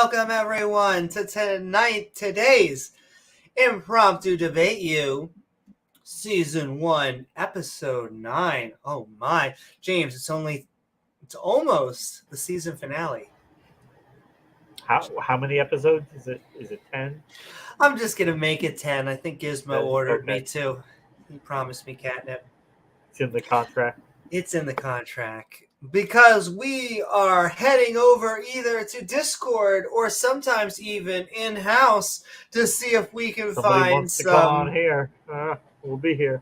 welcome everyone to today's Impromptu Debate You, Season 1, Episode 9. Oh my, James, it's almost the season finale. How many episodes? Is it 10? I'm just going to make it 10. I think Gizmo ordered me to. He promised me catnip. It's in the contract. It's in the contract. Because we are heading over either to Discord or sometimes even in-house to see if we can find to come on here. We'll be here.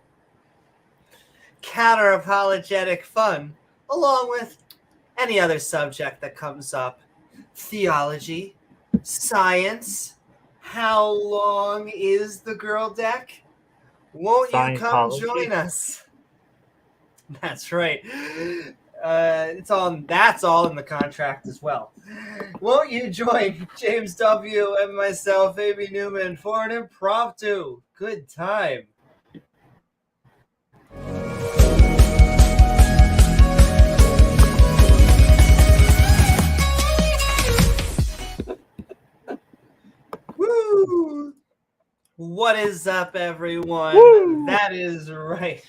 Counter Apologetic fun, along with any other subject that comes up. Theology, science, how long is the girl deck? Won't you come join us? That's right. That's all in the contract as well. Won't you join James W. and myself, Amy Newman, for an impromptu good time? Woo! What is up, everyone? Woo! That is right.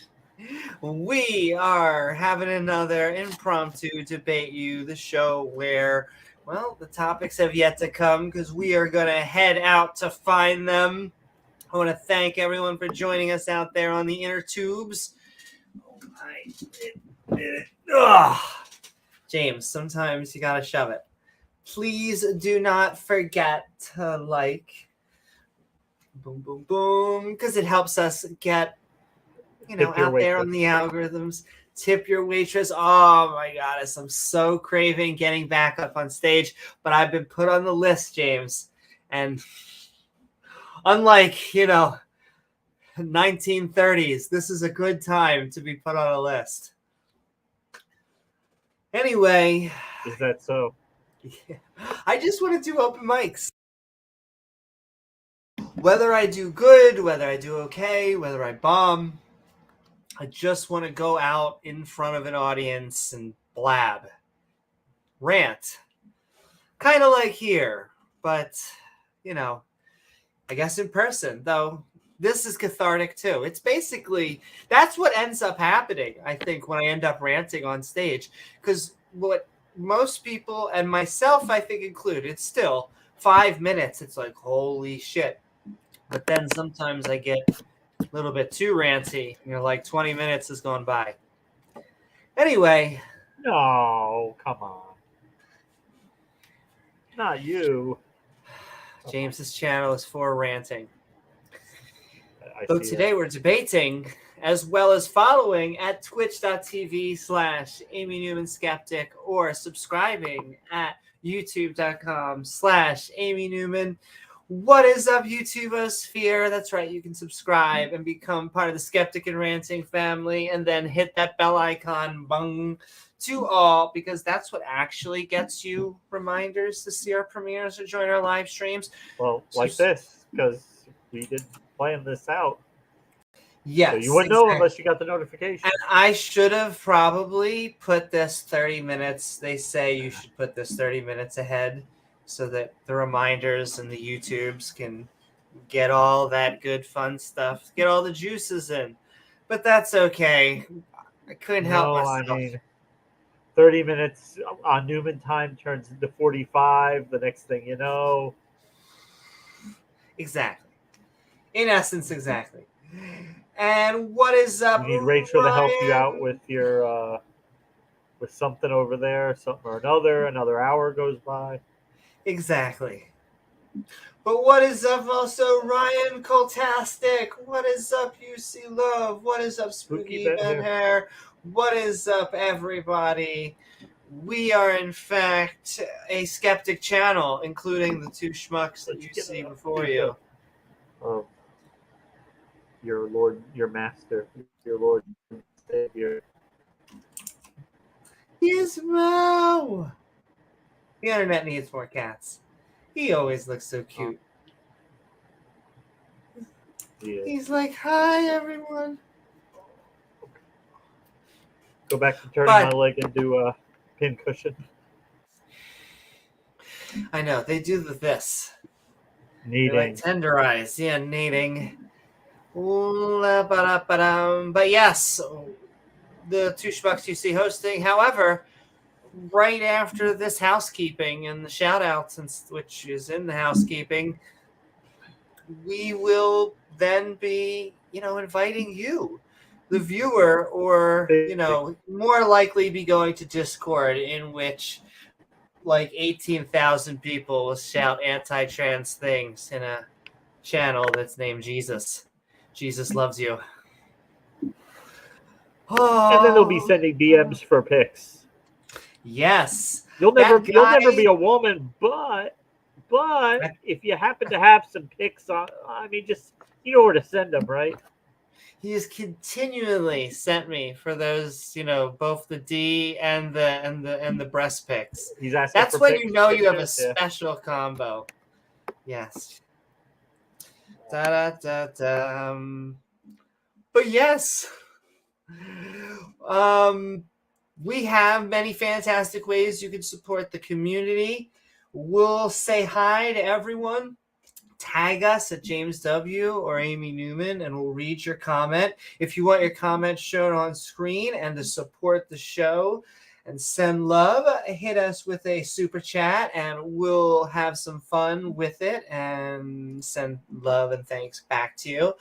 We are having another Impromptu Debate You, the show where, well, the topics have yet to come because we are going to head out to find them. I want to thank everyone for joining us out there on the inner tubes. James, sometimes you got to shove it. Please do not forget to like, boom, boom, boom, because it helps us get out there on the algorithms. Tip your waitress. Oh my goddess, I'm so craving getting back up on stage, but I've been put on the list, James. And unlike, 1930s, this is a good time to be put on a list. Anyway. Is that so? Yeah. I just want to do open mics. Whether I do good, whether I do okay, whether I bomb, I just want to go out in front of an audience and blab. Rant. Kind of like here, but, I guess in person, though this is cathartic too. It's basically, that's what ends up happening, I think, when I end up ranting on stage. Because what most people, and myself, I think included, still 5 minutes, it's like, holy shit. But then sometimes I get a little bit too ranty. Like 20 minutes has gone by. Anyway. No, come on. Not you. James's channel is for ranting. So today we're debating as well as following at twitch.tv/Amy Newman Skeptic or subscribing at youtube.com/Amy Newman. What is up, YouTubeosphere? That's right, you can subscribe and become part of the Skeptic and Ranting family, and then hit that bell icon, bung, to all, because that's what actually gets you reminders to see our premieres or join our live streams. Well, like this, because we did plan this out. Yes. So you wouldn't know unless you got the notification. And I should have probably put this 30 minutes. They say you should put this 30 minutes ahead, so that the reminders and the YouTubes can get all that good fun stuff, get all the juices in. But that's okay. I couldn't help myself. I mean, 30 minutes on Newman time turns into 45. The next thing you know. Exactly. In essence, exactly. And what is up? You need Rachel to help you out with your with something over there, something or another. Another hour goes by. Exactly. But what is up also, Ryan Coltastic? What is up, UC Love? What is up, Spooky Ben Hair? What is up, everybody? We are, in fact, a skeptic channel, including the two schmucks that you see before you. Oh, your Lord, your Master, your Lord, Savior. Gizmo! The internet needs more cats. He always looks so cute. Yeah. He's like, hi, everyone. Go back to turning my leg into a pin cushion. I know they do this. They like Kneading. tenderize, yeah, kneading. But yes, the Two Schmucks You See hosting. However, right after this housekeeping and the shout outs, which is in the housekeeping, we will then be, inviting you, the viewer, or, more likely be going to Discord, in which like 18,000 people will shout anti-trans things in a channel that's named Jesus. Jesus loves you. And then they'll be sending DMs for pics. Yes. You'll never be a woman, but if you happen to have some pics on, just you know where to send them, right? He has continually sent me for those, both the D and the breast pics. He's asking. That's for when pics, you know you have a yeah. special combo. Yes. But yes. We have many fantastic ways you can support the community. We'll say hi to everyone. Tag us at James W. or Amy Newman, and we'll read your comment. If you want your comment shown on screen and to support the show and send love, hit us with a super chat, and we'll have some fun with it and send love and thanks back to you.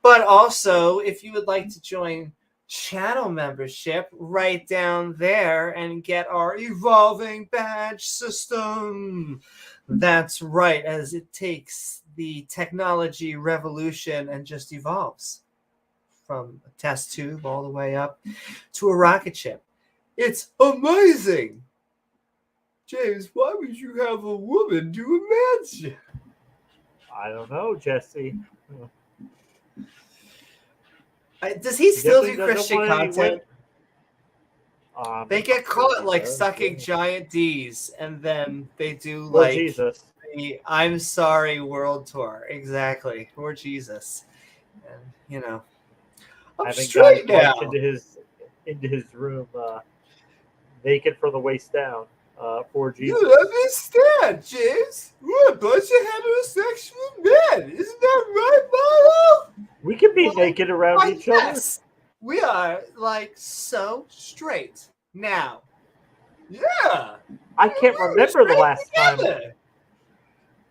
But also, if you would like to join channel membership, right down there and get our evolving badge system. That's right, as it takes the technology revolution and just evolves from a test tube all the way up to a rocket ship. It's amazing. James, why would you have a woman do a man's job? I don't know, Jesse. Does he still do Christian content? They get caught like sucking giant D's, and then they do like Jesus. the I'm Sorry World Tour. Exactly. Or Jesus. And I'm having straight guys now. into his room, naked from the waist down. For Jesus. You understand, James? We're a bunch of heterosexual men. Isn't that right, Milo? We can be naked around each other. We are like so straight now. Yeah. I can't remember the last time.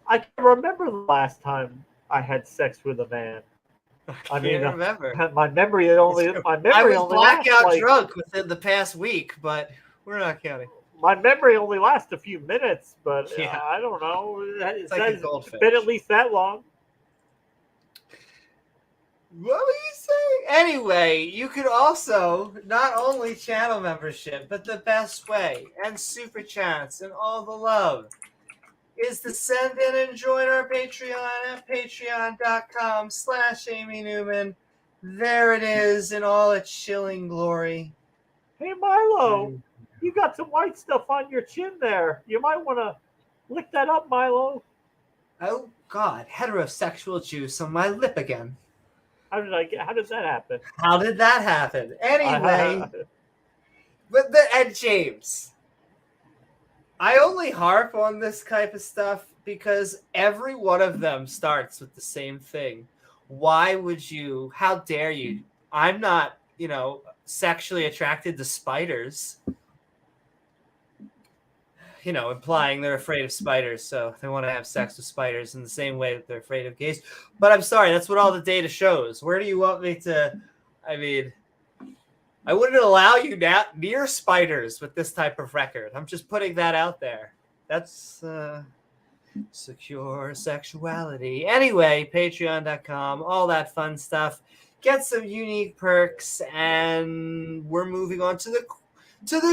I can't remember the last time I had sex with a man. I can't remember. My memory only. I was blackout drunk within the past week, but we're not counting. My memory only lasts a few minutes, but I don't know. It's been at least that long. What were you saying? Anyway, you could also not only channel membership, but the best way and super chats and all the love is to send in and join our Patreon at patreon.com/Amy Newman. There it is in all its chilling glory. Hey, Milo, you got some white stuff on your chin there. You might want to lick that up, Milo. Oh, God, heterosexual juice on my lip again. How did that happen? How did that happen? Anyway, and James, I only harp on this type of stuff because every one of them starts with the same thing. Why would you? How dare you? I'm not, sexually attracted to spiders. Implying they're afraid of spiders, so they want to have sex with spiders in the same way that they're afraid of gays. But I'm sorry, that's what all the data shows. Where do you want me to? I wouldn't allow you near spiders with this type of record. I'm just putting that out there. That's secure sexuality. Anyway, patreon.com, all that fun stuff. Get some unique perks, and we're moving on to the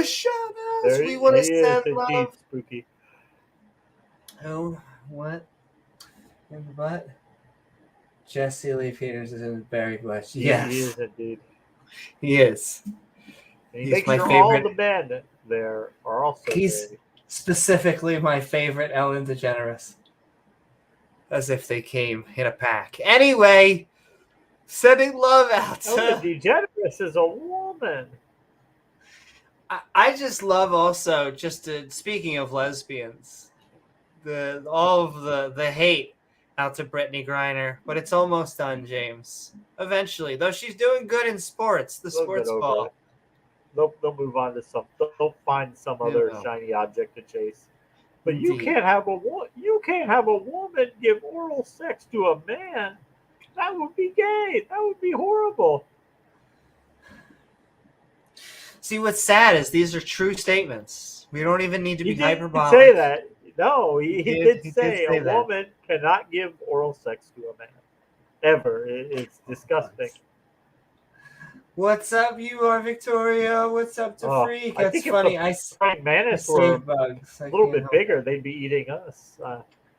shout-outs. We want to send love. Spooky. Oh, what? In the butt? Jesse Lee Peters is in the berry bush. Yes. He is indeed. He is. He's my favorite. All the men there are also He's specifically my favorite Ellen DeGeneres. As if they came in a pack. Anyway, sending love out. Ellen DeGeneres is a woman. I just love also, speaking of lesbians, all of the hate out to Brittany Griner, but it's almost done, James. Eventually, though she's doing good in sports, the They'll get sports over ball. it. They'll move on to some. They'll find some other shiny object to chase. But you can't have a woman give oral sex to a man. That would be gay. That would be horrible. See, what's sad is these are true statements. We don't even need to be hyperbolic. Say that. No, he did say a that. woman cannot give oral sex to a man. Ever. It's disgusting. What's up, you are Victoria? What's up to Freak? That's funny. Frank Manus were bugs. A little bit bigger. They'd be eating us.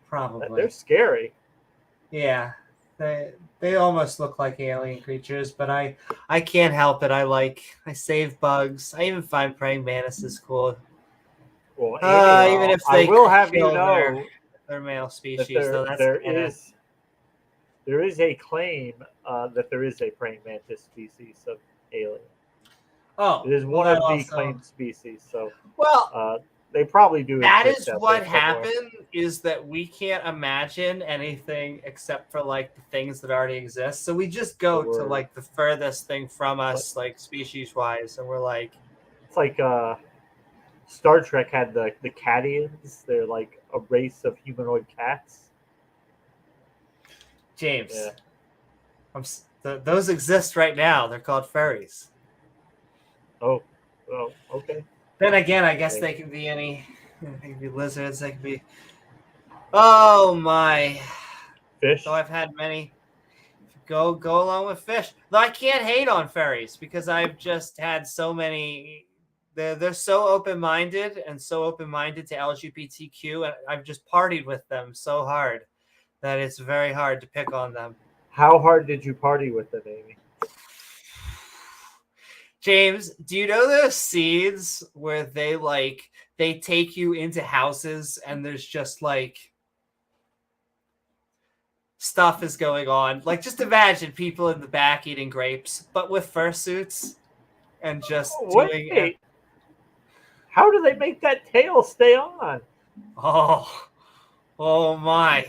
Probably. They're scary. Yeah. They almost look like alien creatures, but I can't help it. I save bugs. I even find praying mantises cool. Well, even if they will have you know their male species, though there is a claim that there is a praying mantis species of alien. Oh, it is one of the claimed species. So well, they probably do. That is what happened. Is that we can't imagine anything except for like the things that already exist. So we just go to like the furthest thing from us, like species wise, and we're like, it's like Star Trek had the Catians. They're like a race of humanoid cats. James, those exist right now. They're called furries. Oh, okay. Then again, I guess they can be they can be lizards. They can be. Oh my! Fish. So I've had many. Go along with fish. Though I can't hate on furries because I've just had so many. They're so open-minded and so open-minded to LGBTQ, and I've just partied with them so hard that it's very hard to pick on them. How hard did you party with them, Amy? James, do you know those scenes where they take you into houses and there's just like stuff is going on? Like, just imagine people in the back eating grapes, but with fursuits and just doing it. How do they make that tail stay on? Oh my.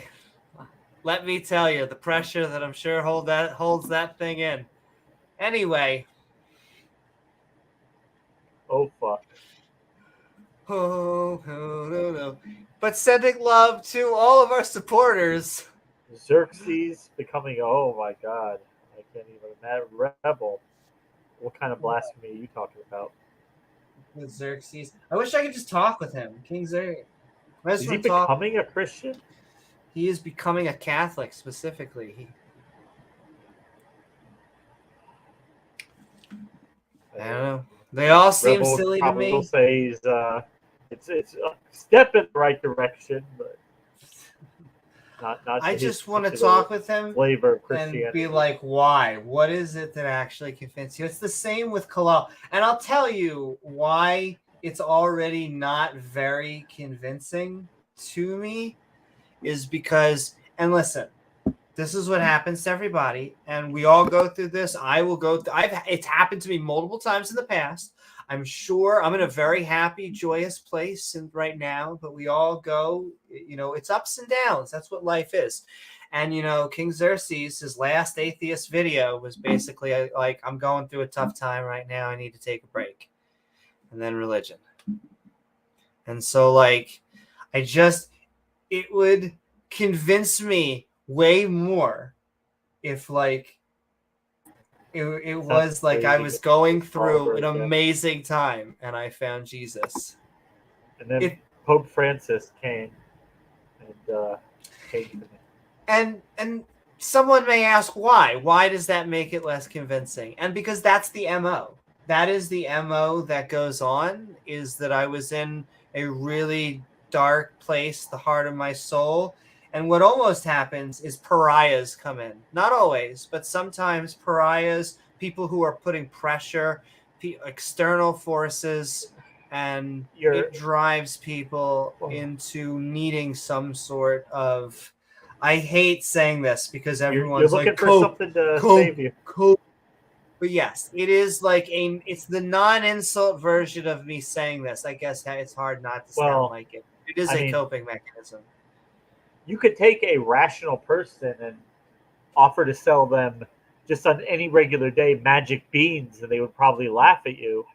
Let me tell you, the pressure that I'm sure holds that thing in. Anyway. Oh, fuck. No. But sending love to all of our supporters. Xerxes becoming, oh my god. I can't even imagine. Rebel. What kind of blasphemy are you talking about? With Xerxes. I wish I could just talk with him. King Xerxes. Is he becoming a Christian? He is becoming a Catholic, specifically. I don't know. They all seem silly to me. Will say it's a step in the right direction, but not I just want to talk with him flavor of Christianity and be like, why? What is it that actually convinced you? It's the same with Kalal. And I'll tell you why it's already not very convincing to me is because, and listen, this is what happens to everybody, and we all go through this. I will go through. It's happened to me multiple times in the past. I'm sure I'm in a very happy, joyous place right now, but we all go. It's ups and downs. That's what life is. And King Xerxes, his last atheist video was basically like, "I'm going through a tough time right now. I need to take a break," and then religion. And so, it would convince me way more if it was like I was going through an amazing time and I found Jesus. And then Pope Francis came and and someone may ask why. Why does that make it less convincing? And because that's the MO. That is the MO that goes on, is that I was in a really dark place, the heart of my soul. And what almost happens is pariahs come in. Not always, but sometimes pariahs, people who are putting pressure, external forces, and it drives people into needing some sort of... I hate saying this because everyone's looking for something to save you. But yes, it is like it's the non-insult version of me saying this. I guess it's hard not to sound like it. It is a coping mechanism. you could take a rational person and offer to sell them just on any regular day magic beans, and they would probably laugh at you.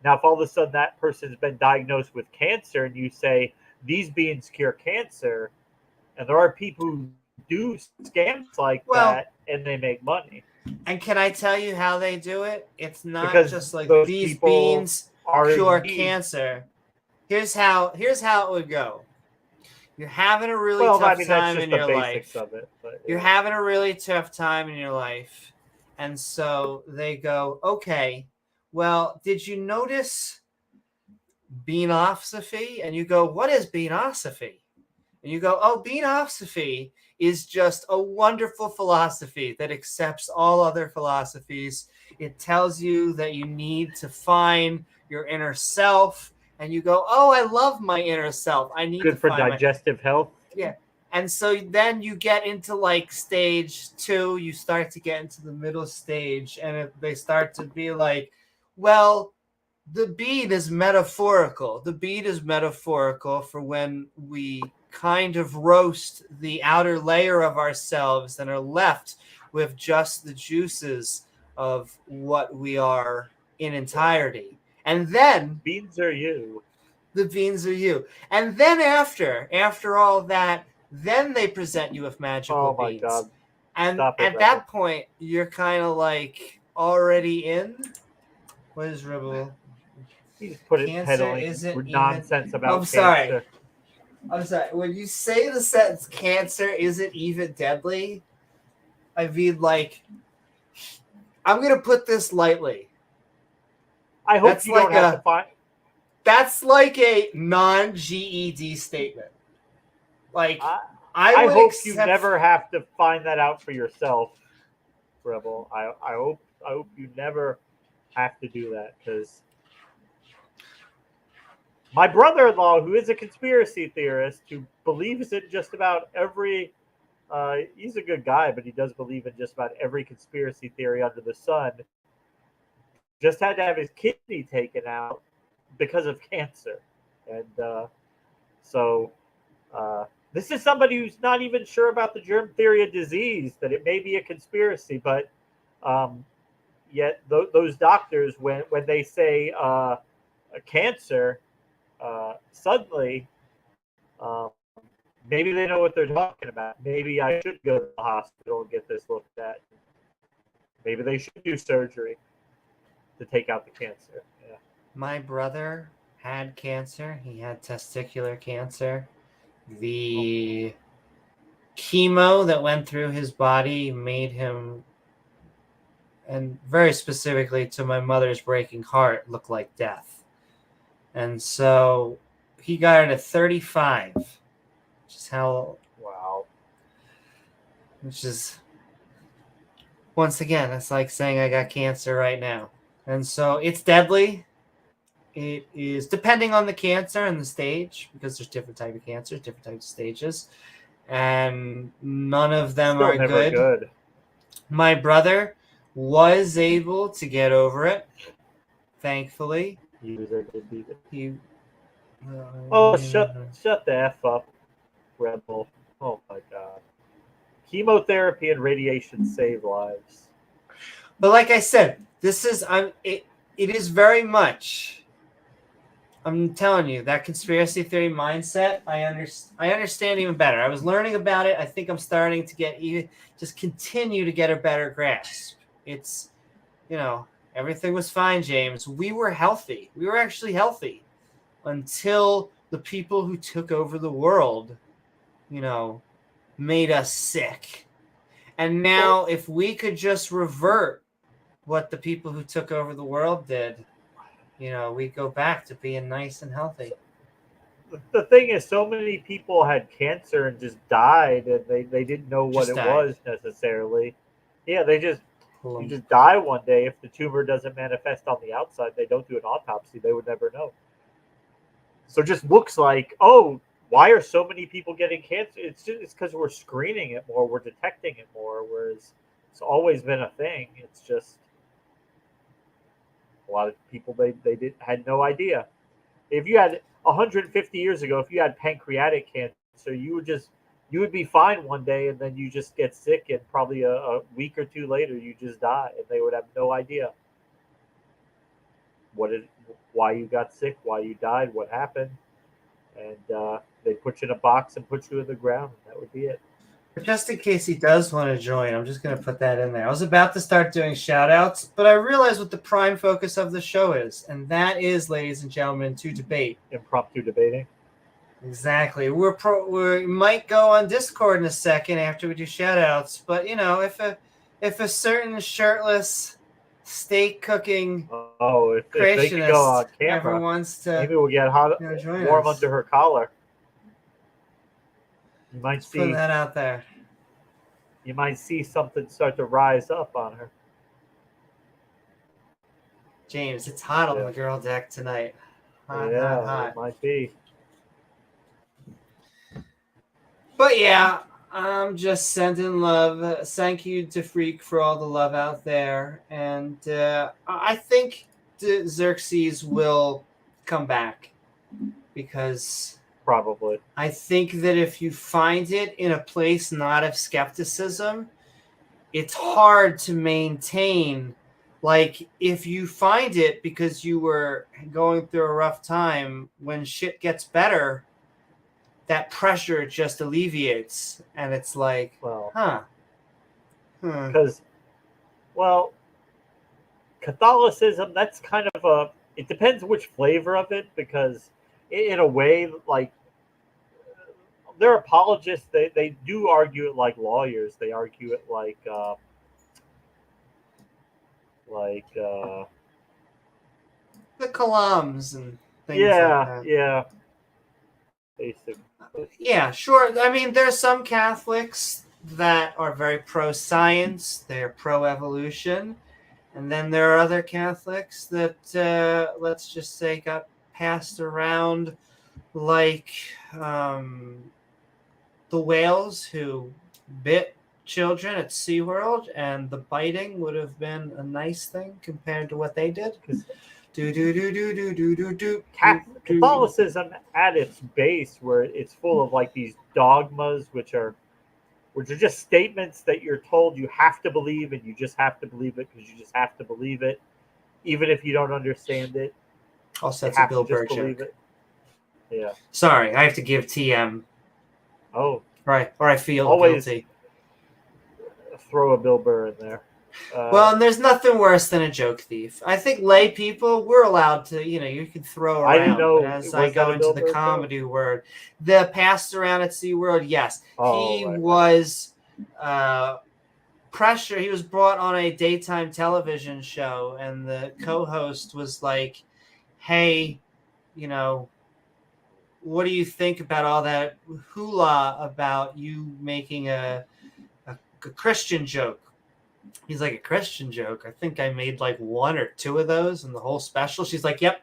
Now, if all of a sudden that person's been diagnosed with cancer and you say, these beans cure cancer, and there are people who do scams like Well, that and they make money. And can I tell you how they do it? It's not Because just like those these people beans are cure indeed- cancer. Here's how it would go. You're having a really well, tough I mean, time that's in just your the basics life. of it. But, You're having a really tough time in your life. And so they go, okay, well, did you notice beanosophy? And you go, what is beanosophy? And you go, oh, beanosophy is just a wonderful philosophy that accepts all other philosophies. It tells you that you need to find your inner self. And you go, oh, I love my inner self. I need good to for find digestive health. Yeah. And so then you get into like stage 2, you start to get into the middle stage, and they start to be like, well, the bead is metaphorical. The bead is metaphorical for when we kind of roast the outer layer of ourselves and are left with just the juices of what we are in entirety. And then beans are you. The beans are you. And then after all that, then they present you with magical beans. God. And Stop it, at that point, you're kind of like already in. What is Rebel? You just put it Cancer peddling isn't nonsense even... about I'm sorry. cancer. I'm sorry. When you say the sentence "cancer isn't even deadly," I mean, like, I'm gonna put this lightly. I hope you don't have to find. That's like a non-GED statement. Like, I hope you never have to find that out for yourself, Rebel. I hope you never have to do that, because my brother-in-law, who is a conspiracy theorist, who believes in just about every he's a good guy, but he does believe in just about every conspiracy theory under the sun, just had to have his kidney taken out because of cancer. And so this is somebody who's not even sure about the germ theory of disease, that it may be a conspiracy, but yet those doctors, when they say cancer, suddenly maybe they know what they're talking about. Maybe I should go to the hospital and get this looked at. Maybe they should do surgery to take out the cancer. Yeah. My brother had cancer. He had testicular cancer. The chemo that went through his body made him, and very specifically to my mother's breaking heart, look like death. And so he got it at 35, which is how... Wow. Which is, once again, it's like saying I got cancer right now. And so it's deadly. It is, depending on the cancer and the stage, because there's different type of cancers, different types of stages, and none of them Still are never good. My brother was able to get over it, thankfully. He was able to beat it. Shut the F up, Rebel. Oh my God. Chemotherapy and radiation save lives. But like I said, this is it is very much... I'm telling you, that conspiracy theory mindset, I understand even better. I was learning about it. I think I'm starting to continue to get a better grasp. It's, everything was fine, James. We were healthy. We were actually healthy until the people who took over the world, made us sick. And now if we could just revert what the people who took over the world did, we go back to being nice and healthy. The thing is, so many people had cancer and just died, and they didn't know what it was necessarily. Yeah, you just die one day. If the tumor doesn't manifest on the outside, they don't do an autopsy. They would never know. So it just looks like, oh, why are so many people getting cancer? It's because we're screening it more, we're detecting it more, whereas it's always been a thing. It's just a lot of people had no idea. If you had 150 years ago, if you had pancreatic cancer, you you would be fine one day, and then you just get sick, and probably a week or two later, you just die, and they would have no idea why you got sick, why you died, what happened, and they put you in a box and put you in the ground, and that would be it. But just in case he does want to join, I'm just going to put that in there. I was about to start doing shout-outs, but I realized what the prime focus of the show is, and that is, ladies and gentlemen, to debate. Impromptu debating. Exactly. We might go on Discord in a second after we do shout-outs, but, if a certain shirtless steak cooking if they could go on camera, ever wants to, maybe we'll get warm under her collar. You might see put that out there. You might see something start to rise up on her. James, it's hot on the girl deck tonight. Hot. It might be. But yeah, I'm just sending love. Thank you to Freak for all the love out there. And I think Xerxes will come back because probably. I think that if you find it in a place not of skepticism, it's hard to maintain. Like, if you find it because you were going through a rough time, when shit gets better, that pressure just alleviates. And it's like, Because, Catholicism, that's kind of it depends which flavor of it, because in a way, like, they're apologists. They do argue it like lawyers. They argue it like the Kalams and things like that. Yeah. Basically. Yeah, sure. I mean, there's some Catholics that are very pro-science. They're pro-evolution. And then there are other Catholics that, let's just say, got passed around like the whales who bit children at SeaWorld, and the biting would have been a nice thing compared to what they did. Catholicism at its base, where it's full of like these dogmas, which are just statements that you're told you have to believe, and you just have to believe it because you just have to believe it, even if you don't understand it. Also, that's a Bill Burr joke. Yeah. Sorry, I have to give TM. Oh. Right. Or I feel always guilty. Throw a Bill Burr in there. Well, and there's nothing worse than a joke thief. I think lay people, we're allowed to, you can throw around. I didn't know. But as I go into the comedy word, the passed around at SeaWorld, yes. He was pressure. He was brought on a daytime television show, and the co-host was like, hey, what do you think about all that hula about you making a Christian joke? He's like, a Christian joke? I think I made like one or two of those in the whole special. She's like, yep,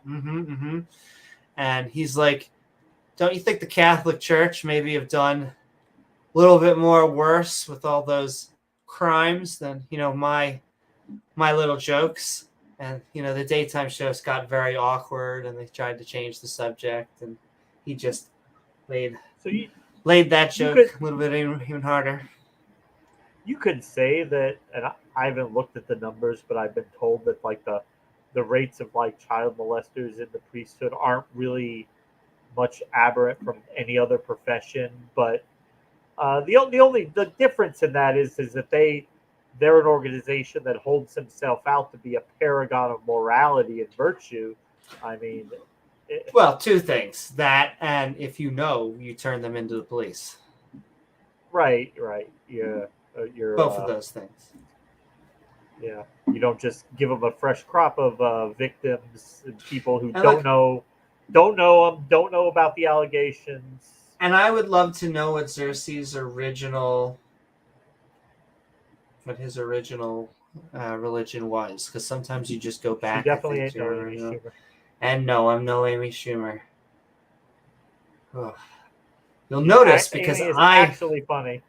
And he's like, don't you think the Catholic Church maybe have done a little bit more worse with all those crimes than, my little jokes? And, the daytime shows got very awkward, and they tried to change the subject, and he just laid that joke a little bit even harder. You could say that, and I haven't looked at the numbers, but I've been told that like the rates of like child molesters in the priesthood aren't really much aberrant from any other profession. But the difference in that is that they're an organization that holds himself out to be a paragon of morality and virtue. I mean, well, two things: that, and if you turn them into the police. Right. Yeah. Both of those things. Yeah, you don't just give them a fresh crop of victims and people who don't know about the allegations. And I would love to know what his original religion was, because sometimes you just go back. She definitely ain't no Amy Schumer. And no, I'm no Amy Schumer. Oh. You'll notice because Amy is actually funny.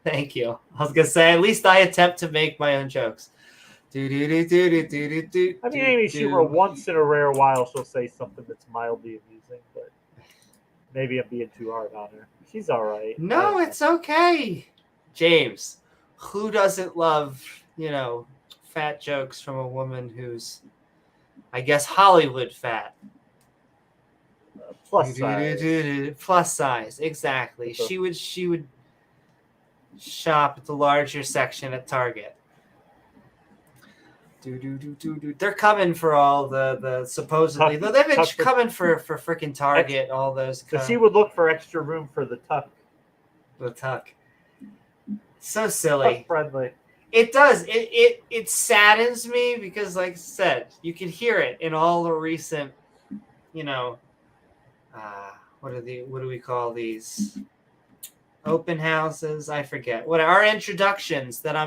Thank you. I was gonna say, at least I attempt to make my own jokes. I mean, Amy Schumer, once in a rare while, she'll say something that's mildly amusing, but Maybe I'm being too hard on her. She's all right. No, it's okay. James, who doesn't love, fat jokes from a woman who's, I guess, Hollywood fat? Plus size. Plus size, exactly. She would shop at the larger section at Target. They're coming for all the supposedly. They've been coming for freaking Target. All those. So she would look for extra room for the tuck. The tuck. So silly. Tuck friendly. It does. It saddens me because, like I said, you can hear it in all the recent, what do we call these? Open houses? I forget. What our introductions that I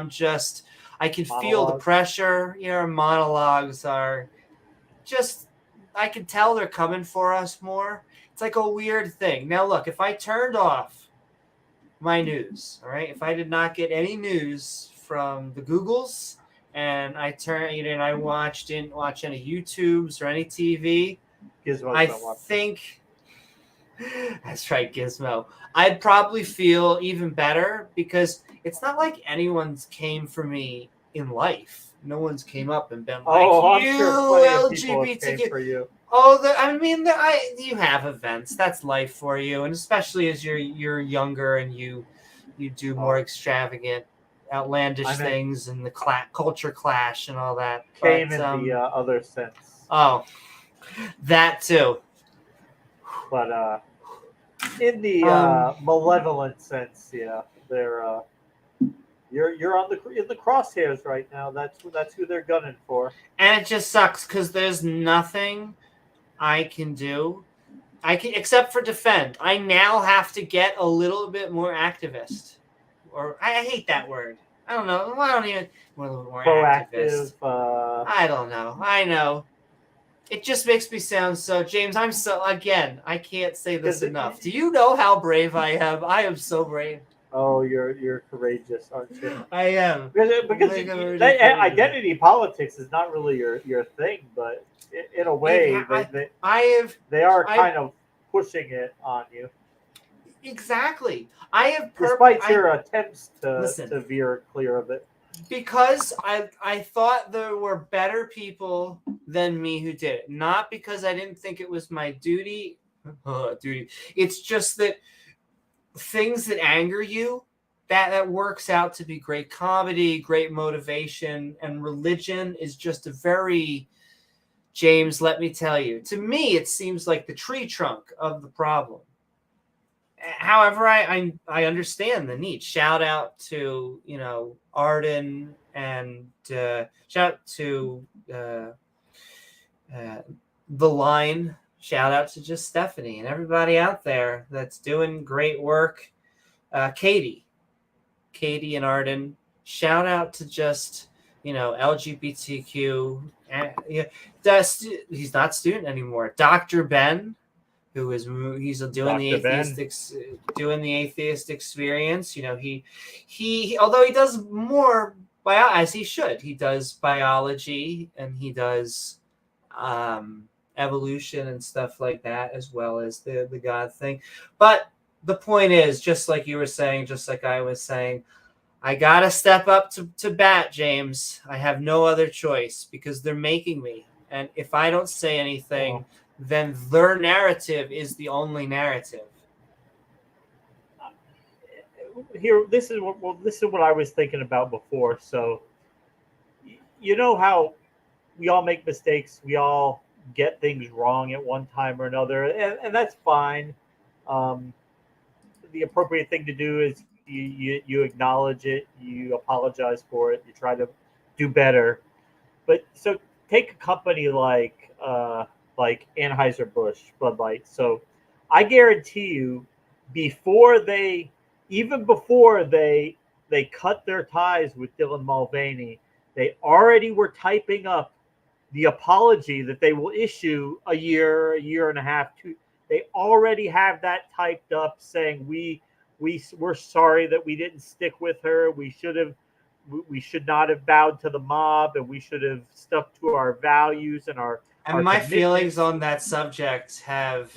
can feel the pressure. Our monologues are just, I can tell they're coming for us more. It's like a weird thing. Now, look, if I turned off my news, all right, if I did not get any news from the Googles and I didn't watch any YouTubes or any TV, I think, that's right, Gizmo, I'd probably feel even better because it's not like anyone's came for me in life. No one's came up and been like, I'm you sure LGBTQ. For you. You have events. That's life for you, and especially as you're younger and you do more extravagant, outlandish things and the culture clash and all that. Came in the other sense. Oh, that too. But in the malevolent sense, yeah, they're you're in the crosshairs right now. That's who they're gunning for. And it just sucks because there's nothing I can do. Except for defend. I now have to get a little bit more activist. Or I hate that word. I don't know. I don't even a little bit more proactive. Activist. I don't know. I know. It just makes me sound so, James, I can't say this enough. Do you know how brave I am? I am so brave. Oh, you're courageous, aren't you? I am. Because identity politics is not really your thing, but in a way, they are kind of pushing it on you. Exactly. I have despite your attempts to veer clear of it. Because I thought there were better people than me who did it. Not because I didn't think it was my duty. It's just that things that anger you, that works out to be great comedy, great motivation, and religion is just a very, James, let me tell you, to me it seems like the tree trunk of the problem. However, I understand the need. Shout out to Arden and shout out to the line. Shout out to just Stephanie and everybody out there that's doing great work. Katie and Arden. Shout out to just LGBTQ. He's not student anymore. Dr. Ben. He's doing the atheist experience. He although he does more as he should. He does biology and he does evolution and stuff like that, as well as the God thing. But the point is, just like you were saying, just like I was saying, I gotta step up to bat, James. I have no other choice because they're making me. And if I don't say anything, then their narrative is the only narrative. This is what I was thinking about before. So, how we all make mistakes. We all get things wrong at one time or another, and that's fine. The appropriate thing to do is you acknowledge it, you apologize for it, you try to do better. But so take a company like Anheuser-Busch, Bud Light. So I guarantee you, before they cut their ties with Dylan Mulvaney, they already were typing up the apology that they will issue a year and a half. They already have that typed up, saying we're sorry that we didn't stick with her. We should not have bowed to the mob, and we should have stuck to our values and our. And my feelings on that subject have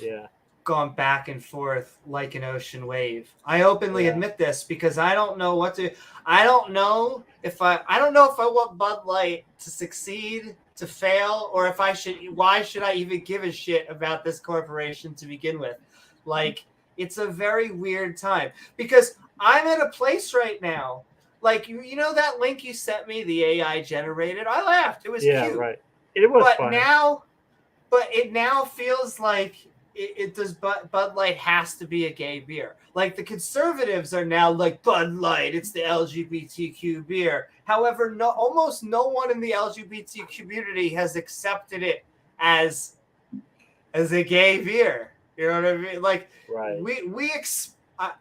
gone back and forth like an ocean wave. I openly admit this because I don't know what to. I don't know if I want Bud Light to succeed, to fail, or if I should. Why should I even give a shit about this corporation to begin with? Like, it's a very weird time because I'm at a place right now. Like, you know that link you sent me, the AI generated? I laughed. It was cute. Yeah, right. It was funny. But it now feels like it does. Bud Light has to be a gay beer. Like, the conservatives are now like, Bud Light, it's the LGBTQ beer. However, almost no one in the LGBT community has accepted it as a gay beer. You know what I mean? Like, right.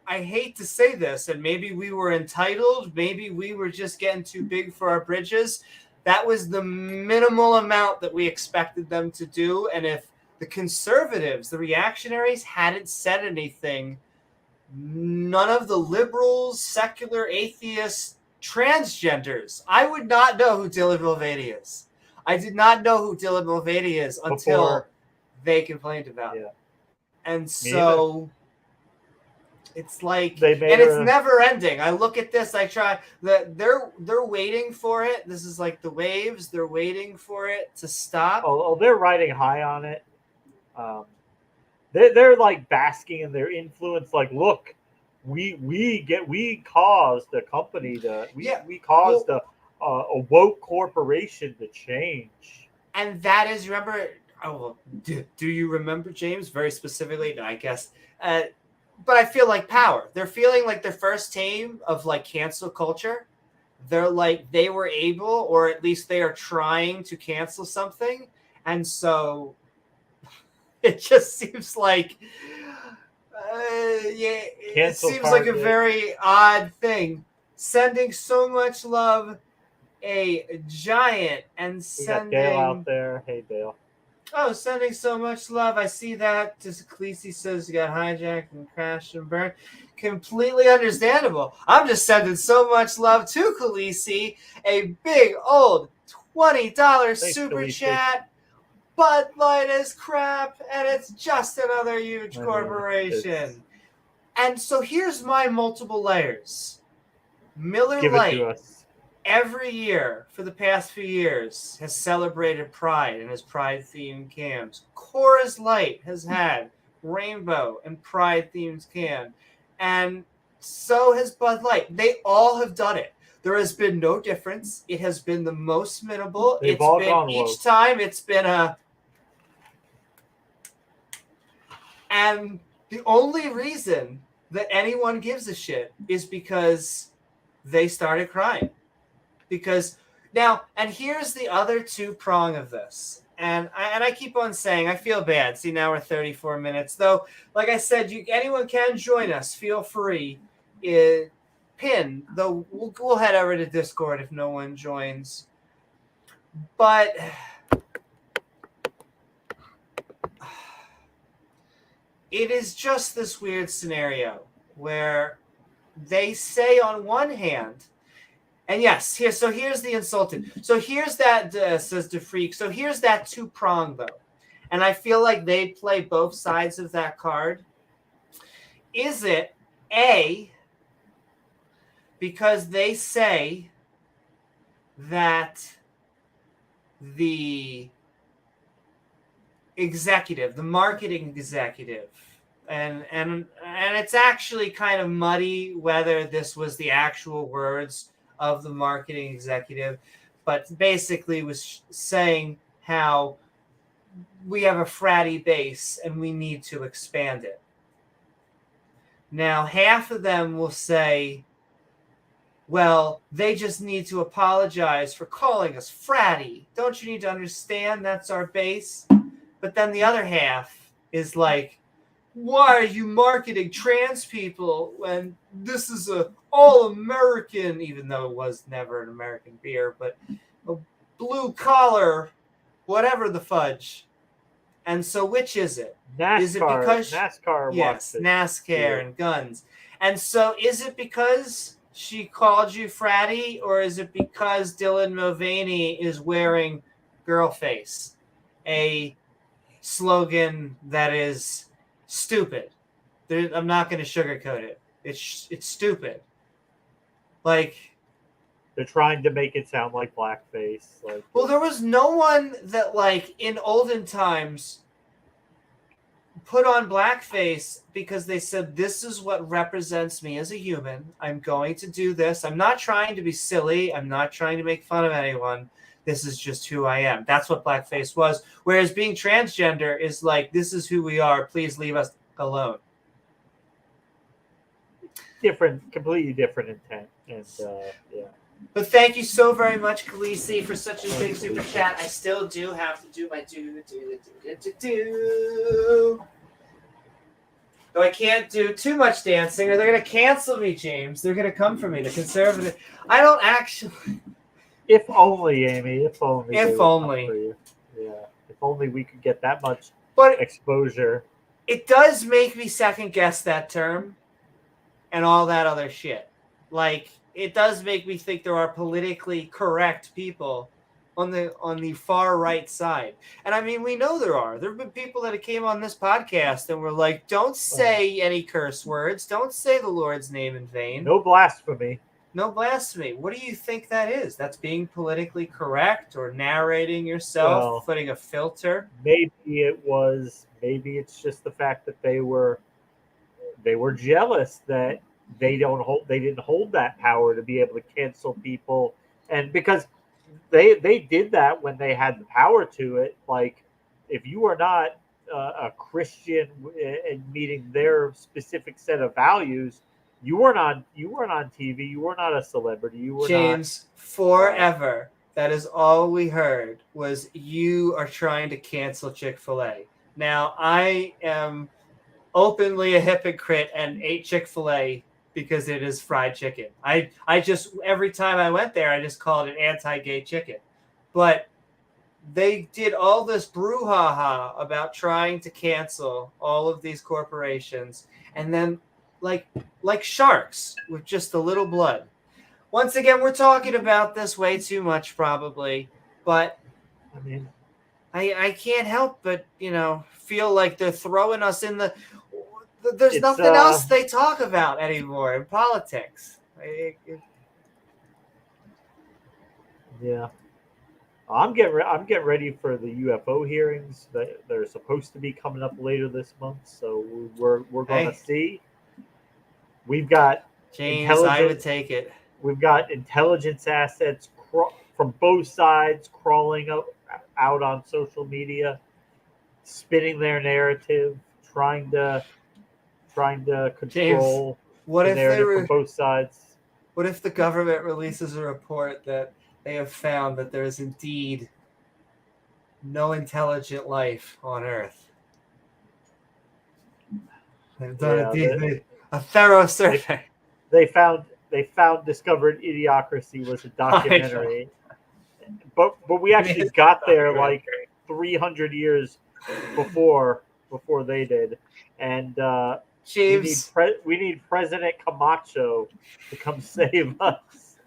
I hate to say this, and maybe we were entitled, maybe we were just getting too big for our bridges. That was the minimal amount that we expected them to do. And if the conservatives, the reactionaries, hadn't said anything, none of the liberals, secular, atheists, transgenders, I would not know who Dylan Mulvaney is. I did not know who Dylan Mulvaney is until they complained about it. And so it's like, and it's never ending. I look at this, I try, they're waiting for it. This is like the waves. They're waiting for it to stop. Oh, they're riding high on it. They're like basking in their influence. Like, look, we caused the company we caused a woke corporation to change. And that is, remember, do you remember, James, very specifically? No, I guess. But I feel like Power. They're feeling like their first team of like cancel culture. They're like, they were able, or at least they are trying to cancel something. And so it just seems like, it seems like a very odd thing. Sending so much love, a giant, and sending. We got Dale out there. Hey, Dale. Oh, sending so much love. I see that. Just Calasia says you got hijacked and crashed and burned. Completely understandable. I'm just sending so much love to Calasia. A big old $20 super chat. Bud Light is crap, and it's just another huge corporation. And so here's my multiple layers. Miller Lite, every year for the past few years, has celebrated Pride and has Pride-themed cans. Coors Light has had rainbow and Pride-themed can. And so has Bud Light. They all have done it. There has been no difference. It has been the most minimal. They've all gone each time it's been a... And the only reason that anyone gives a shit is because they started crying. Because now, and here's the other two prong of this. And I keep on saying, I feel bad. See, now we're 34 minutes. Though, like I said, anyone can join us. Feel free. Pin, though we'll head over to Discord if no one joins. But it is just this weird scenario where they say on one hand, and yes, here's the insulted. So here's that, says DeFreak. So here's that two-prong, though. And I feel like they play both sides of that card. Is it, A, because they say that the executive, the marketing executive, and it's actually kind of muddy whether this was the actual words of the marketing executive, but basically was saying how we have a fratty base and we need to expand it. Now, half of them will say, well, they just need to apologize for calling us fratty. Don't you need to understand that's our base? But then the other half is like, why are you marketing trans people when this is a all-American, even though it was never an American beer, but a blue-collar, whatever the fudge. And so which is it? NASCAR, is it because NASCAR yes, NASCAR and guns. And so is it because she called you fratty, or is it because Dylan Mulvaney is wearing girl face, a slogan that is stupid. I'm not going to sugarcoat it. It's stupid. Like, they're trying to make it sound like blackface. Like, well, there was no one that, like, in olden times put on blackface because they said, this is what represents me as a human. I'm going to do this. I'm not trying to be silly. I'm not trying to make fun of anyone. This is just who I am. That's what blackface was. Whereas being transgender is like, this is who we are. Please leave us alone. Completely different intent. And, yeah. But thank you so very much, Khaleesi, for such a big super chat. I still do have to do my do. Though I can't do too much dancing, or they're going to cancel me, James. They're going to come for me, the conservative. I don't actually. If only, Amy. If only. If only. Yeah. If only we could get that much exposure. It does make me second guess that term and all that other shit. Like, it does make me think there are politically correct people on the far right side. And I mean, we know there are. There have been people that came on this podcast and were like, don't say any curse words. Don't say the Lord's name in vain. No blasphemy. No blasphemy. What do you think that is? That's being politically correct or narrating yourself, putting a filter? Maybe it's just the fact that they were jealous that they didn't hold that power to be able to cancel people, and because they did that when they had the power to it. Like, if you are not a Christian and meeting their specific set of values, you weren't on TV. You were not a celebrity. You were James, forever. That is all we heard was you are trying to cancel Chick-fil-A. Now, I am openly a hypocrite and ate Chick-fil-A because it is fried chicken. I just, every time I went there, I just called it anti-gay chicken. But they did all this brouhaha about trying to cancel all of these corporations, and then like sharks with just a little blood. Once again, we're talking about this way too much probably, but I mean, I can't help but, feel like they're throwing us in the... There's nothing else they talk about anymore in politics. Yeah. I'm getting ready for the UFO hearings that are supposed to be coming up later this month, so we're going to see. We've got James, I would take it. We've got intelligence assets from both sides crawling out on social media, spinning their narrative, trying to control the narrative from both sides. What if the government releases a report that they have found that there is indeed no intelligent life on Earth? They've done a thorough survey. They found Discovered Idiocracy was a documentary, but we actually got there like 300 years before they did, and James, we need President Camacho to come save us.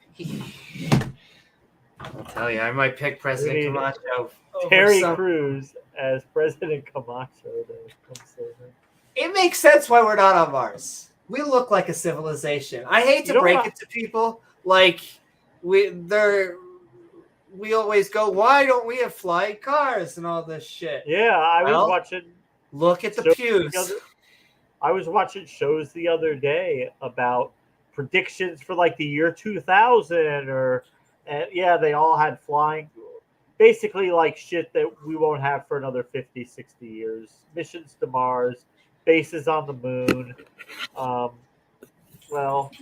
I'll tell you, I might pick President Camacho. Terry Crews as President Camacho to come save him. It makes sense why we're not on Mars. We look like a civilization. I hate to break it to people. Like, we always go, why don't we have flying cars and all this shit? Yeah, I was watching. Look at the pews. I was watching shows the other day about predictions for like the year 2000 they all had flying, basically like shit that we won't have for another 50, 60 years. Missions to Mars, bases on the moon. Well,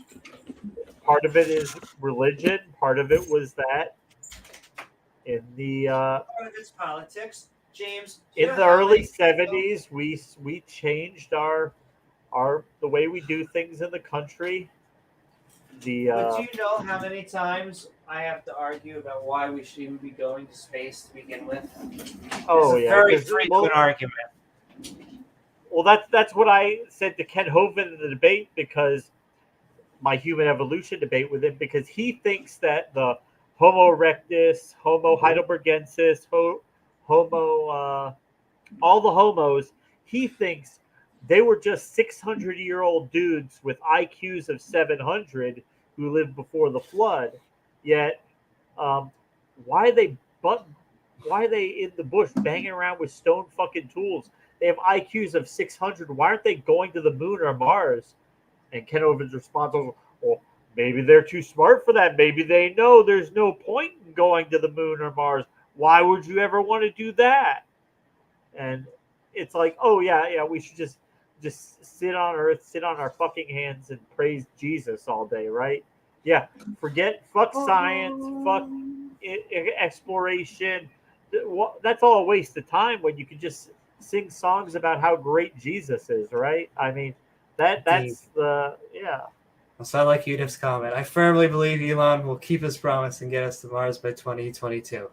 part of it is religion. Part of it was that in the part of it's politics. James, in the early 70s, we changed the way we do things in the country. But do you know how many times I have to argue about why we should even be going to space to begin with? Oh, it's a very frequent argument. Well, that's what I said to Ken Hoven in the debate, because my human evolution debate with him, because he thinks that the Homo erectus, Homo heidelbergensis, Homo, all the homos, he thinks They were just 600-year-old dudes with IQs of 700 who lived before the flood. Yet, why are they in the bush banging around with stone fucking tools? They have IQs of 600. Why aren't they going to the moon or Mars? And Kenova's response was, well, maybe they're too smart for that. Maybe they know there's no point in going to the moon or Mars. Why would you ever want to do that? And it's like, oh yeah, we should just sit on Earth, sit on our fucking hands, and praise Jesus all day, right? Yeah, fuck science, fuck exploration. That's all a waste of time when you can just sing songs about how great Jesus is, right? I mean, that's the yeah. So I like Udif's comment. I firmly believe Elon will keep his promise and get us to Mars by 2022.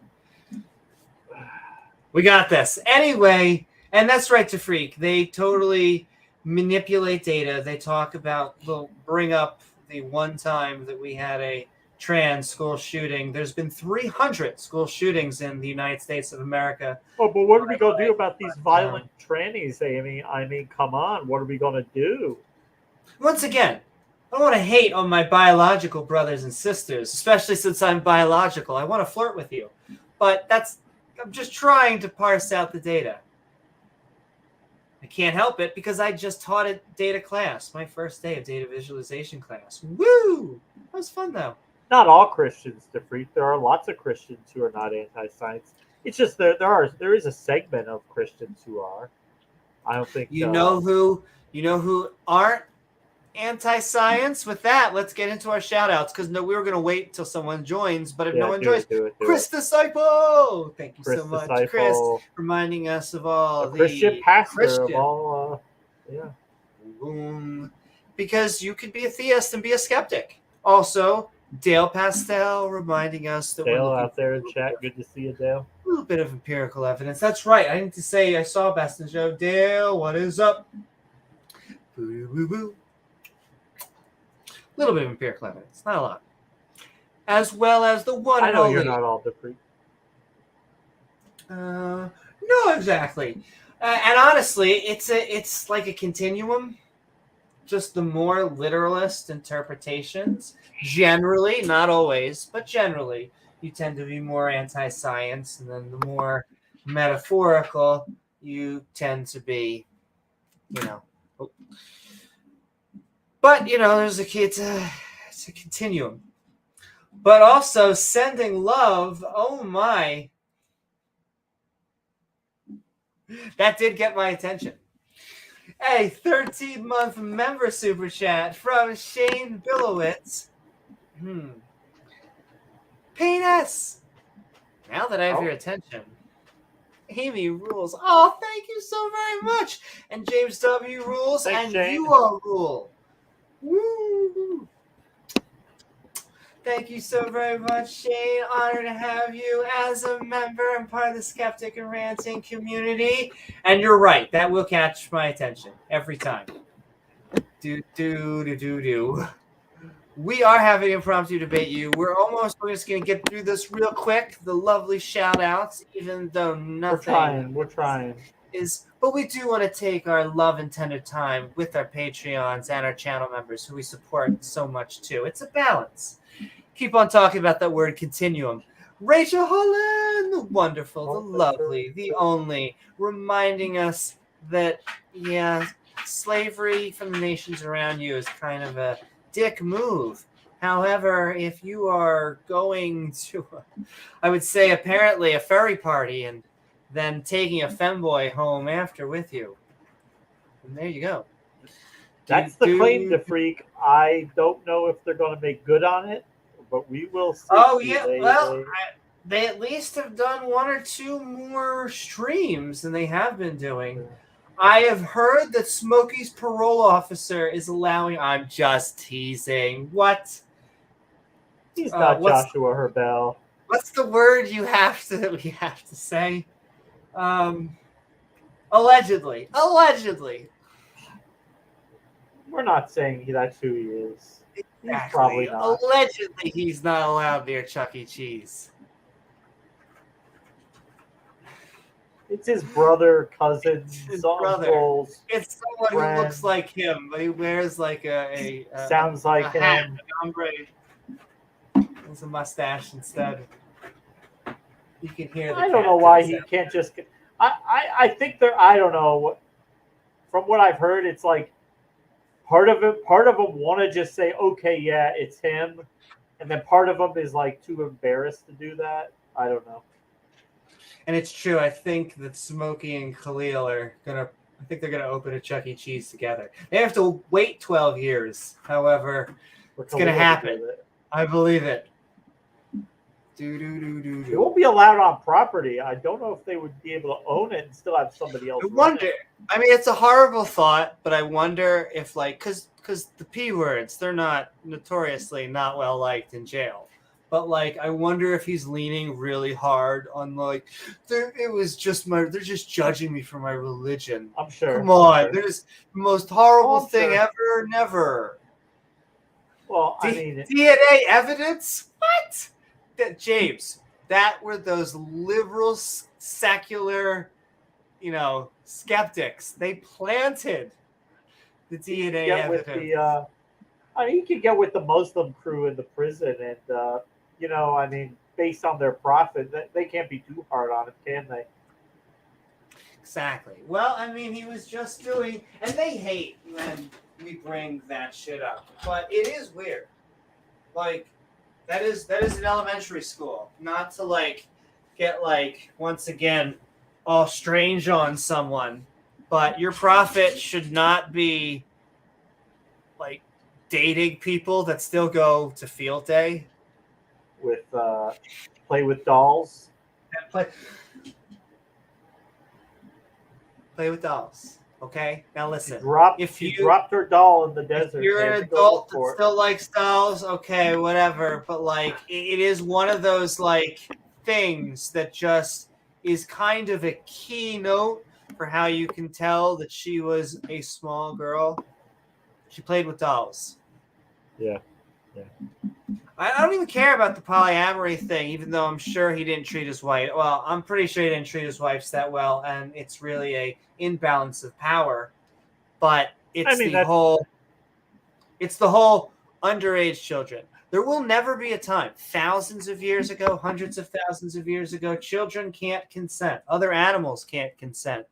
We got this. Anyway, and that's right to freak. They totally manipulate data. They talk about, they'll bring up the one time that we had a trans school shooting. There's been 300 school shootings in the United States of America. Oh, but what are we going to do about these violent trannies? I mean, come on. What are we going to do? Once again, I don't want to hate on my biological brothers and sisters, especially since I'm biological. I want to flirt with you. But I'm just trying to parse out the data. I can't help it because I just taught a data class, my first day of data visualization class. Woo! That was fun, though. Not all Christians, DeFreak. There are lots of Christians who are not anti-science. It's just there is a segment of Christians who are. I don't think you know who aren't anti-science. With that, let's get into our shout-outs, because we were going to wait until someone joins, but if no one joins, Chris Disciple! Thank you so much, Disciple. Chris, reminding us of all the Christian pastor of all, because you could be a theist and be a skeptic. Also, Dale Pastel reminding us that Dale out there in chat. Good to see you, Dale. A little bit of empirical evidence. That's right. I need to say I saw Best in Show. Dale, what is up? Boo. Little bit of empirical evidence, not a lot. As well as the one and only. I know you're not all different. No, exactly. And honestly, it's like a continuum. Just the more literalist interpretations, generally, not always, but generally, you tend to be more anti-science, and then the more metaphorical you tend to be, But there's it's a continuum. But also sending love. Oh my, that did get my attention. A 13-month member super chat from Shane Bilowitz. Penis. Now that I have your attention, Amy rules. Oh, thank you so very much. And James W. rules. Thanks, and Shane. You all rule. Woo! Thank you so very much, Shane. Honored to have you as a member and part of the Skeptic and Ranting community. And you're right, that will catch my attention every time. Do. We are having Impromptu Debate You. We're just going to get through this real quick. The lovely shout-outs, even though nothing... We're trying. But we do want to take our love and tender time with our Patreons and our channel members who we support so much too. It's a balance. Keep on talking about that word continuum. Rachel Holen, the wonderful, the lovely, the only, reminding us that, slavery from the nations around you is kind of a dick move. However, if you are going to, I would say apparently a furry party and then taking a femboy home after with you, and there you go. That's the claim to freak. I don't know if they're going to make good on it, but we will see. Oh, yeah. They at least have done one or two more streams than they have been doing. I have heard that Smokey's parole officer is allowing... I'm just teasing. What? He's not Joshua Herbel. What's the word we have to say? Allegedly. We're not saying that's who he is. Exactly. He's probably not. Allegedly, he's not allowed near Chuck E. Cheese. It's his brother, cousin, His brother. uncles. It's someone friend. who looks like him, but he wears like a Sounds like a hat, him. an ombre. It's a mustache instead. You can hear the I don't know cat why goes he out. can't just. I think there. I don't know. From what I've heard, it's like part of them want to just say, okay, yeah, it's him, and then part of them is like too embarrassed to do that. I don't know. And it's true. I think that Smokey and Khalil are gonna. I think they're gonna open a Chuck E. Cheese together. They have to wait 12 years. However, it's gonna happen. I believe it. It won't be allowed on property. I don't know if they would be able to own it and still have somebody else. I wonder. I mean, it's a horrible thought, but I wonder if, like, because the P words, they're not notoriously not well liked in jail. But like, I wonder if he's leaning really hard on like, they're just judging me for my religion. I'm sure. Come on, there's the most horrible thing ever. Never. Well, I mean, DNA evidence. What? That James, that were those liberal secular, skeptics. They planted the DNA evidence. He could get with the Muslim crew in the prison, and I mean, based on their profit, they can't be too hard on him, can they? Exactly. Well, I mean, he was just doing, and they hate when we bring that shit up, but it is weird. Like, that is an elementary school. Not to like get like once again all strange on someone, but your profit should not be like dating people that still go to field day with play with dolls. Play with dolls. Okay, now listen. She dropped her doll in the desert. If you're an adult that still likes dolls, okay, whatever. But like, it is one of those like things that just is kind of a keynote for how you can tell that she was a small girl. She played with dolls. Yeah. I don't even care about the polyamory thing, even though I'm sure he didn't treat his wife. Well, I'm pretty sure he didn't treat his wife that well, and it's really a imbalance of power. But it's the whole underage children. There will never be a time, thousands of years ago, hundreds of thousands of years ago, children can't consent. Other animals can't consent.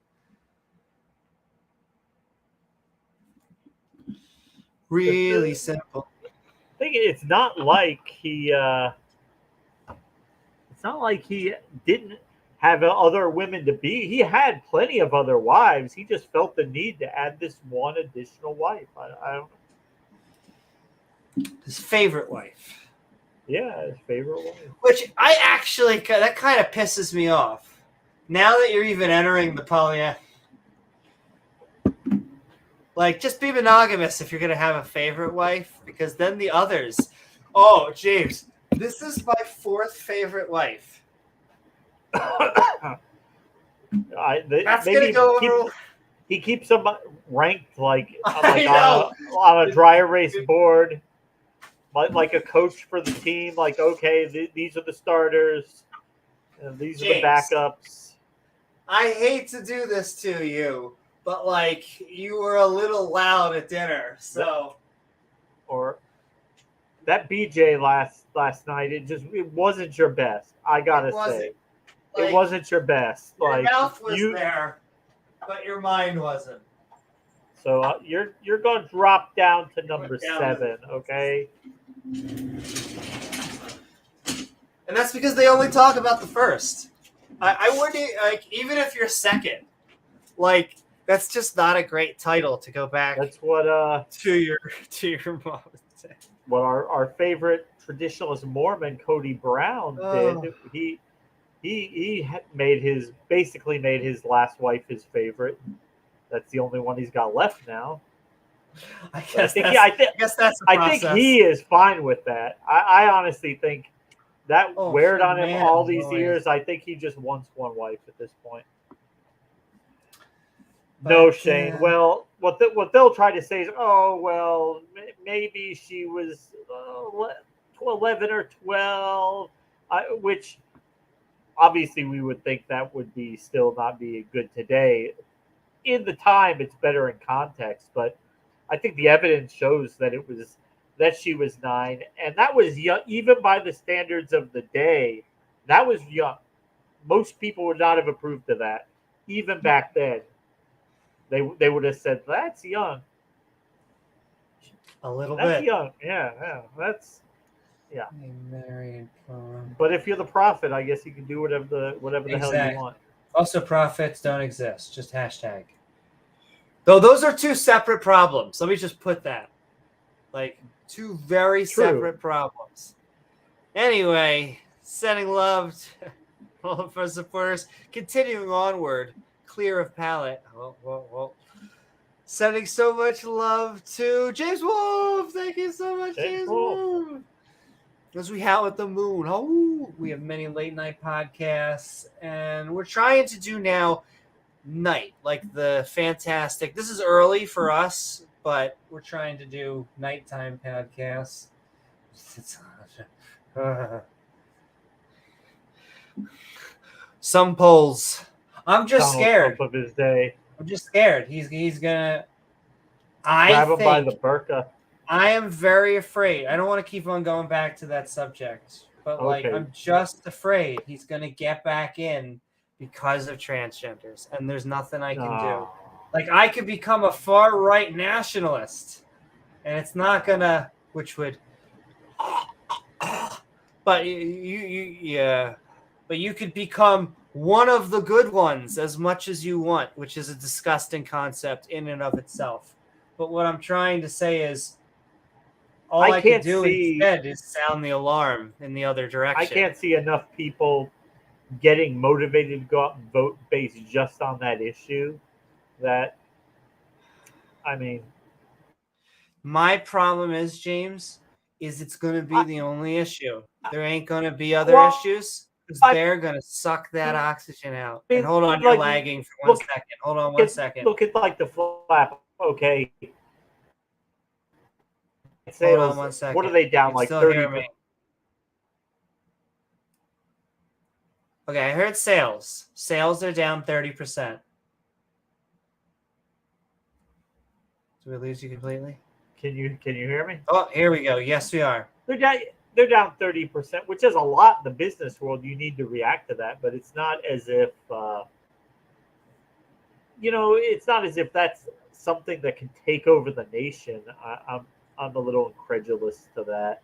Really simple. I think it's not like he didn't have other women to be. He had plenty of other wives. He just felt the need to add this one additional wife. I don't know. His favorite wife. Yeah, his favorite wife. Which I actually, that kind of pisses me off. Now that you're even entering the polyamorous. Like, just be monogamous if you're going to have a favorite wife, because then the others. Oh, James, this is my fourth favorite wife. That's going to go. He keeps them ranked on a dry erase board, like a coach for the team. Like, okay, these are the starters, and these are the backups. I hate to do this to you, but like, you were a little loud at dinner, so. Or that BJ last night, it wasn't your best. I gotta say, it wasn't your best. Your mouth was there, but your mind wasn't. So you're gonna drop down to number 7, okay? And that's because they only talk about the first. I wouldn't, like, even if you're second, like, that's just not a great title to go back. That's what to your mom. What our favorite traditionalist Mormon Cody Brown did. He basically made his last wife his favorite. That's the only one he's got left now. I guess that's I think he is fine with that. I honestly think that weared on him all these years. I think he just wants one wife at this point. But, no, Shane. Well, what they'll try to say is, maybe she was 11 or 12, which obviously we would think that would be still not be good today. In the time, it's better in context, but I think the evidence shows that she was 9, and that was young, even by the standards of the day. That was young. Most people would not have approved of that, even back then. They would have said that's young. A little That's bit. young. Yeah. That's yeah. Married. But if you're the prophet, I guess you can do whatever the hell you want. Also, prophets don't exist. Just hashtag. Though those are two separate problems. Let me just put that. Like, two very separate problems. Anyway, sending love to all of our supporters. Continuing onward, clear of palate. Well. Sending so much love to James Wolfe. Thank you so much, James Wolfe. As we howl at the moon. Oh, we have many late night podcasts, and we're trying to do now night, like the fantastic. This is early for us, but we're trying to do nighttime podcasts. Some polls. I'm just scared of his day. I'm just scared. He's gonna. Grab him by the burqa. I am very afraid. I don't want to keep on going back to that subject, but I'm just afraid he's gonna get back in because of transgenders, and there's nothing I can do. Like, I could become a far right nationalist, and it's not gonna, which would. But you could become one of the good ones as much as you want, which is a disgusting concept in and of itself. But what I'm trying to say is, all I can do instead is sound the alarm in the other direction. I can't see enough people getting motivated to go out and vote based just on that issue. My problem is, James, it's going to be the only issue. There ain't going to be other issues, because they're going to suck that oxygen out. And hold on, you're lagging for 1 second. Hold on 1 second. Look at the flap. Okay. Hold on 1 second. What are they down, like 30%? Okay, I heard sales. Sales are down 30%. Did we lose you completely? Can you hear me? Oh, here we go. Yes, we are. They're down 30%, which is a lot in the business world. You need to react to that, but it's not as if it's not as if that's something that can take over the nation. I'm a little incredulous to that.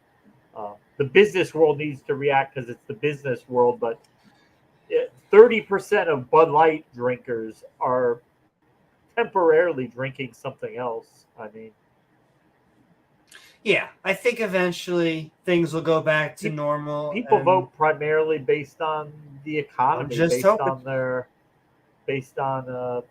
The business world needs to react because it's the business world, but 30% of Bud Light drinkers are temporarily drinking something else. Yeah, I think eventually things will go back to normal. People vote primarily based on the economy, based on their economic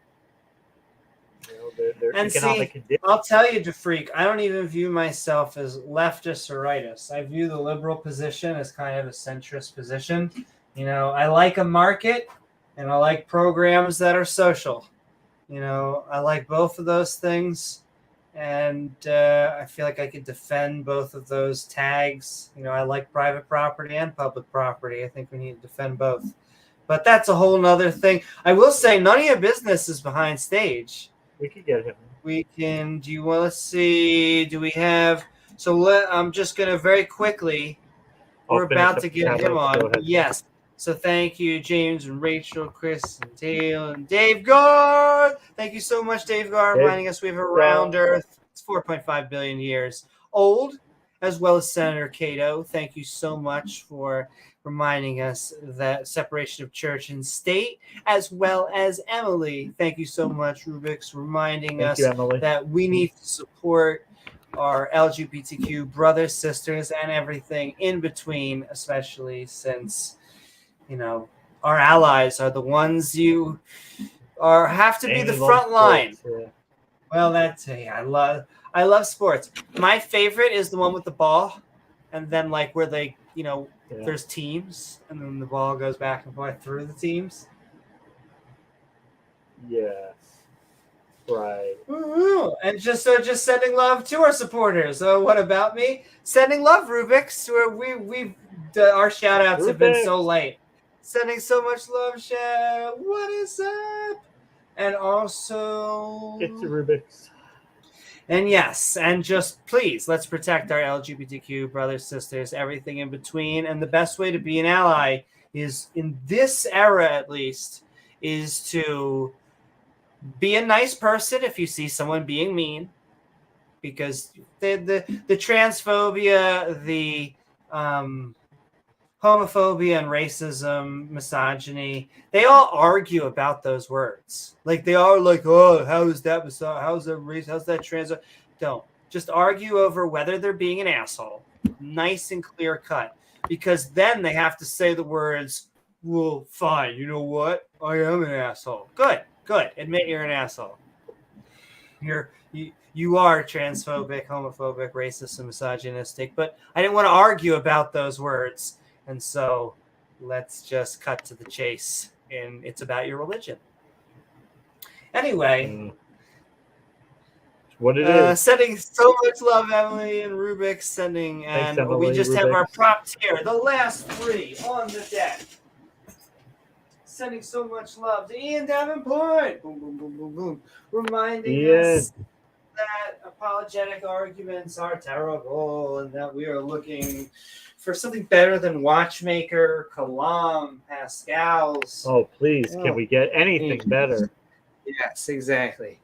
conditions. I'll tell you, DeFreak, I don't even view myself as leftist or rightist. I view the liberal position as kind of a centrist position. I like a market, and I like programs that are social. I like both of those things, and I feel like I could defend both of those tags. I like private property and public property. I think we need to defend both. But that's a whole nother thing. I will say, none of your business is behind stage. We could get him. We can. Do you want to see? Do we have? I'm just going to very quickly. We're about to get him on. Yes. So thank you, James and Rachel, Chris and Dale and Davegar. Thank you so much, Davegar, reminding us we have a round Earth. It's 4.5 billion years old, as well as Senator Cato. Thank you so much for reminding us that separation of church and state, as well as Emily. Thank you so much, Rubiks, reminding us that we need to support our LGBTQ brothers, sisters, and everything in between, especially since our allies are the ones you have to be the front line. Yeah. Well, I love sports. My favorite is the one with the ball, and then where they there's teams, and then the ball goes back and forth through the teams. Yes. Right. Woo-hoo. And just sending love to our supporters. So what about me? Sending love, Rubiks. Our shout outs have been so late. Sending so much love, Chef. What is up? And also, It's a Rubiks. And yes, and just please, let's protect our LGBTQ brothers, sisters, everything in between. And the best way to be an ally is, in this era at least, is to be a nice person if you see someone being mean. Because the transphobia, the homophobia and racism, misogyny, they all argue about those words. Like, they are like, oh, how is that how's that race? How's that trans? Don't. Just argue over whether they're being an asshole. Nice and clear cut. Because then they have to say the words, well, fine, you know what? I am an asshole. Good. Admit you're an asshole. You are transphobic, homophobic, racist, and misogynistic, but I didn't want to argue about those words. And so let's just cut to the chase. And it's about your religion. Anyway. What it is. Sending so much love, Emily and Rubiks. Sending. And Thanks, Emily, we just Rubiks. have our props here. The last three on the deck. Sending so much love to Ian Davenport. Boom, boom, boom, boom, boom. Reminding us that apologetic arguments are terrible and that we are looking for something better than Watchmaker, Kalam, Pascal's. Oh, please, can we get anything better? Yes, exactly.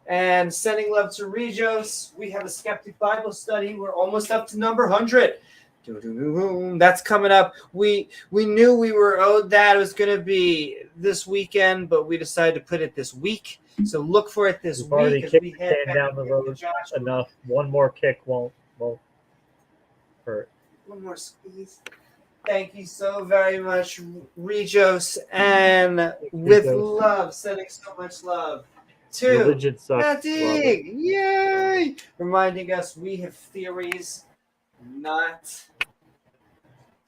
And sending love to Regos. We have a Skeptic Bible study. We're almost up to number 100. That's coming up. We knew we were owed that. It was going to be this weekend, but we decided to put it this week. So look for it this week. Already kicked we the can down the road enough. One more kick won't hurt. One more squeeze. Thank you so very much, Regos. And with love, sending so much love to Religion sucks. Deig. Yay! Reminding us we have theories, not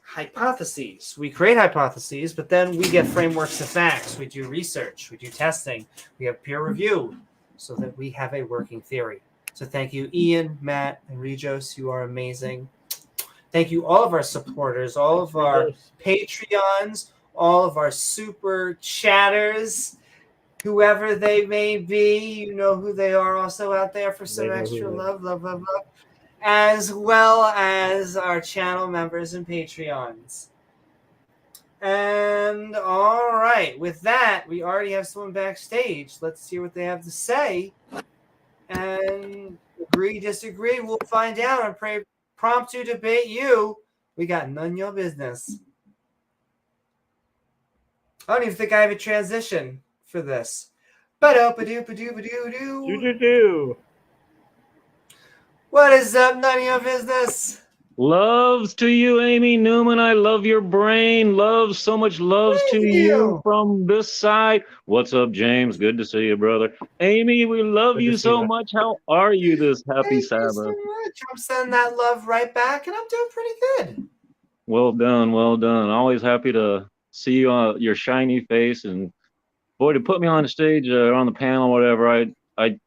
hypotheses. We create hypotheses, but then we get frameworks of facts. We do research. We do testing. We have peer review so that we have a working theory. So thank you, Ian, Matt, and Regos. You are amazing. Thank you, all of our supporters, all of our Patreons, all of our super chatters, whoever they may be. You know who they are also out there for some extra love, as well as our channel members and Patreons. And all right, with that, we already have someone backstage. Let's hear what they have to say. And agree, disagree, we'll find out on Impromptu Debate You. We got none of your business. I don't even think I have a transition for this. Do. What is up, none of your business? Loves to you, Amy Newman. I love your brain. Loves, so much loves to you from this side. What's up, James? Good to see you, brother. Amy, we love you so much. How are you this happy Sabbath? Thank you so much. I'm sending that love right back, and I'm doing pretty good. Well done, well done. Always happy to see you on your shiny face. And boy, to put me on the stage on the panel, whatever,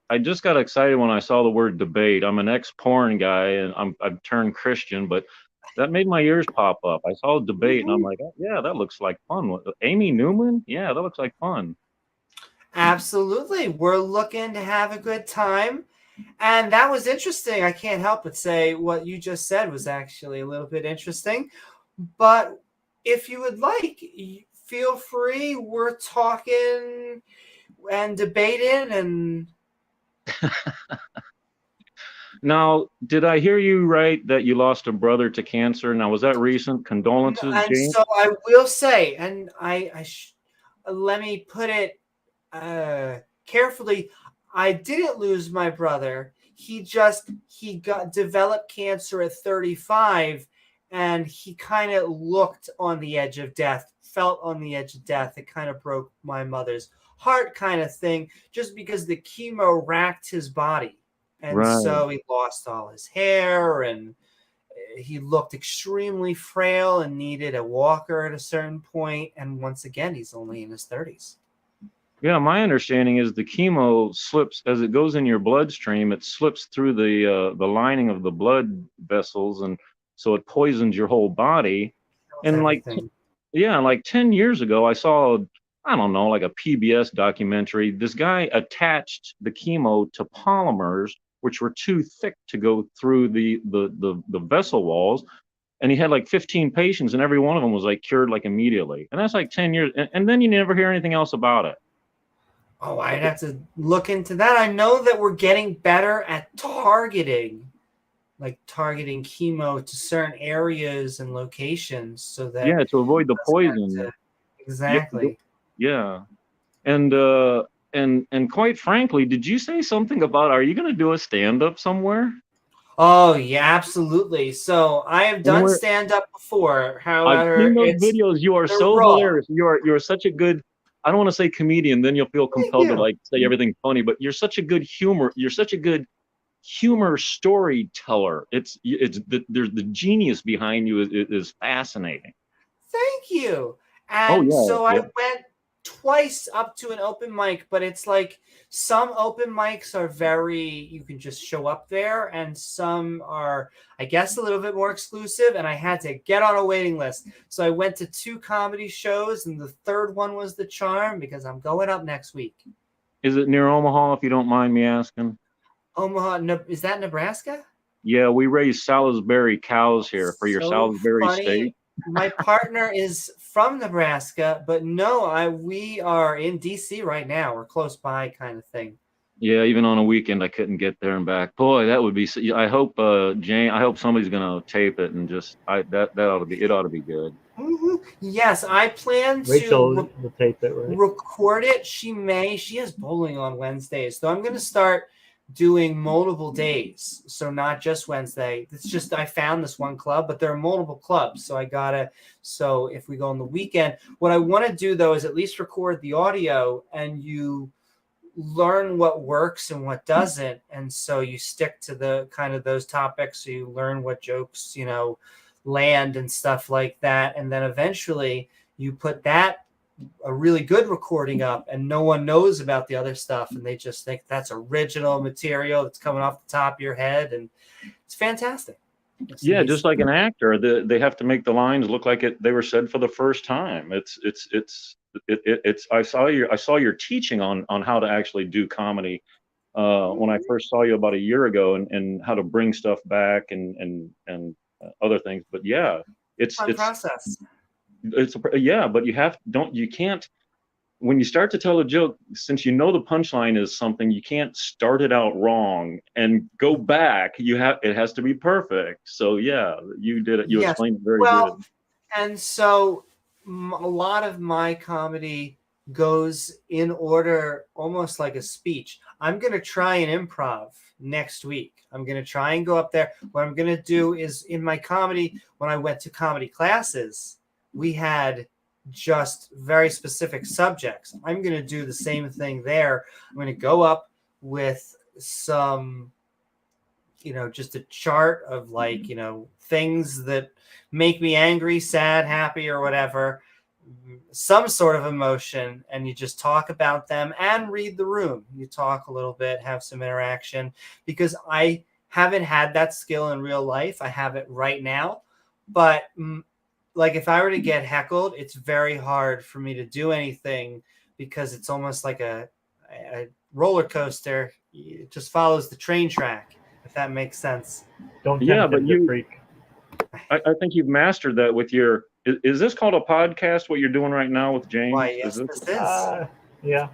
I just got excited when I saw the word debate. I'm an ex-porn guy, and I've turned Christian, but that made my ears pop up. I saw debate, and I'm like, oh, yeah, that looks like fun. Amy Newman? Yeah, that looks like fun. Absolutely. We're looking to have a good time. And that was interesting. I can't help but say what you just said was actually a little bit interesting. But if you would like, feel free. We're talking and debating and... Now, did I hear you right that you lost a brother to cancer? Now, was that recent? Condolences, James? So I will say, and let me put it carefully. I didn't lose my brother. He developed cancer at 35, and he kind of looked on the edge of death, felt on the edge of death. It kind of broke my mother's heart, kind of thing, just because the chemo racked his body. And so he lost all his hair, and he looked extremely frail and needed a walker at a certain point. And once again, he's only in his 30s. Yeah, my understanding is the chemo slips as it goes in your bloodstream. It slips through the lining of the blood vessels, and so it poisons your whole body. And like Yeah, like 10 years ago, I saw, I don't know, like a PBS documentary. This guy attached the chemo to polymers, which were too thick to go through the vessel walls. And he had like 15 patients, and every one of them was like cured like immediately. And that's like 10 years. And then you never hear anything else about it. Oh, I'd have to look into that. I know that we're getting better at targeting chemo to certain areas and locations so that Yeah, to avoid the it doesn't have poison. to- exactly. Yeah. And quite frankly, did you say something about, are you going to do a stand-up somewhere? Oh yeah, absolutely. So I have done stand-up before. I've However, seen those it's videos. You are they're so raw. hilarious. You're such a good, I don't want to say comedian, then you'll feel compelled to you. like say everything funny, but you're such a good humor storyteller. There's the genius behind you is fascinating. Thank you. Oh And yeah, so I yeah. went twice up to an open mic, but it's like some open mics are very, you can just show up there, and some are, I guess, a little bit more exclusive, and I had to get on a waiting list. So I went to 2 comedy shows, and the third one was the charm because I'm going up next week. Is it near Omaha, if you don't mind me asking? Omaha, is that Nebraska? Yeah, we raise Salisbury cows here for your So Salisbury funny. steak. My partner is from Nebraska, but no, we are in DC right now. We're close by, kind of thing. Yeah, even on a weekend, I couldn't get there and back. Boy, that would be. I hope Jane. I hope somebody's gonna tape it and just. That ought to be. It ought to be good. Mm-hmm. Yes, I plan Rachel to will tape it, right? record it. She has bowling on Wednesdays, so I'm going to start doing multiple days. So not just Wednesday. It's just I found this one club, but there are multiple clubs. So so if we go on the weekend, what I want to do though is at least record the audio, and you learn what works and what doesn't. And so you stick to the kind of those topics. So you learn what jokes, land and stuff like that. And then eventually you put a really good recording up, and no one knows about the other stuff, and they just think that's original material that's coming off the top of your head, and it's fantastic. Yeah, just like an actor, they have to make the lines look like they were said for the first time. I saw your teaching on how to actually do comedy when I first saw you about a year ago, and how to bring stuff back and other things. But yeah, it's process. But you can't, when you start to tell a joke, since you know the punchline is something, you can't start it out wrong and go back. It has to be perfect. So yeah, you did it. You explained it very good. And so a lot of my comedy goes in order, almost like a speech. I'm going to try an improv next week. I'm going to try and go up there. What I'm going to do is, in my comedy, when I went to comedy classes, we had just very specific subjects. I'm going to do the same thing there. I'm going to go up with some, just a chart of things that make me angry, sad, happy, or whatever, some sort of emotion, and you just talk about them and read the room. You talk a little bit, have some interaction, because I haven't had that skill in real life. I have it right now, but if I were to get heckled, it's very hard for me to do anything, because it's almost like a roller coaster. It just follows the train track, if that makes sense. Don't tempt him to freak. I think you've mastered that with your. Is this called a podcast? What you're doing right now with James? Why, yes, this is. Yeah.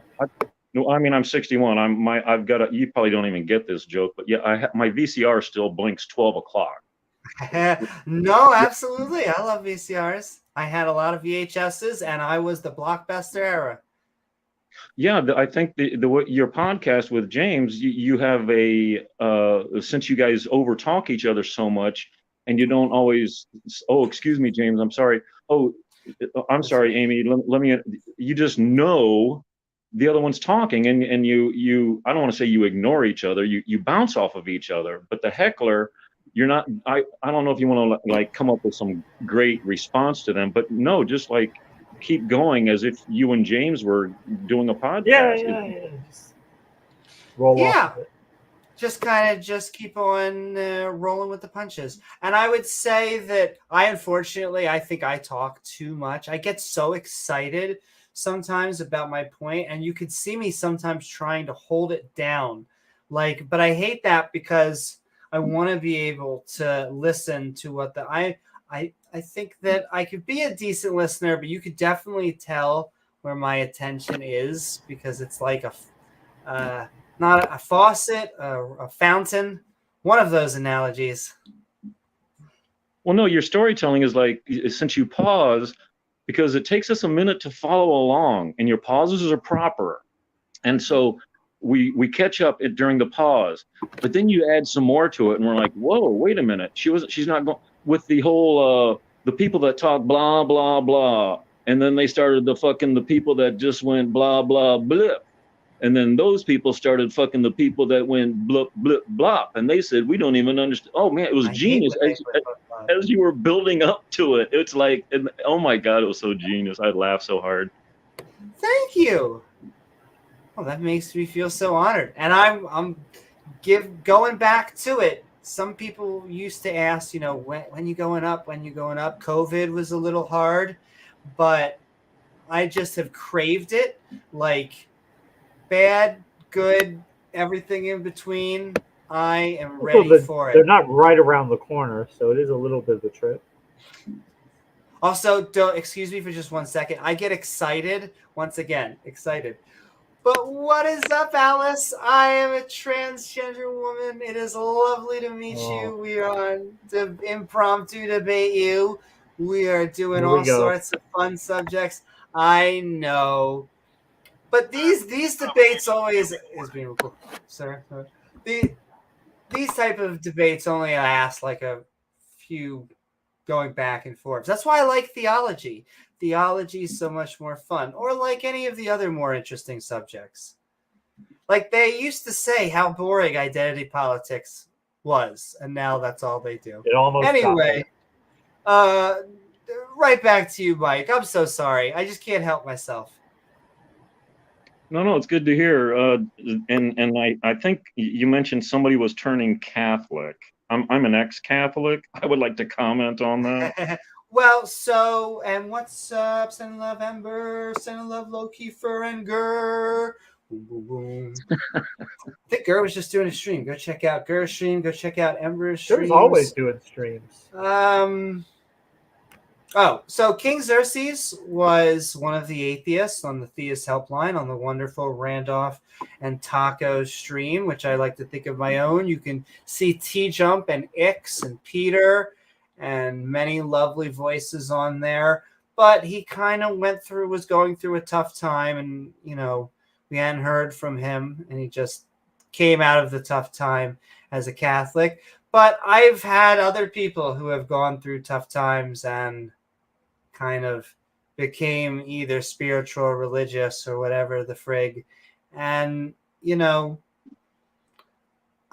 No, I mean, I'm 61. I've got you probably don't even get this joke, but yeah, my VCR still blinks 12 o'clock. No, absolutely. I love VCRs. I had a lot of VHSs, and I was the Blockbuster era. Yeah, I think your podcast with James, you have since you guys overtalk each other so much, and you don't always. Oh, excuse me, James. I'm sorry. Oh, I'm sorry, Amy. Let me. You just know the other one's talking, and you. I don't want to say you ignore each other. You bounce off of each other, but the heckler. You're not. I don't know if you want to come up with some great response to them, but no, just keep going as if you and James were doing a podcast. Yeah. Just roll off of it. just kind of just keep on rolling with the punches. And I would say that unfortunately, I think I talk too much. I get so excited sometimes about my point, and you could see me sometimes trying to hold it down. But I hate that because I want to be able to listen to what I think that I could be a decent listener, but you could definitely tell where my attention is because it's like not a faucet, a fountain, one of those analogies. Well, no, your storytelling is like, since you pause, because it takes us a minute to follow along, and your pauses are proper. And so we catch up during the pause, but then you add some more to it, and we're like, whoa, wait a minute. She's not going with the whole, the people that talk blah, blah, blah. And then they started the people that just went blah, blah, blip. And then those people started fucking the people that went blip, blip, blop. And they said, we don't even understand. Oh, man, it was genius. As you were building up to it, it's like, oh, my God, it was so genius. I laughed so hard. Thank you. Well, that makes me feel so honored. And I'm going back to it. Some people used to ask, when you going up, when you going up. COVID was a little hard, but I just have craved it. Like, bad, good, everything in between. I am ready for it. They're not right around the corner, so it is a little bit of a trip. Also, excuse me for just 1 second. I get excited. Once again, excited. But what is up, Alice? I am a transgender woman. It is lovely to meet you. We are on the Impromptu Debate You. We are doing all sorts of fun subjects. I know. But these debates always is being recorded, sir. These type of debates only last like a few going back and forth. That's why I like theology. Theology is so much more fun, or like any of the other more interesting subjects. Like they used to say how boring identity politics was, and now that's all they do. It almost anyway. Right back to you, Mike. I'm so sorry. I just can't help myself. No, it's good to hear. And I think you mentioned somebody was turning Catholic. I'm an ex-Catholic. I would like to comment on that. Well, and what's up? Send love, Ember. Send love, Loki, Fur, and Gur. Boom, boom, boom. I think Gur was just doing a stream. Go check out Gur's stream. Go check out Ember's stream. Gur's always doing streams. So King Xerxes was one of the atheists on the Theist Helpline on the wonderful Randolph and Taco stream, which I like to think of my own. You can see T-Jump and Ix and Peter and many lovely voices on there. But he kind of was going through a tough time, and, we hadn't heard from him, and he just came out of the tough time as a Catholic. But I've had other people who have gone through tough times and kind of became either spiritual or religious or whatever the frig. And,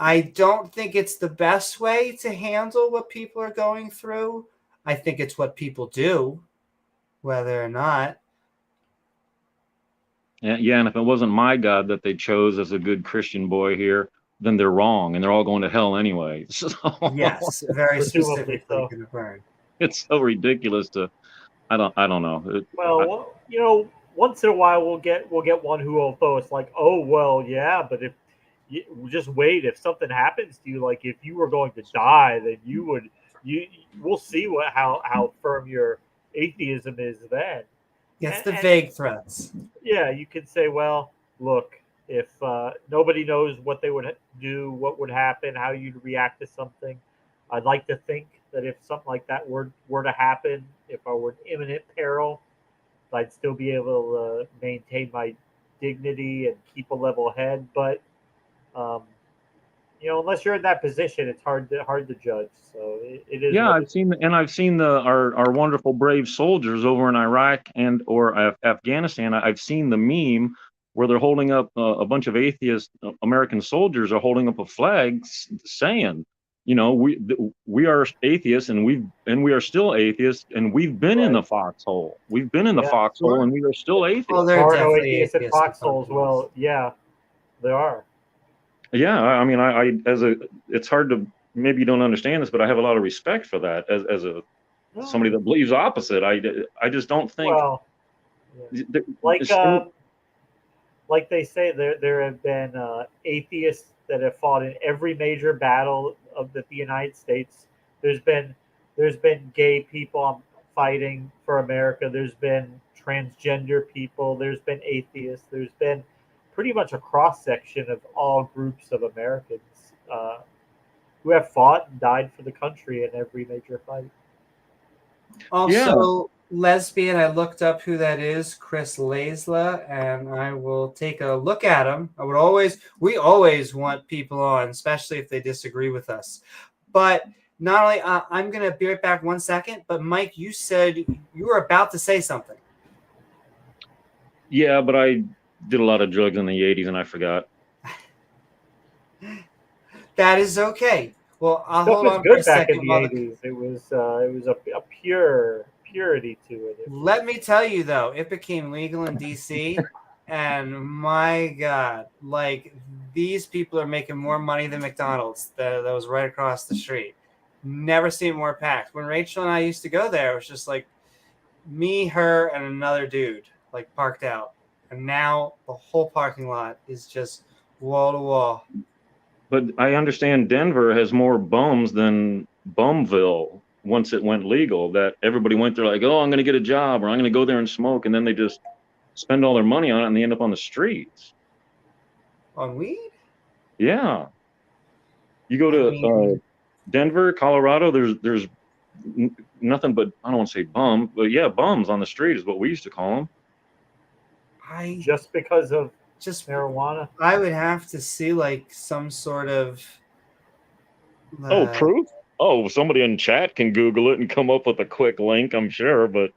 I don't think it's the best way to handle what people are going through. I think it's what people do, whether or not. Yeah, and if it wasn't my God that they chose as a good Christian boy here, then they're wrong, and they're all going to hell anyway. So, yes, very specifically going to burn. It's so ridiculous to. I don't know. Once in a while we'll get one who will throw us like, oh well, yeah, but if you just wait, if something happens to you, like if you were going to die, then we'll see how firm your atheism is then. Yes, the vague threats. Yeah, you could say, well, look, if nobody knows what they would do, what would happen, how you'd react to something, I'd like to think that if something like that were to happen, if I were in imminent peril, I'd still be able to maintain my dignity and keep a level head. But unless you're in that position, it's hard to judge. So it is. Yeah, I've seen our wonderful brave soldiers over in Iraq or Afghanistan. I've seen the meme where they're holding up a bunch of atheist American soldiers are holding up a flag saying, we are atheists and we are still atheists, and we've been in the foxhole. We've been in the foxhole, and we are still atheists. Well, there are definitely atheists in foxholes. Well, yeah, there are. Yeah, I mean, it's hard to, maybe you don't understand this, but I have a lot of respect for that as somebody that believes opposite. I just don't think. Well, yeah. th- like it's- like they say, there have been atheists that have fought in every major battle of the United States. There's been gay people fighting for America. There's been transgender people. There's been atheists. There's been pretty much a cross section of all groups of Americans who have fought and died for the country in every major fight. Also, lesbian, I looked up who that is, Chris Laisla, and I will take a look at him. We always want people on, especially if they disagree with us. But not only, I'm going to be right back 1 second, but Mike, you said you were about to say something. Yeah, but I did a lot of drugs in the 80s and I forgot. That is okay. Well, I'll Stuff hold was on for good a back second. in the 80s. It was a pure purity to it. Let me tell you, though, it became legal in D.C., and my God, like, these people are making more money than McDonald's that was right across the street. Never seen more packed. When Rachel and I used to go there, it was just like me, her, and another dude, like, parked out. And now the whole parking lot is just wall to wall. But I understand Denver has more bums than Bumville once it went legal, that everybody went there like, oh, I'm going to get a job, or I'm going to go there and smoke, and then they just spend all their money on it and they end up on the streets. On weed? Yeah. You go to Denver, Colorado, there's nothing but, I don't want to say bum, but yeah, bums on the street is what we used to call them. Just because of marijuana? I would have to see like some sort of proof? Oh, somebody in chat can Google it and come up with a quick link, I'm sure, but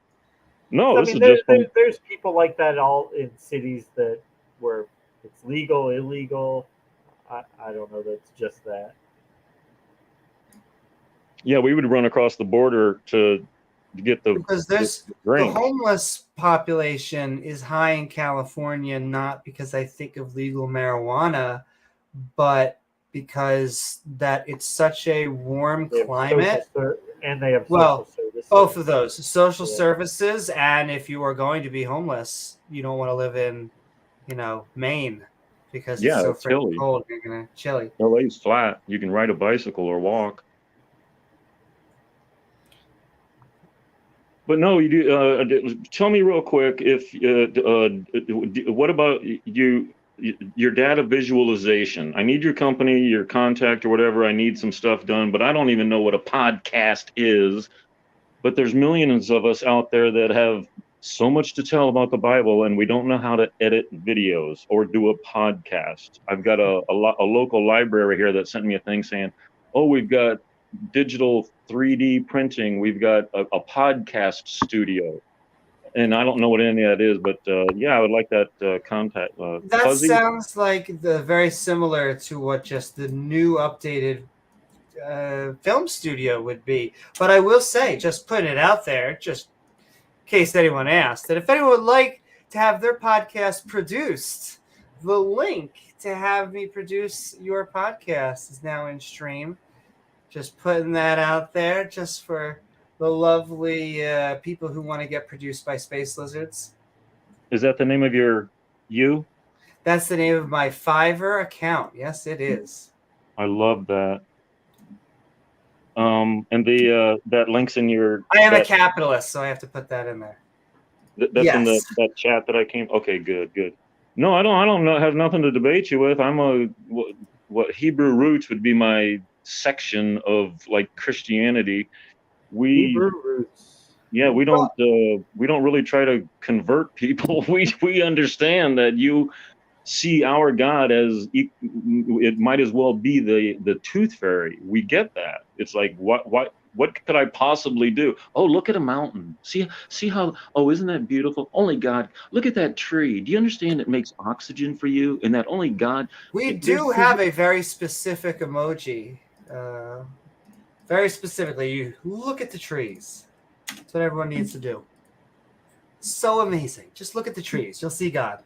no, I mean, there's people like that all in cities where it's legal, illegal. I don't know that's just that. Yeah, we would run across the border to get because the homeless population is high in California, not because I think of legal marijuana, but because that it's such a warm climate. And they have social services. Both of those social services, and if you are going to be homeless, you don't want to live in, Maine because it's so freaking cold. You're gonna chilly. LA's flat. You can ride a bicycle or walk. But no, you do. Tell me real quick if what about your data visualization? I need your company, your contact, or whatever. I need some stuff done, but I don't even know what a podcast is. But there's millions of us out there that have so much to tell about the Bible, and we don't know how to edit videos or do a podcast. I've got a local library here that sent me a thing saying, "Oh, we've got digital 3D printing. We've got a podcast studio," and I don't know what any of that is, but yeah, I would like that contact. That Fuzzy? Sounds like very similar to what just the new updated film studio would be. But I will say, just putting it out there, just in case anyone asked, that if anyone would like to have their podcast produced, the link to have me produce your podcast is now in stream. Just putting that out there just for the lovely people who want to get produced by space lizards. Is that the name of you? That's the name of my Fiverr account. Yes, it is. I love that. And that link's in your... I am a capitalist, so I have to put that in there. That's in that chat that I came... Okay, good. No, I don't know. Have nothing to debate you with. I'm what Hebrew roots would be my section of like Christianity. Hebrew roots. Yeah, we don't really try to convert people. We understand that you see our God as it might as well be the tooth fairy. We get that. It's like what could I possibly do? Oh, look at a mountain. See how, oh, isn't that beautiful? Only God. Look at that tree. Do you understand it makes oxygen for you? And that only God. We do have a very specific emoji. Very specifically, you look at the trees. That's what everyone needs to do. So amazing. Just look at the trees. You'll see God.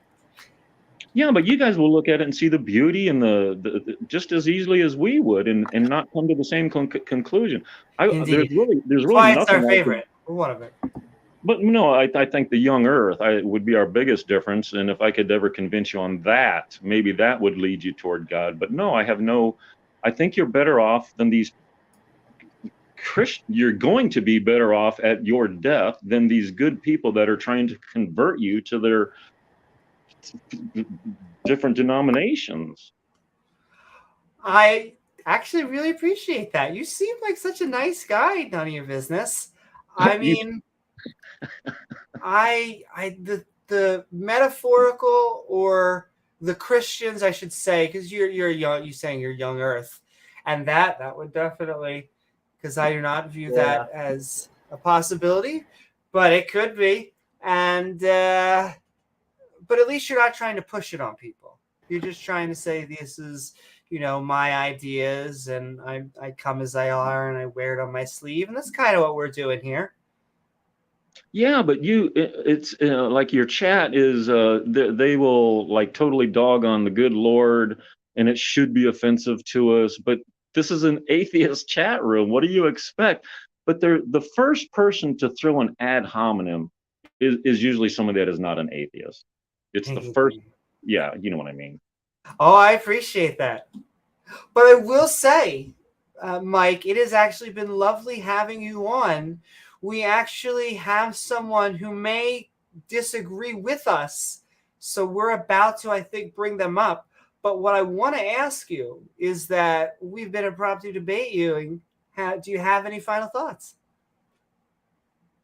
Yeah, but you guys will look at it and see the beauty and the just as easily as we would, and not come to the same conclusion. Indeed. There's That's really why it's our nothing. favorite. We're one of it. But no, I think the young Earth would be our biggest difference, and if I could ever convince you on that, maybe that would lead you toward God. But no, I think you're better off than these You're going to be better off at your death than these good people that are trying to convert you to their different denominations. I actually really appreciate that. You seem like such a nice guy. None of your business. I mean, the metaphorical or the Christians, I should say, because you're young. You saying you're young Earth, and that would definitely, because I do not view that as a possibility, but it could be. And but at least you're not trying to push it on people. You're just trying to say this is, my ideas, and I come as I are, and I wear it on my sleeve, and that's kind of what we're doing here. Yeah, but it's like your chat is they will like totally dog on the good Lord, and it should be offensive to us. But this is an atheist chat room. What do you expect? But the first person to throw an ad hominem is usually somebody that is not an atheist. It's the first. Yeah, you know what I mean. Oh, I appreciate that. But I will say, Mike, it has actually been lovely having you on. We actually have someone who may disagree with us, so we're about to, I think, bring them up. But what I want to ask you is that we've been Impromptu Debate You. Do you have any final thoughts?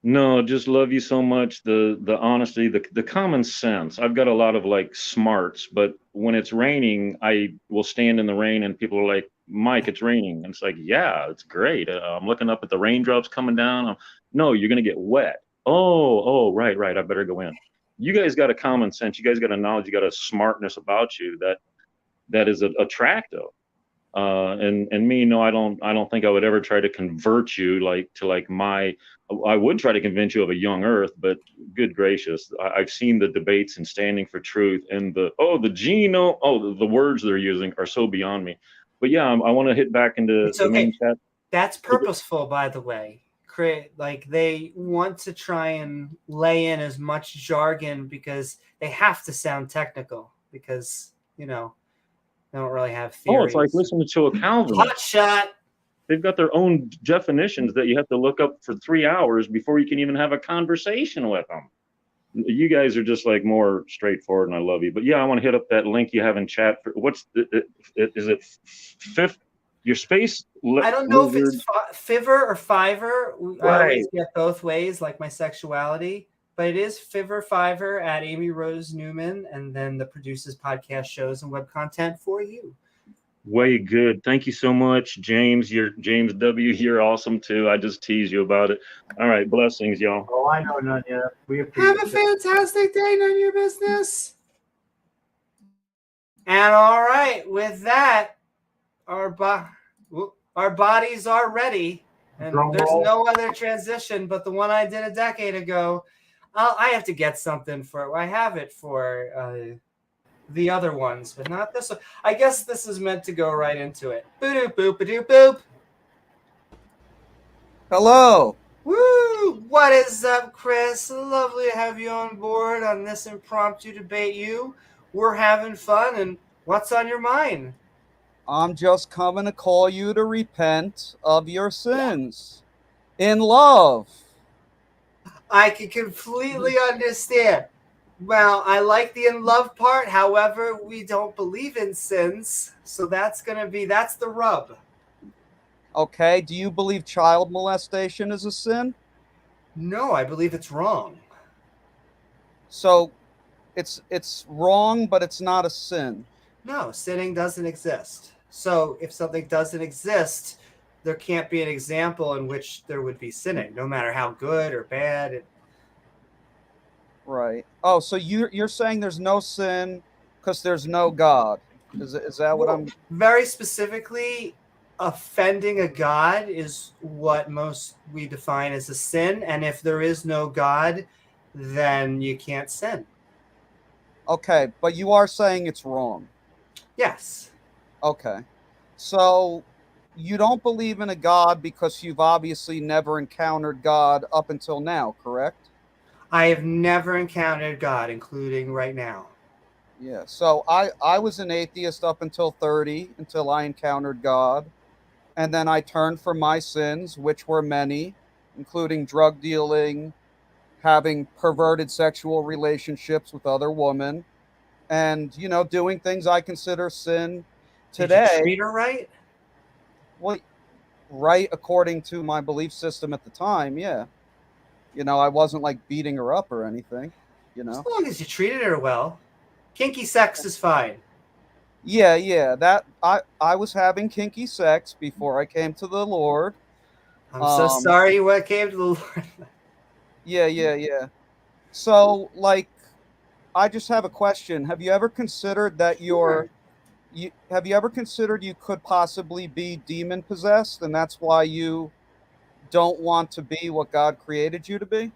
No, just love you so much. The honesty, the common sense. I've got a lot of like smarts, but when it's raining, I will stand in the rain and people are like, Mike, it's raining. And it's like, yeah, it's great. I'm looking up at the raindrops coming down. No, you're going to get wet. Oh, right. I better go in. You guys got a common sense. You guys got a knowledge. You got a smartness about you that is attractive. And me, no, I don't think I would ever try to convert you I would try to convince you of a young Earth, but good gracious, I've seen the debates and standing for truth and the words they're using are so beyond me. But yeah, I want to hit back into the main chat. That's purposeful, by the way. Like they want to try and lay in as much jargon because they have to sound technical because, they don't really have theories. Oh, it's like listening to a Calvinist. Hot shot. They've got their own definitions that you have to look up for 3 hours before you can even have a conversation with them. You guys are just like more straightforward, and I love you. But yeah, I want to hit up that link you have in chat. Is it fifth? Your space? I don't know if it's Fiverr or Fiverr. Right. I always get both ways, like my sexuality. But it is Fiverr at Amy Rose Newman, and then the produces podcast shows and web content for you. Way good. Thank you so much, James. James W. You're awesome too. I just tease you about it. All right, blessings, y'all. Oh, I know, Nunya. We have a fantastic day, none of your business. And all right, with that, our bodies are ready, and there's no other transition but the one I did a decade ago. I have to get something for it. I have it for the other ones, but not this one. I guess this is meant to go right into it. Boop, boop, boop, boop. Hello. Woo! What is up, Chris? Lovely to have you on board on this Impromptu Debate You. We're having fun, and what's on your mind? I'm just coming to call you to repent of your sins in love. I can completely understand. Well, I like the in love part. However, we don't believe in sins. So that's the rub. Okay. Do you believe child molestation is a sin? No, I believe it's wrong. So it's wrong, but it's not a sin. No, sinning doesn't exist. So if something doesn't exist, there can't be an example in which there would be sinning, no matter how good or bad. Right. Oh, so you're saying there's no sin because there's no God. Is that what I'm... Very specifically, offending a God is what we define as a sin. And if there is no God, then you can't sin. Okay, but you are saying it's wrong. Yes. Okay. So you don't believe in a God because you've obviously never encountered God up until now, correct? I have never encountered God, including right now. Yeah. So I was an atheist up until 30, until I encountered God. And then I turned from my sins, which were many, including drug dealing, having perverted sexual relationships with other women, and, doing things I consider sin Did you today. treat her right? Well, right according to my belief system at the time, yeah. I wasn't like beating her up or anything, you As know. long as you treated her well. Kinky sex is fine. Yeah. That I was having kinky sex before I came to the Lord. I'm so sorry what came to the Lord. Yeah. So, like, I just have a question. Have you ever considered that Sure. have you ever considered you could possibly be demon possessed and that's why you don't want to be what God created you to be?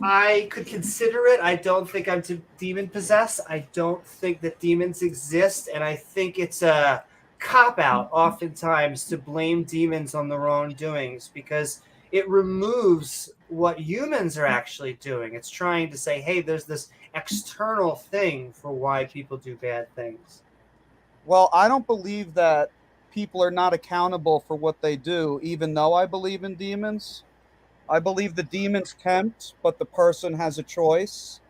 I could consider it. I don't think I'm demon possessed. I don't think that demons exist, and I think it's a cop out oftentimes to blame demons on their own doings because it removes what humans are actually doing. It's trying to say, hey, there's this external thing for why people do bad things. Well, I don't believe that people are not accountable for what they do, even though I believe in demons. I believe the demons tempt, but the person has a choice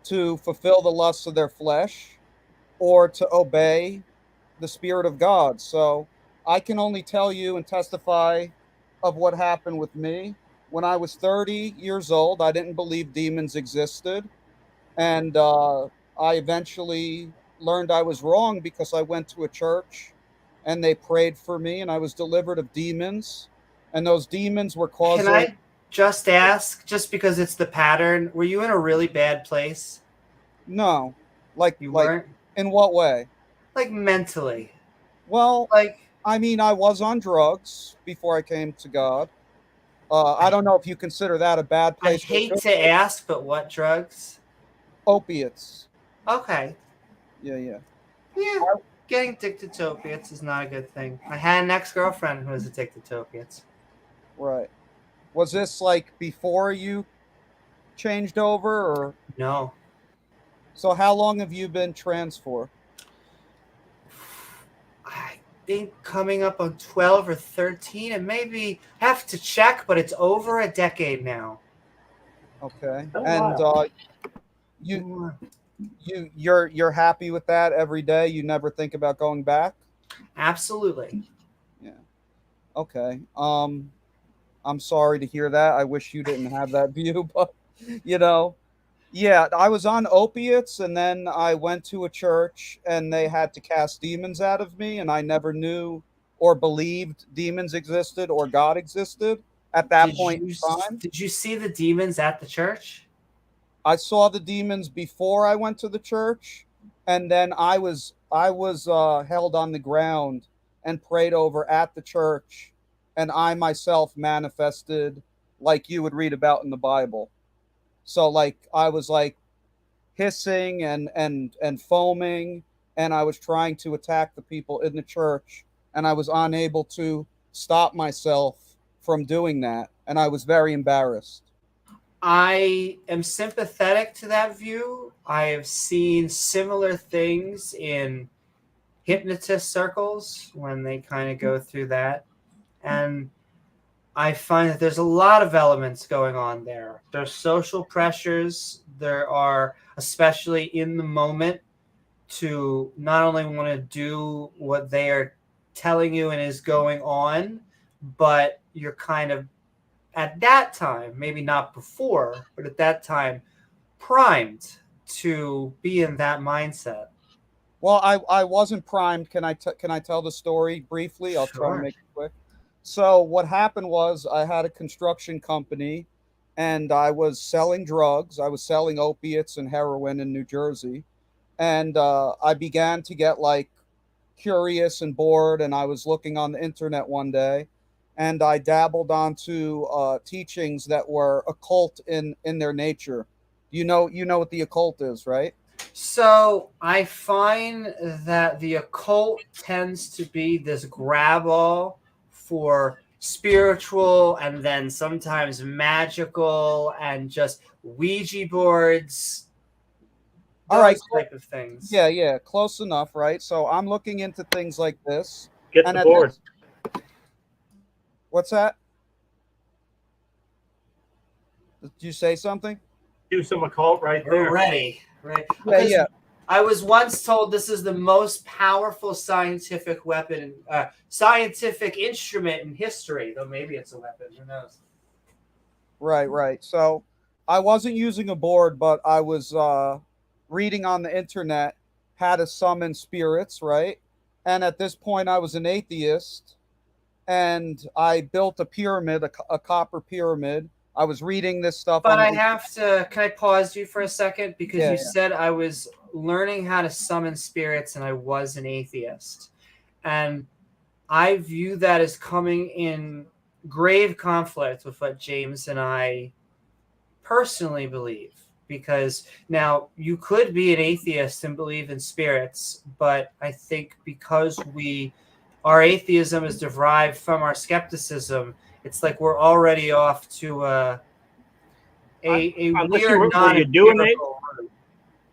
to fulfill the lusts of their flesh or to obey the Spirit of God. So I can only tell you and testify of what happened with me. When I was 30 years old, I didn't believe demons existed. And I eventually learned I was wrong because I went to a church and they prayed for me and I was delivered of demons. And those demons were Can causing. I just ask, just because it's the pattern, were you in a really bad place? No. Like, You like, weren't? in what way? Like mentally. Well, Like, I mean, I was on drugs before I came to God. I I, don't know if you consider that a bad I place or a hate good to place. ask, but what drugs? Opiates. Okay. Yeah. Yeah. Getting addicted to opiates is not a good thing. I had an ex-girlfriend who was addicted to opiates. Right. Was this like before you changed over, or No. so? How long have you been trans for? I think coming up on 12 or 13, and maybe have to check, but it's over a decade now. Okay, Oh, and wow. you you're happy with that every day? You never think about going back? Absolutely. Yeah. Okay. I'm sorry to hear that. I wish you didn't have that view, but you know, yeah, I was on opiates and then I went to a church and they had to cast demons out of me and I never knew or believed demons existed or God existed at that Did point you in time. did you see the demons at the church? I saw the demons before I went to the church and then I was held on the ground and prayed over at the church and I myself manifested like you would read about in the Bible. So like I was like hissing and foaming and I was trying to attack the people in the church and I was unable to stop myself from doing that and I was very embarrassed. I am sympathetic to that view. I have seen similar things in hypnotist circles when they kind of go through that. And I find that there's a lot of elements going on there. There's social pressures. There are, especially in the moment, to not only want to do what they are telling you and is going on, but you're kind of at that time, maybe not before, but at that time, primed to be in that mindset. Well, I wasn't primed. Can I tell the story briefly? I'll try to Sure. make it quick. So what happened was I had a construction company and I was selling drugs. I was selling opiates and heroin in New Jersey. And I began to get like curious and bored and I was looking on the internet one day and I dabbled onto teachings that were occult in their nature. You know what the occult is, right? So I find that the occult tends to be this grab all for spiritual and then sometimes magical and just Ouija boards, All right. those type of things. Yeah, close enough, right? So I'm looking into things like this. Get And the at board. What's that? Did you say something? Do some occult right We're there. ready, right? Yeah, Because yeah. I was once told this is the most powerful scientific weapon, scientific instrument in history. Though maybe it's a weapon. Who knows? Right. So I wasn't using a board, but I was reading on the internet how to summon spirits, right? And at this point, I was an atheist, and I built a pyramid, a copper pyramid. I was reading this stuff. But I have to. Can I pause you for a second? Because Yeah, you said I was learning how to summon spirits, and I was an atheist, and I view that as coming in grave conflict with what James and I personally believe. Because now you could be an atheist and believe in spirits, but I think because our atheism is derived from our skepticism, it's like we're already off to a Unless weird were you doing it? non-empirical route.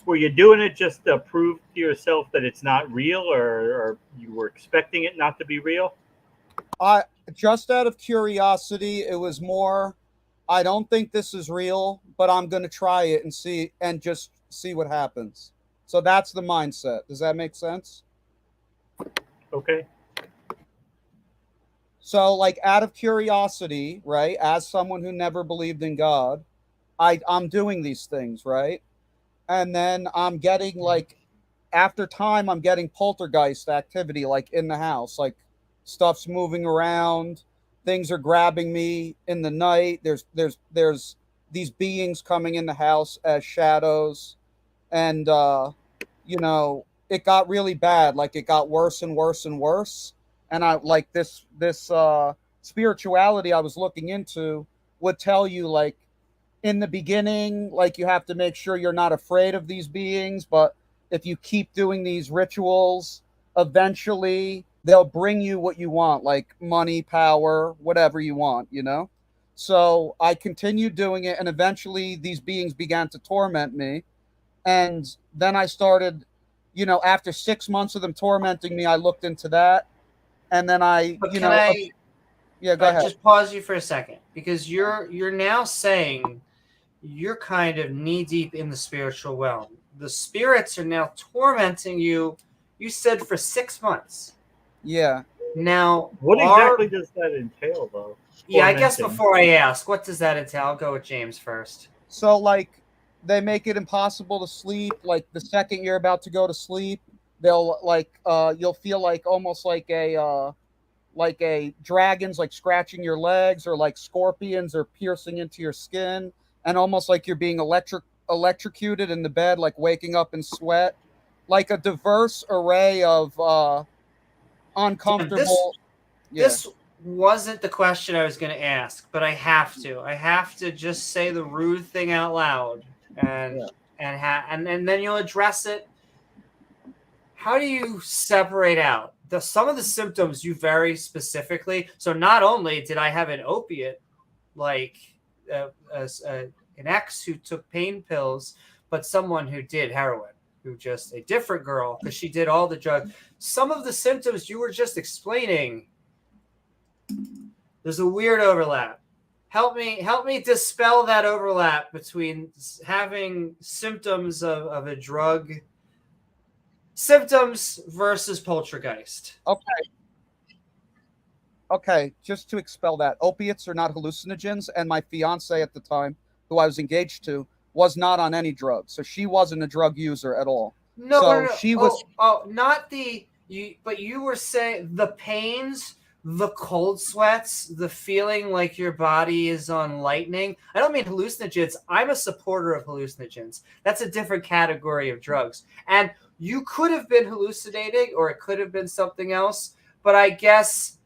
Were you doing it just to prove to yourself that it's not real, or you were expecting it not to be real? I just out of curiosity, it was more, I don't think this is real, but I'm going to try it and just see what happens. So that's the mindset. Does that make sense? Okay. So, like, out of curiosity, right, as someone who never believed in God, I'm doing these things, right? And then I'm getting, like, after time, I'm getting poltergeist activity, like, in the house. Like, stuff's moving around. Things are grabbing me in the night. There's these beings coming in the house as shadows. And, it got really bad. Like, it got worse and worse and worse. And I like this spirituality I was looking into would tell you, like, in the beginning, like, you have to make sure you're not afraid of these beings, but if you keep doing these rituals, eventually they'll bring you what you want, like money, power, whatever you want, So I continued doing it, and eventually these beings began to torment me. And then I started, after 6 months of them tormenting me, I looked into that. And then yeah, go ahead. Just pause you for a second, because you're now saying you're kind of knee deep in the spiritual realm. The spirits are now tormenting you. You said for 6 months. Yeah. Now, what exactly does that entail, though? Yeah, I guess before I ask, what does that entail? I'll go with James first. So, like, they make it impossible to sleep. Like, the second you're about to go to sleep, they'll, like, you'll feel like almost like a dragons, like, scratching your legs, or like scorpions are piercing into your skin, and almost like you're being electrocuted in the bed, like waking up in sweat, like a diverse array of uncomfortable. This wasn't the question I was going to ask, but I have to just say the rude thing out loud, and then you'll address it. How do you separate out some of the symptoms you very specifically? So not only did I have an opiate, like an ex who took pain pills, but someone who did heroin, who just a different girl, because she did all the drugs. Some of the symptoms you were just explaining, there's a weird overlap. Help me dispel that overlap between having symptoms of a drug, symptoms versus poltergeist. Okay, just to expel that, opiates are not hallucinogens, and my fiance at the time, who I was engaged to, was not on any drugs, so she wasn't a drug user at all. No. She was. Not but you were saying the pains, the cold sweats, the feeling like your body is on lightning. I don't mean hallucinogens. I'm a supporter of hallucinogens. That's a different category of drugs. And you could have been hallucinating, or it could have been something else, but I guess.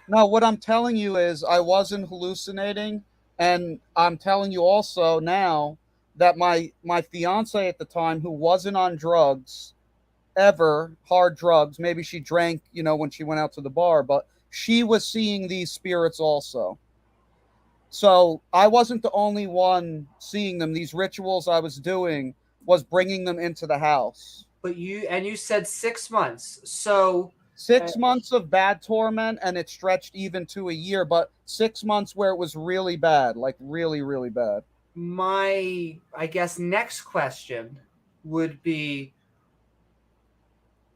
No, what I'm telling you is I wasn't hallucinating. And I'm telling you also now that my fiance at the time, who wasn't on drugs ever, hard drugs, maybe she drank, when she went out to the bar, but she was seeing these spirits also. So I wasn't the only one seeing them. These rituals I was doing was bringing them into the house. But you said 6 months. So 6 months of bad torment, and it stretched even to a year, but 6 months where it was really bad, like really, really bad. My, I guess, next question would be,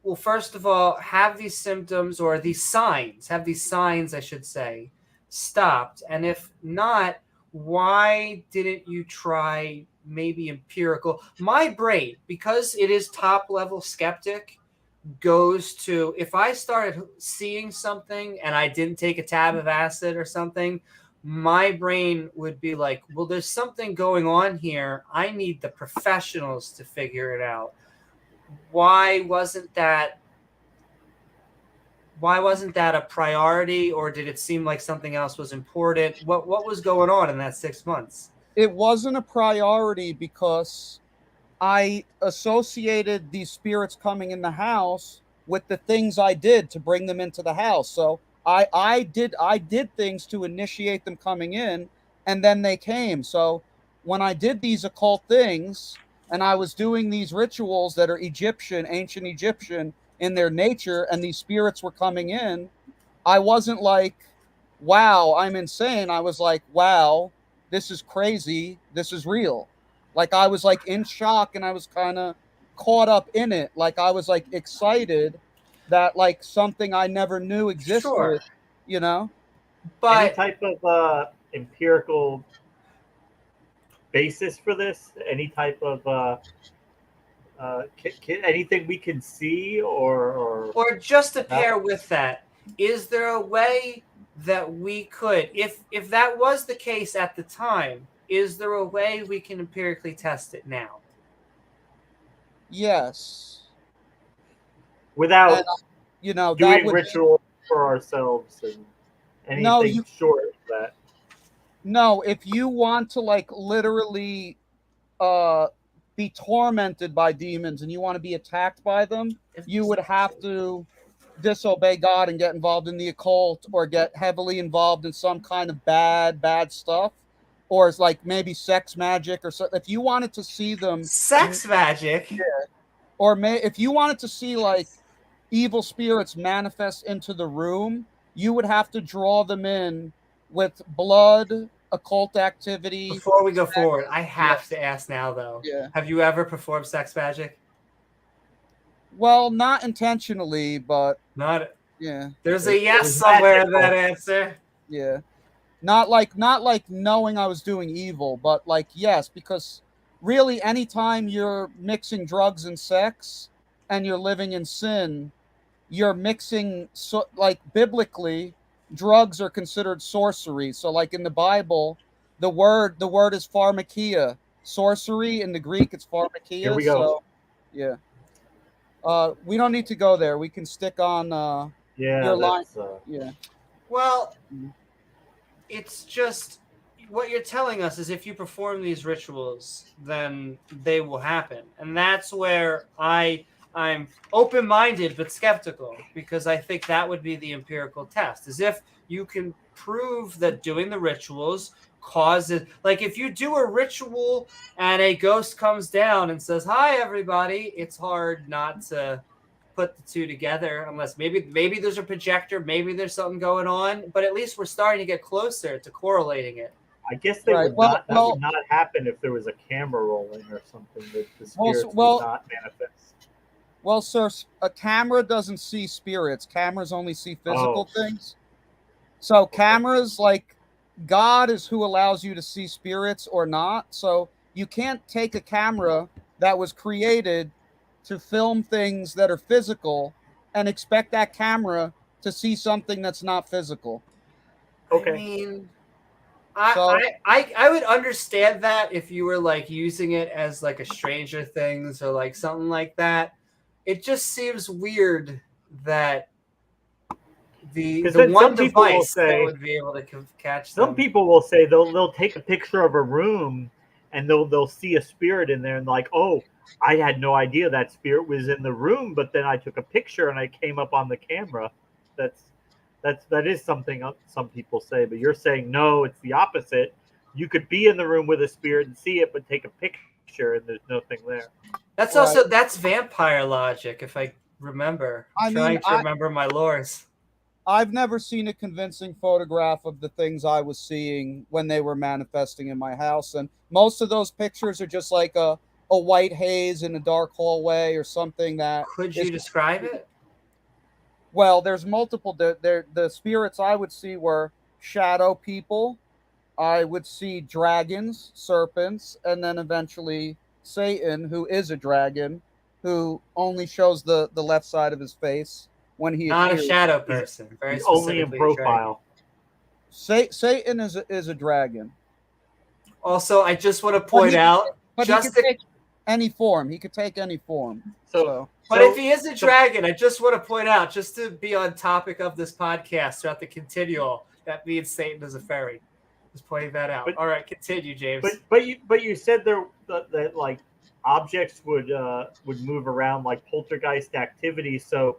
well, first of all, have these symptoms or these signs, I should say, stopped? And if not, why didn't you try maybe empirical? My brain, because it is top level skeptic, goes to, if I started seeing something and I didn't take a tab of acid or something, my brain would be like, well, there's something going on here. I need the professionals to figure it out. Why wasn't that a priority, or did it seem like something else was important? What was going on in that 6 months? It wasn't a priority because I associated these spirits coming in the house with the things I did to bring them into the house. So I did things to initiate them coming in, and then they came. So when I did these occult things and I was doing these rituals that are Egyptian, ancient Egyptian in their nature, and these spirits were coming in, I wasn't like, wow, I'm insane. I was like, wow, this is crazy. This is real. Like, I was like in shock, and I was kind of caught up in it. Like, I was like excited that like something I never knew existed, Sure. But any type of empirical basis for this? Any type of anything we can see, or just to pair with that, is there a way that we could, if that was the case at the time, is there a way we can empirically test it now? Yes. Without and, doing rituals for ourselves and anything short of that? No, if you want to like literally be tormented by demons and you want to be attacked by them, you would have to disobey God and get involved in the occult, or get heavily involved in some kind of bad stuff, or it's like maybe sex magic or so. If you wanted to see them, sex magic, or if you wanted to see like evil spirits manifest into the room, you would have to draw them in with blood, occult activity. Before we go forward, I have to ask now, though. Yeah. Have you ever performed sex magic? Well, not intentionally, but not. Yeah. There's a yes somewhere in that answer. Yeah. Not like knowing I was doing evil, but like yes, because really anytime you're mixing drugs and sex and you're living in sin, you're mixing, so like biblically, drugs are considered sorcery. So like in the Bible, the word is pharmakia. Sorcery in the Greek, it's pharmakia. Here we go. So, yeah. We don't need to go there. We can stick on your line. Yeah. Well, it's just what you're telling us is if you perform these rituals, then they will happen. And that's where I'm open-minded but skeptical, because I think that would be the empirical test, is if you can prove that doing the rituals causes, like if you do a ritual and a ghost comes down and says, "Hi, everybody," it's hard not to put the two together, unless maybe there's a projector, maybe there's something going on, but at least we're starting to get closer to correlating it. I guess that would not happen if there was a camera rolling or something, that the spirits would not manifest. Well, sir, a camera doesn't see spirits. Cameras only see physical things. So cameras, like, God is who allows you to see spirits or not. So you can't take a camera that was created to film things that are physical and expect that camera to see something that's not physical. Okay. I mean, I would understand that if you were like using it as like a Stranger Things or like something like that. It just seems weird that the 'Cause then one some people will device that say- would be able to catch them. Some people will say they'll take a picture of a room and they'll see a spirit in there and like, oh, I had no idea that spirit was in the room, but then I took a picture and I came up on the camera. That is something some people say, but you're saying no, it's the opposite. You could be in the room with a spirit and see it, but take a picture and there's nothing there. That's Right. also that's vampire logic, if I remember. I'm trying to remember my lores. I've never seen a convincing photograph of the things I was seeing when they were manifesting in my house, and most of those pictures are just like a white haze in a dark hallway or something that. Could you describe it? Well, there's multiple. The spirits I would see were shadow people. I would see dragons, serpents, and then eventually Satan, who is a dragon, who only shows the left side of his face when he Not appears. a shadow person. Very He's only in specifically a dragon. profile. Satan is a dragon. Also, I just want to point out, But just he could take any form. He could take any form. So but if he is a dragon, I just want to point out, just to be on topic of this podcast throughout the continual, that means Satan is a fairy. Just pointing that out. All right, continue, James. But you said that like objects would move around like poltergeist activity. So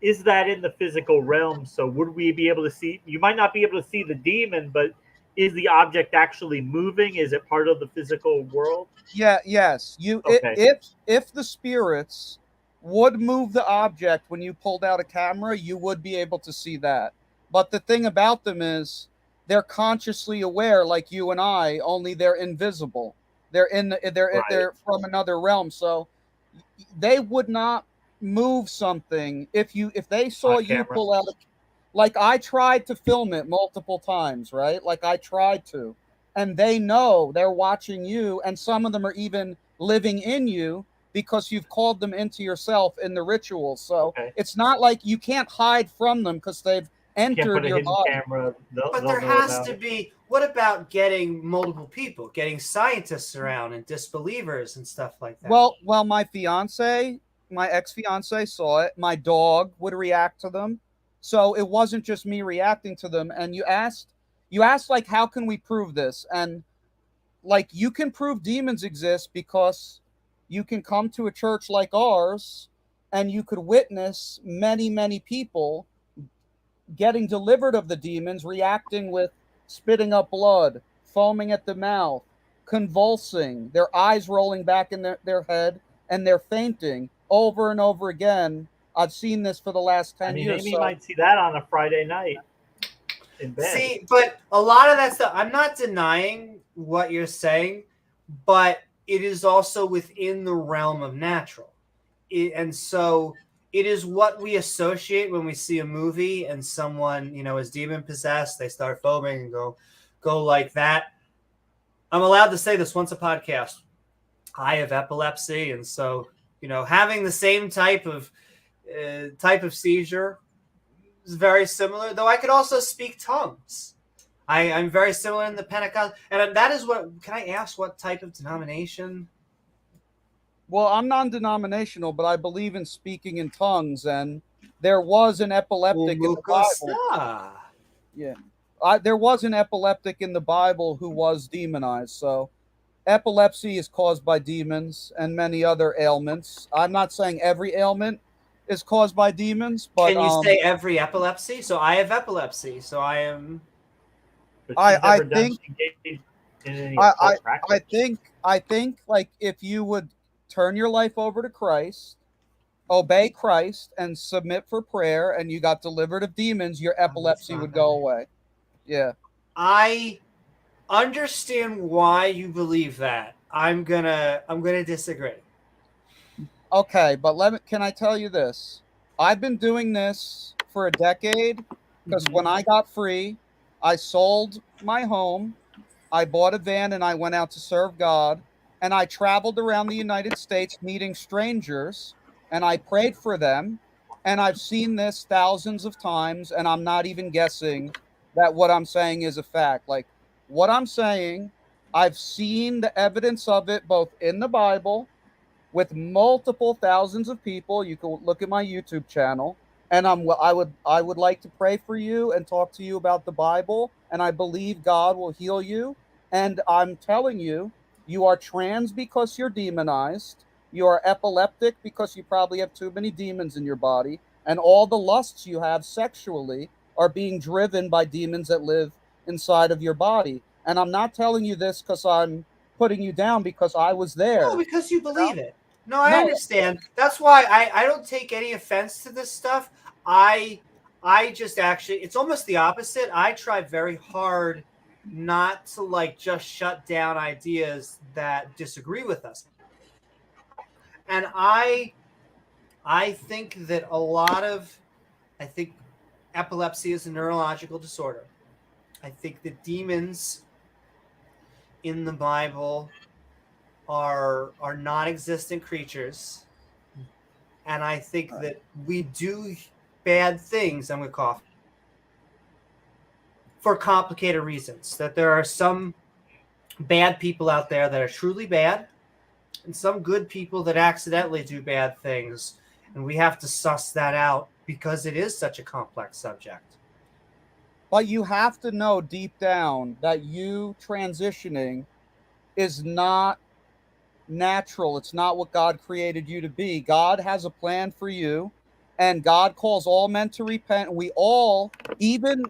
is that in the physical realm? So would we be able to see? You might not be able to see the demon, but is the object actually moving? Is it part of the physical world? Yeah. Yes. If the spirits would move the object when you pulled out a camera, you would be able to see that. But the thing about them is, they're consciously aware, like you and I. Only they're invisible. They're they're from another realm, so they would not move something if they saw you pull out. Like I tried to film it multiple times, right? Like I tried to, and they know they're watching you, and some of them are even living in you because you've called them into yourself in the ritual. So it's not like you can't hide from them because they've entered your body. Camera, but there has to be. What about getting multiple people, getting scientists around and disbelievers and stuff like that? Well, my ex-fiance saw it. My dog would react to them, so it wasn't just me reacting to them. And you asked like, how can we prove this? And like, you can prove demons exist because you can come to a church like ours, and you could witness many people getting delivered of the demons, reacting with spitting up blood, foaming at the mouth, convulsing, their eyes rolling back in their head, and they're fainting over and over again. I've seen this for the last 10 years. Maybe you might see that on a Friday night in bed. See, but a lot of that stuff, I'm not denying what you're saying, but it is also within the realm of natural. And so it is what we associate when we see a movie and someone, is demon possessed. They start foaming and go like that. I'm allowed to say this once a podcast. I have epilepsy, and so having the same type of seizure is very similar. Though I could also speak tongues. I'm very similar in the Pentecost, and that is what. Can I ask what type of denomination? Well, I'm non-denominational, but I believe in speaking in tongues, and there was an epileptic in the Bible. Yeah, there was an epileptic in the Bible who was demonized. So, epilepsy is caused by demons and many other ailments. I'm not saying every ailment is caused by demons, but can you say every epilepsy? So I have epilepsy. So I am. I think like if you would turn your life over to Christ, obey Christ, and submit for prayer, and you got delivered of demons, your epilepsy would go away. Yeah. I understand why you believe that. I'm gonna disagree. Okay, but can I tell you this? I've been doing this for a decade because when I got free, I sold my home, I bought a van, and I went out to serve God. And I traveled around the United States meeting strangers, and I prayed for them. And I've seen this thousands of times, and I'm not even guessing that what I'm saying is a fact. Like, what I'm saying, I've seen the evidence of it both in the Bible with multiple thousands of people. You can look at my YouTube channel. and I would like to pray for you and talk to you about the Bible, and I believe God will heal you. And I'm telling you, you are trans because you're demonized. You are epileptic because you probably have too many demons in your body, and all the lusts you have sexually are being driven by demons that live inside of your body. And I'm not telling you this because I'm putting you down, because I was there. No, because you believe it. No, I No. understand. That's why I don't take any offense to this stuff. I just actually, it's almost the opposite. I try very hard not to like just shut down ideas that disagree with us. And I think that I think epilepsy is a neurological disorder. I think that demons in the Bible are non-existent creatures, and I think that we do bad things. I'm gonna cough, for complicated reasons. That there are some bad people out there that are truly bad, and some good people that accidentally do bad things, and we have to suss that out because it is such a complex subject. But you have to know deep down that you transitioning is not natural. It's not what God created you to be. God has a plan for you, and God calls all men to repent. We all, even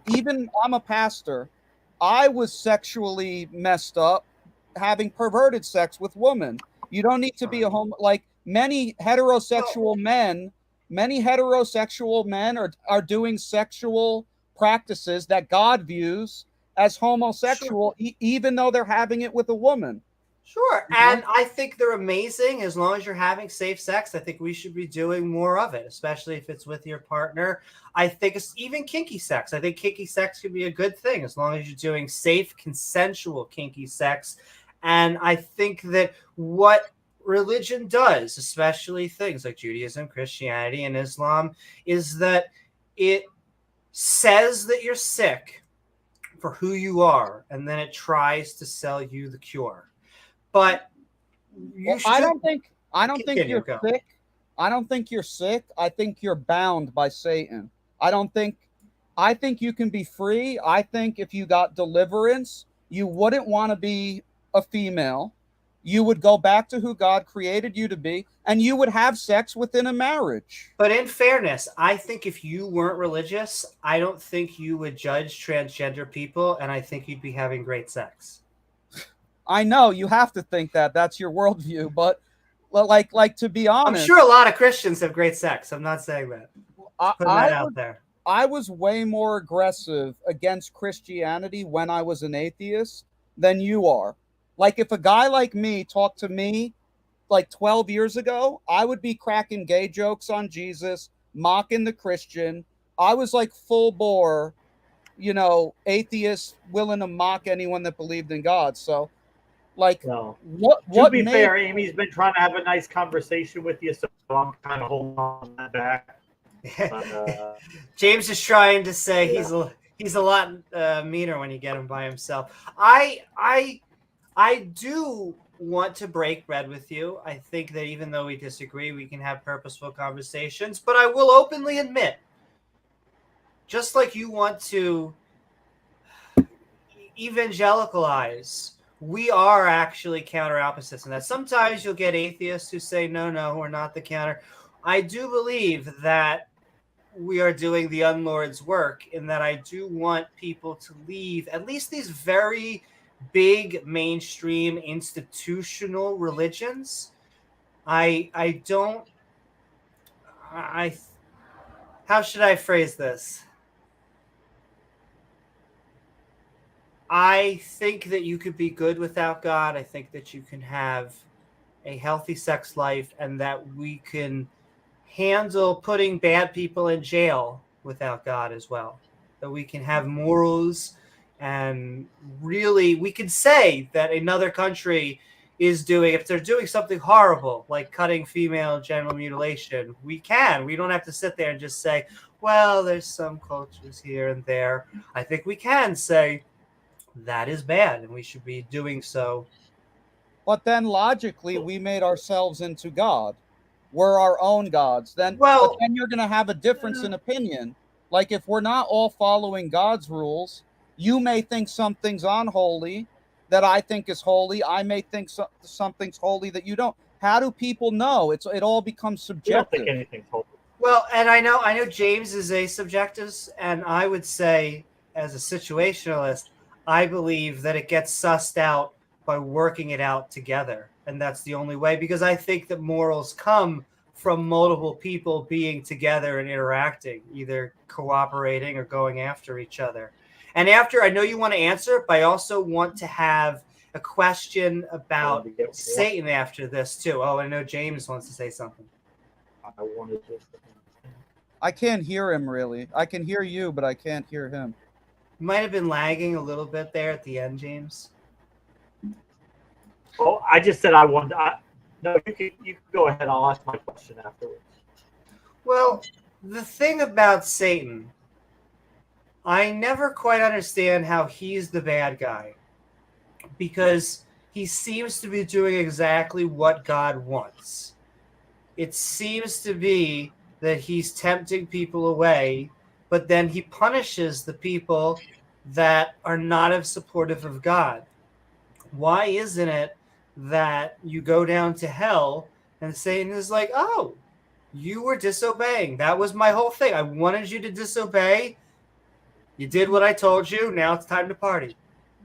I'm a pastor, I was sexually messed up, having perverted sex with women. You don't need to be a homo, like many heterosexual men are doing sexual practices that God views as homosexual, even though they're having it with a woman. Sure. And I think they're amazing as long as you're having safe sex. I think we should be doing more of it, especially if it's with your partner. I think it's even kinky sex. I think kinky sex could be a good thing as long as you're doing safe, consensual kinky sex. And I think that what religion does, especially things like Judaism, Christianity, and Islam, is that it says that you're sick for who you are, and then it tries to sell you the cure. But I don't think you're sick. I don't think you're sick. I think you're bound by Satan. I think you can be free. I think if you got deliverance, you wouldn't want to be a female. You would go back to who God created you to be, and you would have sex within a marriage. But in fairness, I think if you weren't religious, I don't think you would judge transgender people, and I think you'd be having great sex. I know you have to think that. That's your worldview, but like to be honest, I'm sure a lot of Christians have great sex. I'm not saying that. Putting that out there. I was way more aggressive against Christianity when I was an atheist than you are. Like if a guy like me talked to me like 12 years ago, I would be cracking gay jokes on Jesus, mocking the Christian. I was like full bore, atheist, willing to mock anyone that believed in God. So like, no. What to be fair, Amy's been trying to have a nice conversation with you, so I'm kind of holding on that back. But, James is trying to say he's a lot meaner when you get him by himself. I do want to break bread with you. I think that even though we disagree, we can have purposeful conversations. But I will openly admit, just like you want to evangelicalize, we are actually counter opposites. And that sometimes you'll get atheists who say, no, we're not the counter. I do believe that we are doing the unlord's work, in that I do want people to leave at least these very big mainstream institutional religions. How should I phrase this? I think that you could be good without God. I think that you can have a healthy sex life, and that we can handle putting bad people in jail without God as well. That we can have morals, and really we can say that another country is doing, if they're doing something horrible, like cutting female genital mutilation, we don't have to sit there and just say, well, there's some cultures here and there. I think we can say that is bad and we should be doing so. But then logically, we made ourselves into God. We're our own gods. But Well, then you're going to have a difference in opinion. Like if we're not all following God's rules, you may think something's unholy that I think is holy. I may think something's holy that you don't. How do people know? It all becomes I don't subjective. think anything's holy. well, and I know James is a subjectivist, and I would say, as a situationalist, I believe that it gets sussed out by working it out together, and that's the only way, because I think that morals come from multiple people being together and interacting, either cooperating or going after each other. And after, I know you want to answer, but I also want to have a question about Satan after this too. Oh, I know James wants to say something. I wanted to. I can't hear him really. I can hear you, but I can't hear him. You might have been lagging a little bit there at the end, James. Oh, I just said I wanted. No, you can go ahead. I'll ask my question afterwards. Well, the thing about Satan, I never quite understand how he's the bad guy, because he seems to be doing exactly what God wants. It seems to be that he's tempting people away, but then he punishes the people that are not as supportive of God. Why isn't it that you go down to hell and Satan is like, oh, you were disobeying. That was my whole thing. I wanted you to disobey. You did what I told you. Now it's time to party.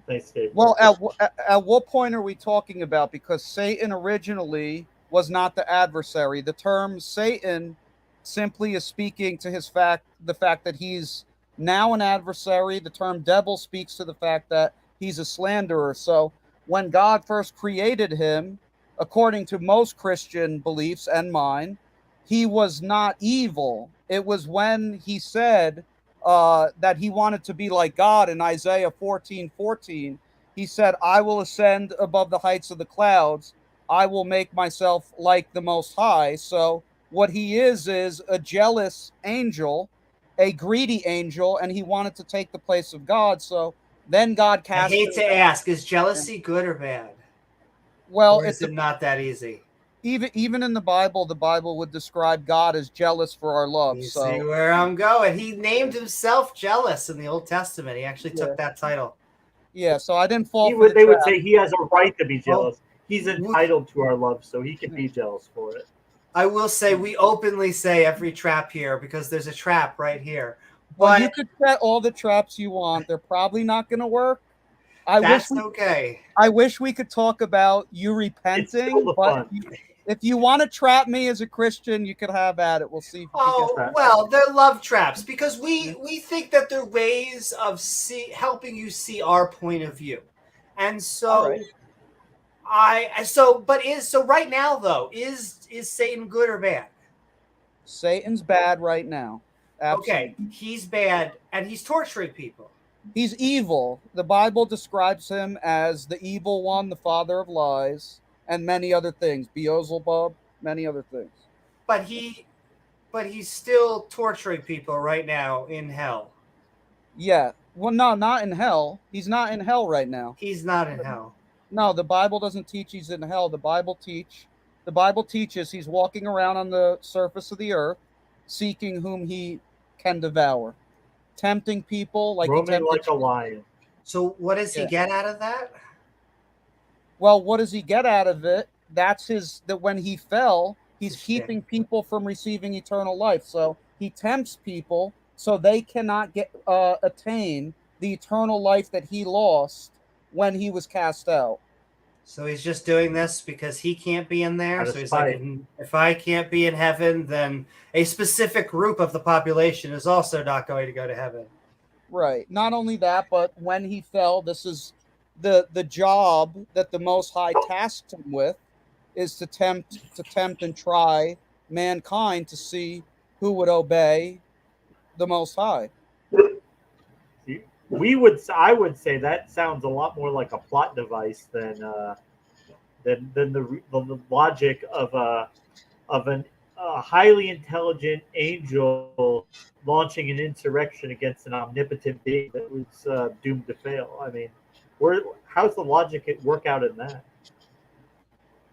Thanks, Dave. Well, at what point are we talking about? Because Satan originally was not the adversary. The term Satan simply is speaking to the fact that he's now an adversary. The term devil speaks to the fact that he's a slanderer. So when God first created him, according to most Christian beliefs and mine, he was not evil. It was when he said that he wanted to be like God in Isaiah 14:14. He said, I will ascend above the heights of the clouds. I will make myself like the Most High. So what he is a jealous angel, a greedy angel, and he wanted to take the place of God. So then God cast I hate to ask, is jealousy good or bad? Well, or is it not that easy? Even in the Bible would describe God as jealous for our love. You so see where I'm going. He named himself jealous in the Old Testament. He actually took that title. Yeah, so I didn't fall They would say he has a right to be jealous. He's entitled to our love, so he can be jealous for it. I will say we openly say every trap here because there's a trap right here. Well, you could set all the traps you want. They're probably not going to work. Okay. I wish we could talk about you repenting, but if you want to trap me as a Christian, you could have at it. We'll see. Well, they're love traps because we think that they're ways of helping you see our point of view, and so right now though, is Satan good or bad? Satan's bad right now. Absolutely. Okay, he's bad and he's torturing people. He's evil. The Bible describes him as the evil one, the father of lies, and many other things. Beelzebub, many other things. But he's still torturing people right now in hell. Yeah. Well, no, not in hell. He's not in hell right now. He's not in hell. No, the Bible doesn't teach he's in hell. The Bible teaches he's walking around on the surface of the earth, seeking whom he can devour. Tempting people roaming like a lion. So what does he get out of that? Well, what does he get out of it? That when he fell, he's keeping people from receiving eternal life. So he tempts people so they cannot attain the eternal life that he lost when he was cast out. So he's just doing this because he can't be in there. So he's like, if I can't be in heaven, then a specific group of the population is also not going to go to heaven. Right. Not only that, but when he fell, this is the job that the Most High tasked him with, is to tempt and try mankind to see who would obey the Most High. I would say that sounds a lot more like a plot device than the logic of a highly intelligent angel launching an insurrection against an omnipotent being that was doomed to fail. I mean, how's the logic work out in that?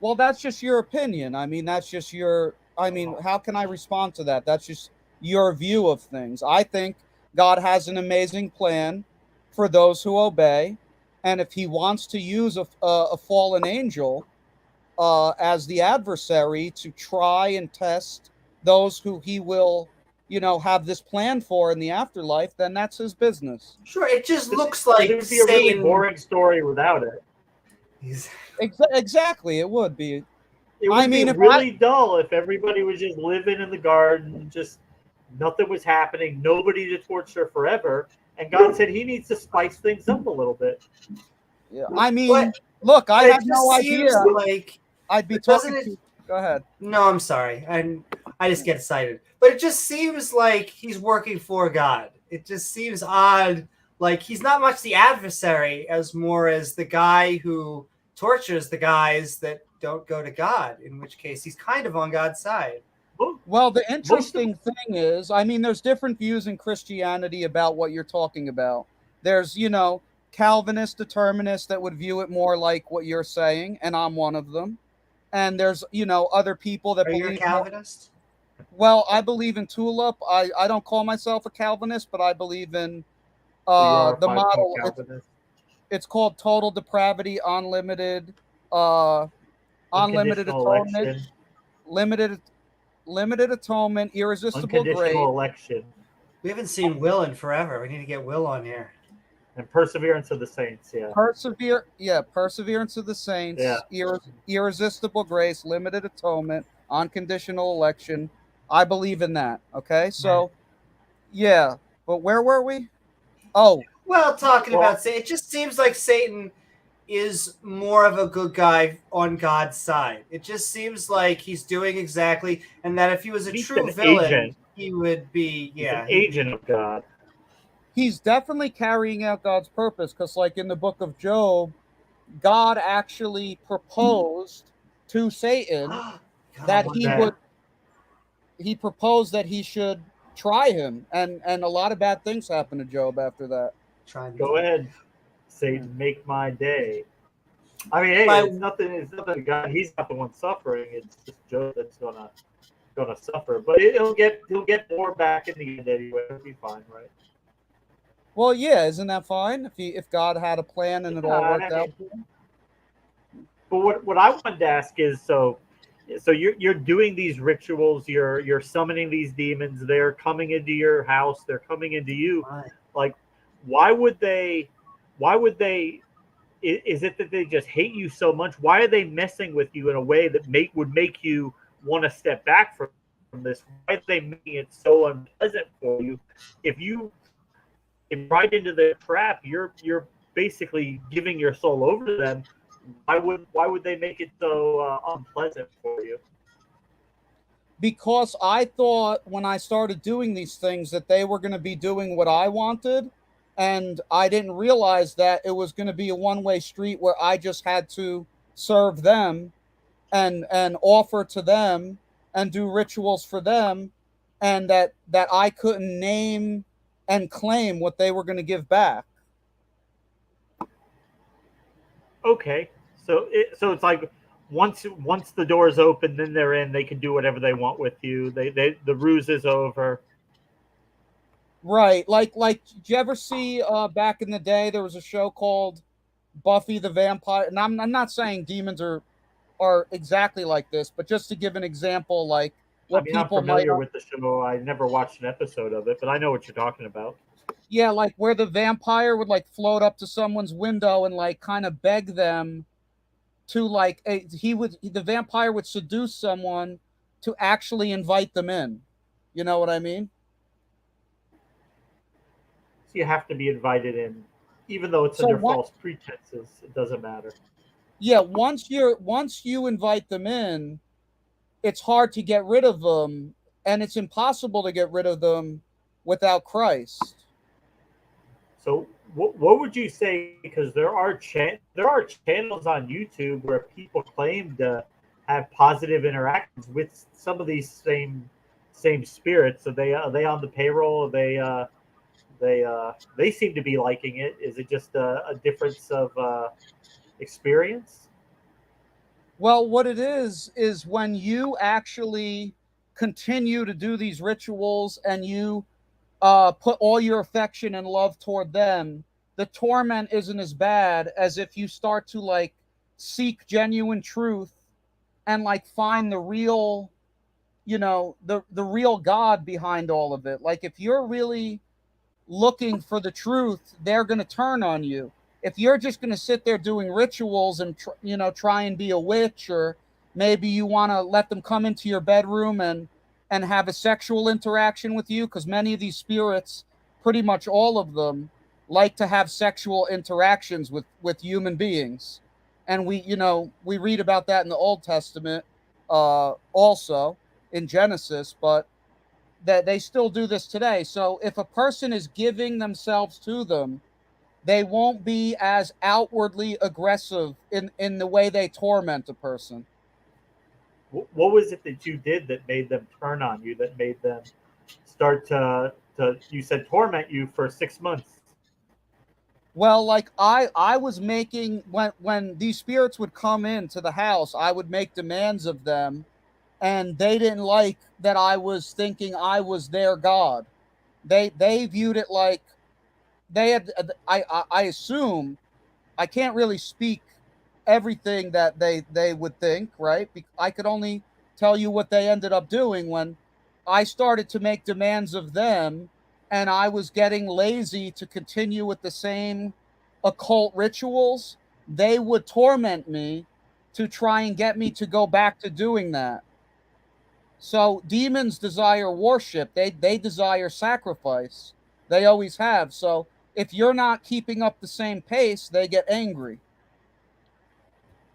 Well, that's just your opinion. I mean, that's just your I mean, how can I respond to that? That's just your view of things. I think God has an amazing plan for those who obey, and if He wants to use a fallen angel as the adversary to try and test those who He will, have this plan for in the afterlife, then that's His business. Sure, it just looks But like it would be a really Satan. boring story without it. Exactly, it would be. It would be really dull if everybody was just living in the garden, just nothing was happening, nobody to torture forever. And God said He needs to spice things up a little bit. Yeah, I mean, look, I have no idea. Like, I'd be talking to. Go ahead. No, I'm sorry. I just get excited. But it just seems like he's working for God. It just seems odd. Like he's not much the adversary as more as the guy who tortures the guys that don't go to God, in which case he's kind of on God's side. Well, the interesting thing is, I mean, there's different views in Christianity about what you're talking about. There's, Calvinist determinists that would view it more like what you're saying, and I'm one of them. And there's, other people that believe. Are you a Calvinist? Well, I believe in tulip. I don't call myself a Calvinist, but I believe in the model. It's called total depravity, unlimited atonement, limited atonement, irresistible grace. Election. We haven't seen Will in forever. We need to get Will on here. And perseverance of the saints, yeah. Perseverance of the saints, irresistible grace, limited atonement, unconditional election. I believe in that. Okay, so yeah, but where were we? Oh, well, talking about Satan, it just seems like Satan is more of a good guy on God's side. It just seems like he's doing exactly, and that if he was a true villain, he would be, He's an agent of God. He's definitely carrying out God's purpose, because like in the book of Job, God actually proposed to Satan that he proposed that he should try him, and a lot of bad things happened to Job after that. Go ahead, Satan, make my day. I mean, hey, it's nothing. God. He's not the one suffering. It's just Job that's gonna suffer. But he'll get more back in the end anyway. It'll be fine, right? Well, yeah, isn't that fine? If God had a plan and it all worked out. But what I wanted to ask is, so you're doing these rituals, you're summoning these demons, they're coming into your house, they're coming into you. Like, why would they? Is it that they just hate you so much? Why are they messing with you in a way that would make you want to step back from this? Why are they making it so unpleasant for you? If you right into the trap, you're basically giving your soul over to them. Why would they make it so unpleasant for you? Because I thought when I started doing these things that they were going to be doing what I wanted, and I didn't realize that it was going to be a one-way street where I just had to serve them and offer to them and do rituals for them, and that I couldn't name and claim what they were going to give back. Okay, so it's like once the door's open, then they're in. They can do whatever they want with you. The ruse is over. Right, like did you ever see back in the day there was a show called Buffy the Vampire? And I'm not saying demons are exactly like this, but just to give an example, like what people I'm familiar with the show. I never watched an episode of it, but I know what you're talking about. Yeah, like where the vampire would like float up to someone's window and like kind of beg them to like the vampire would seduce someone to actually invite them in. You know what I mean? So you have to be invited in, even though it's under false pretenses. It doesn't matter. Yeah, once you invite them in, it's hard to get rid of them, and it's impossible to get rid of them without Christ. So what would you say? Because there are channels on YouTube where people claim to have positive interactions with some of these same spirits. Are they on the payroll? They seem to be liking it. Is it just a difference of experience? Well, what it is when you actually continue to do these rituals and you put all your affection and love toward them, the torment isn't as bad as if you start to like seek genuine truth and like find the real, you know, the real God behind all of it. Like if you're really looking for the truth, they're going to turn on you. If you're just going to sit there doing rituals and try and be a witch, or maybe you want to let them come into your bedroom and have a sexual interaction with you, because many of these spirits, pretty much all of them, like to have sexual interactions with human beings. And we read about that in the Old Testament, also in Genesis, but that they still do this today. So if a person is giving themselves to them, they won't be as outwardly aggressive in the way they torment a person. What was it that you did that made them turn on you, that made them start to you said torment you for 6 months? Well, like I was making, when these spirits would come into the house, I would make demands of them, and they didn't like that I was thinking I was their god. They viewed it like they had. I assume, I can't really speak everything that they would think, right? I could only tell you what they ended up doing. When I started to make demands of them and I was getting lazy to continue with the same occult rituals, they would torment me to try and get me to go back to doing that. So demons desire worship. They desire sacrifice. They always have. So if you're not keeping up the same pace, they get angry.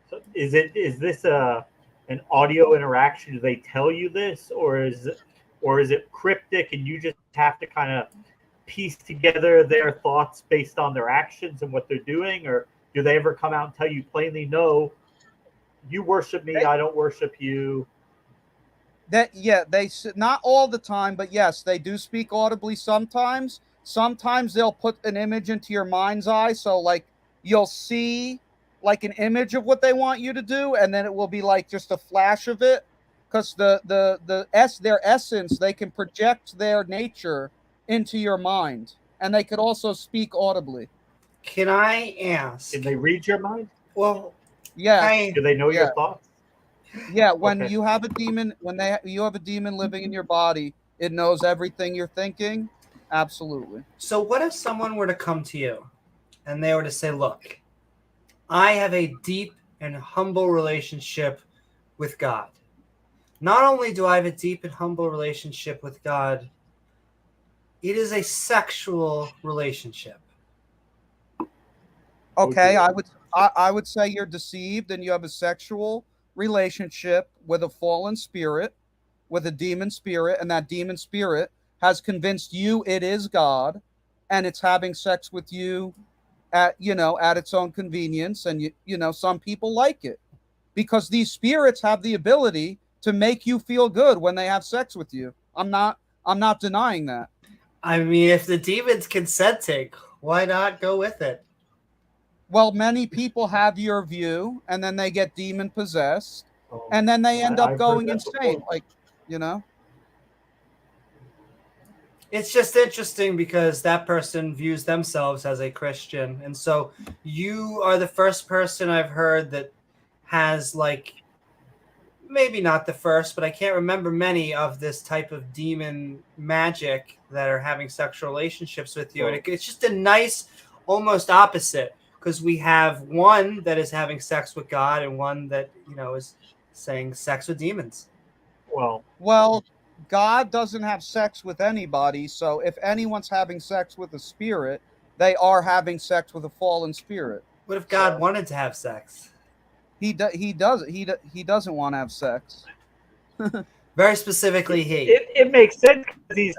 So is this an audio interaction? Do they tell you this, or is it cryptic and you just have to kind of piece together their thoughts based on their actions and what they're doing? Or do they ever come out and tell you plainly, no, you worship me, I don't worship you? They not all the time, but yes, they do speak audibly sometimes. Sometimes they'll put an image into your mind's eye, so like you'll see like an image of what they want you to do, and then it will be like just a flash of it, because their essence, they can project their nature into your mind, and they could also speak audibly. Can I ask? Can they read your mind? Well, yeah. Do they know your thoughts? Yeah, when you have a demon, you have a demon living in your body, it knows everything you're thinking. Absolutely. So what if someone were to come to you and they were to say, look, I have a deep and humble relationship with God. Not only do I have a deep and humble relationship with God, it is a sexual relationship. Okay, I would say you're deceived and you have a sexual relationship with a fallen spirit, with a demon spirit, and that demon spirit has convinced you it is God, and it's having sex with you at its own convenience. And some people like it because these spirits have the ability to make you feel good when they have sex with you. I'm not denying that. I mean, if the demon's consenting, why not go with it? Well, many people have your view, and then they get demon possessed, and then they end up going insane. Before. Like, It's just interesting because that person views themselves as a Christian. And so you are the first person I've heard that has, like, maybe not the first, but I can't remember many of this type of demon magic that are having sexual relationships with you. And it's just a nice, almost opposite, because we have one that is having sex with God and one that, is saying sex with demons. Well, God doesn't have sex with anybody, so if anyone's having sex with a spirit, they are having sex with a fallen spirit. What if God wanted to have sex? He doesn't want to have sex. Very specifically, it makes sense because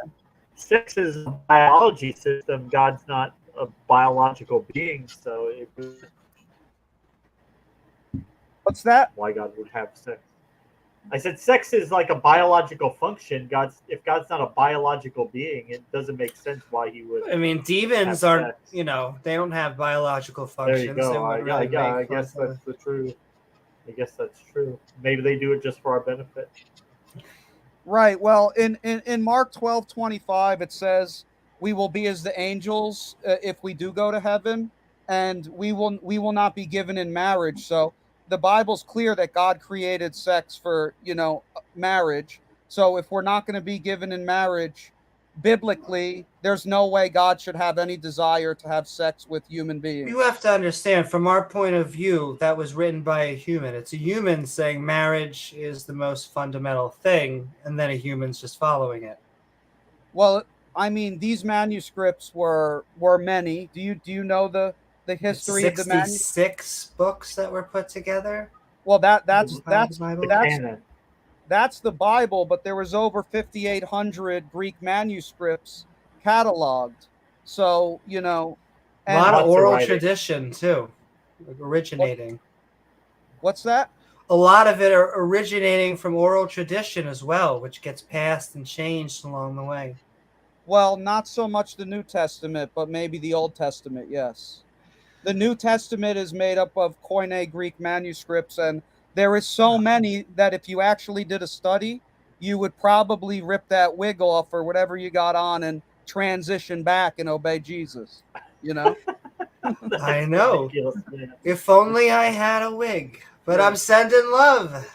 sex is a biology system. God's not a biological being, so what's that? Why God would have sex? I said sex is like a biological function. If God's not a biological being, it doesn't make sense why he would. I mean, demons aren't, they don't have biological functions. There you go. I guess that's the truth. I guess that's true. Maybe they do it just for our benefit. Right. Well, in Mark 12:25, it says we will be as the angels if we do go to heaven, and we will not be given in marriage. So the Bible's clear that God created sex for marriage. So if we're not going to be given in marriage, biblically, there's no way God should have any desire to have sex with human beings. You have to understand, from our point of view, that was written by a human. It's a human saying marriage is the most fundamental thing, and then a human's just following it. Well, I mean, these manuscripts were many. Do you know the history of the manuscripts? 66 books that were put together. Well, that's canon. that's the Bible, but there was over 5,800 Greek manuscripts cataloged. So A lot and of Lots of oral writing. tradition too, originating. what's that? A lot of it are originating from oral tradition as well, which gets passed and changed along the way. Well, not so much the New Testament, but maybe the Old Testament. Yes, the New Testament is made up of Koine Greek manuscripts, and there is so many that if you actually did a study, you would probably rip that wig off or whatever you got on and transition back and obey Jesus. I know. Ridiculous, man. If only I had a wig. But I'm sending love.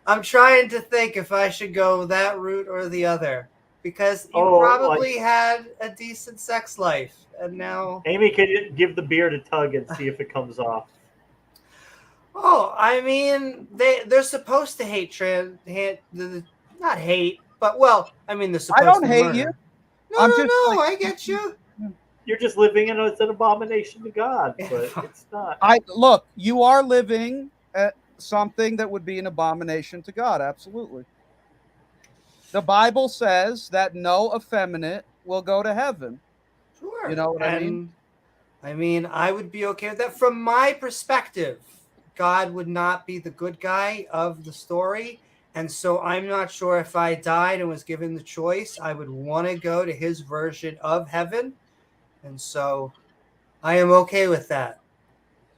I'm trying to think if I should go that route or the other. Because you probably had a decent sex life. And now... Amy, can you give the beard a tug and see if it comes off? Oh, I mean, they're supposed to hate not hate, but well, I mean, they're supposed to I don't hate murder. you. No, I'm no, just no, like- I get you. You're just living in it's an abomination to God, but it's not. Look, you are living at something that would be an abomination to God. Absolutely. The Bible says that no effeminate will go to heaven. Sure. You know what I mean? I mean, I would be okay with that. From my perspective, God would not be the good guy of the story. And so I'm not sure if I died and was given the choice, I would want to go to his version of heaven. And so I am okay with that.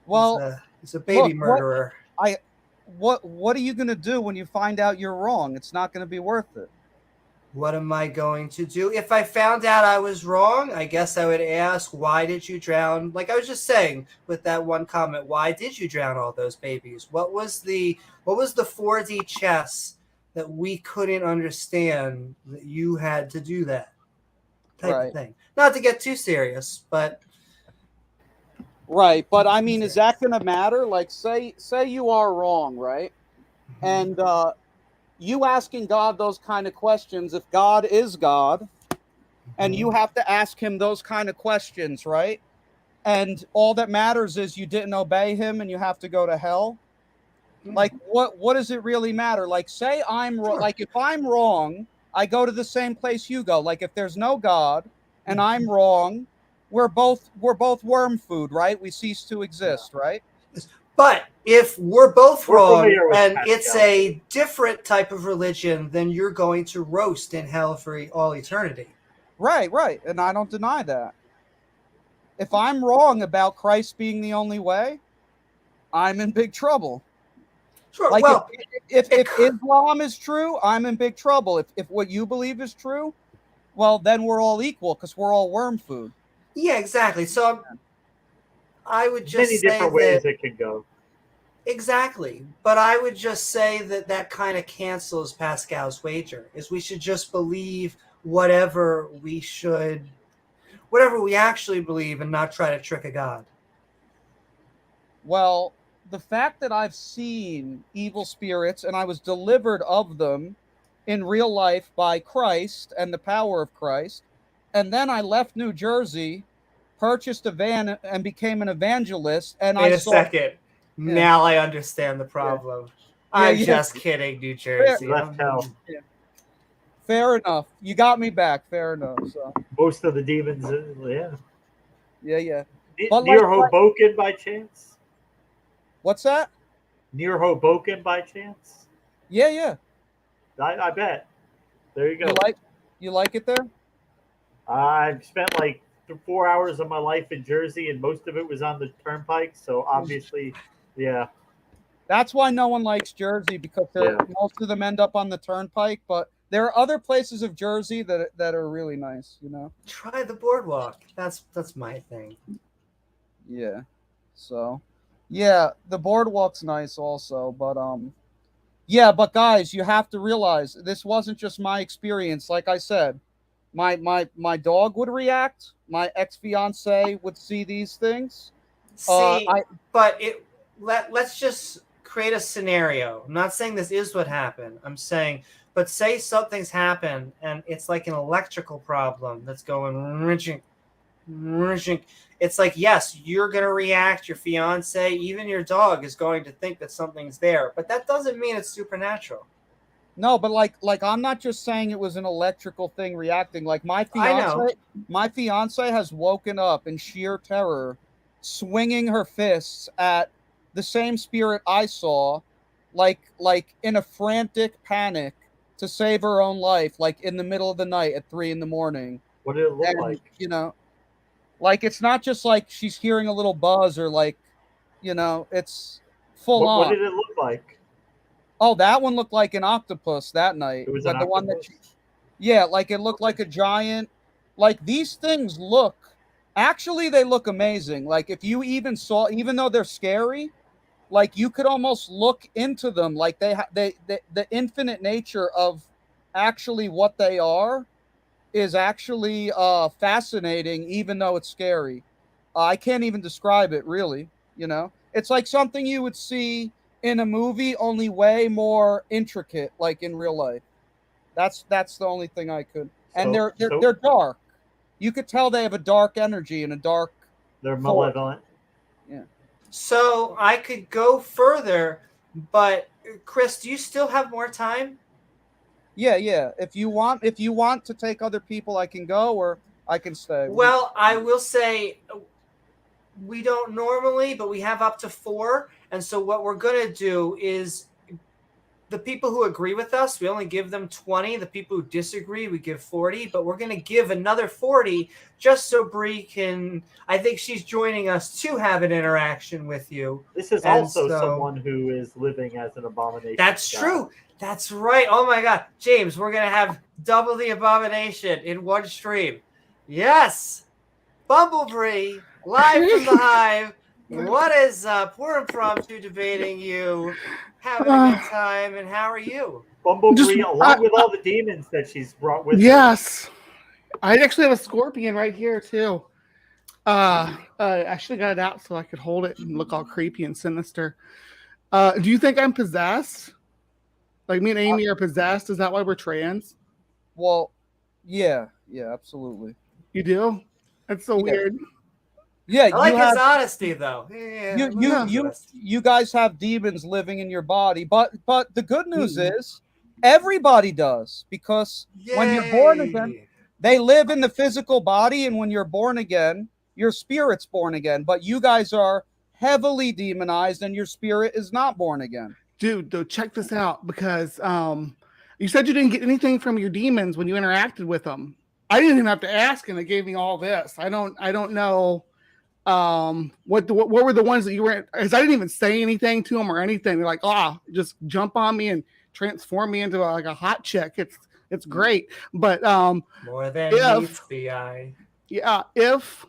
Well, he's a baby look, murderer. What are you going to do when you find out you're wrong? It's not going to be worth it. What am I going to do? If I found out I was wrong, I guess I would ask, why did you drown? Like I was just saying with that one comment, why did you drown all those babies? What was the 4D chess that we couldn't understand that you had to do that type of thing? Not to get too serious, but right. But I mean, is that going to matter? Like, say you are wrong, right? And you asking God those kind of questions, if God is God, and you have to ask him those kind of questions, right? And all that matters is you didn't obey him and you have to go to hell. Like, what does it really matter? Like, say I'm wrong. Like, if I'm wrong, I go to the same place you go. Like, if there's no God and I'm wrong, we're both worm food, right? We cease to exist, right? But if we're both wrong and Pastel. it's a different type of religion, then you're going to roast in hell for all eternity. Right. And I don't deny that. If I'm wrong about Christ being the only way, I'm in big trouble. Sure. Like, well, if Islam is true, I'm in big trouble. If what you believe is true, well, then we're all equal because we're all worm food. yeah, exactly. So I would just Many say different ways it can go. Exactly. But I would just say that kind of cancels Pascal's wager, is we should just believe whatever we actually believe and not try to trick a God. Well, the fact that I've seen evil spirits and I was delivered of them in real life by Christ and the power of Christ, and then I left New Jersey, purchased a van, and became an evangelist. And Wait a second. Yeah. Now I understand the problem. Yeah. I'm just kidding, New Jersey. Left hell. Yeah. Fair enough. You got me back. Fair enough. So most of the demons, yeah. Near Hoboken by chance? What's that? Near Hoboken by chance? Yeah. I bet. There you go. You like it there? I've spent like 4 hours of my life in Jersey, and most of it was on the turnpike. So obviously, yeah. That's why no one likes Jersey, because most of them end up on the turnpike. But there are other places of Jersey that are really nice, you know. Try the boardwalk. That's my thing. Yeah. So, yeah, the boardwalk's nice also, but yeah, but guys, you have to realize this wasn't just my experience. Like I said, my dog would react. My ex-fiance would see these things. Let's just create a scenario. I'm not saying this is what happened. I'm saying, but say something's happened and it's like an electrical problem that's going wrenching. It's like, yes, you're going to react. Your fiance, even your dog is going to think that something's there, but that doesn't mean it's supernatural. No, but like I'm not just saying it was an electrical thing reacting. Like my fiance has woken up in sheer terror, swinging her fists at the same spirit I saw, like in a frantic panic to save her own life, like in the middle of the night at 3 a.m. What did it look like? You know, like it's not just like she's hearing a little buzz or like, you know, it's full on. What did it look like? Oh, that one looked like an octopus that night. It was the octopus? One that yeah, like it looked like a giant. Like these things look, actually they look amazing. Like if you even saw, even though they're scary, like you could almost look into them. Like the infinite nature of actually what they are is actually fascinating, even though it's scary. I can't even describe it really. You know, it's like something you would see in a movie, only way more intricate, like in real life. That's the only thing I could. And they're dark. You could tell they have a dark energy and a dark. They're malevolent. Yeah. So I could go further, but Chris, do you still have more time? Yeah. If you want to take other people, I can go or I can stay. Well, I will say we don't normally, but we have up to 4. And so what we're going to do is the people who agree with us, we only give them 20. The people who disagree, we give 40. But we're going to give another 40 just so Bree can, I think she's joining us to have an interaction with you. This is also someone who is living as an abomination. That's true. That's right. Oh, my God. James, we're going to have double the abomination in one stream. Yes. Bumblebee, live from the hive. What is up? We're impromptu debating you. Having a good time, and how are you? Bumblebee, along with all the demons that she's brought with her. Yes. I actually have a scorpion right here, too. I actually got it out so I could hold it and look all creepy and sinister. Do you think I'm possessed? Like me and Amy are possessed? Is that why we're trans? Well, yeah, absolutely. You do? That's so weird. Yeah, I like his honesty, though. You guys have demons living in your body, but the good news is everybody does, because when you're born again, they live in the physical body, and when you're born again, your spirit's born again. But you guys are heavily demonized, and your spirit is not born again. Dude, check this out, because you said you didn't get anything from your demons when you interacted with them. I didn't even have to ask, and they gave me all this. I don't know. What were the ones that you were? Because I didn't even say anything to them or anything. They're like, just jump on me and transform me into like a hot chick. It's great, but more than meets the eye. Yeah, if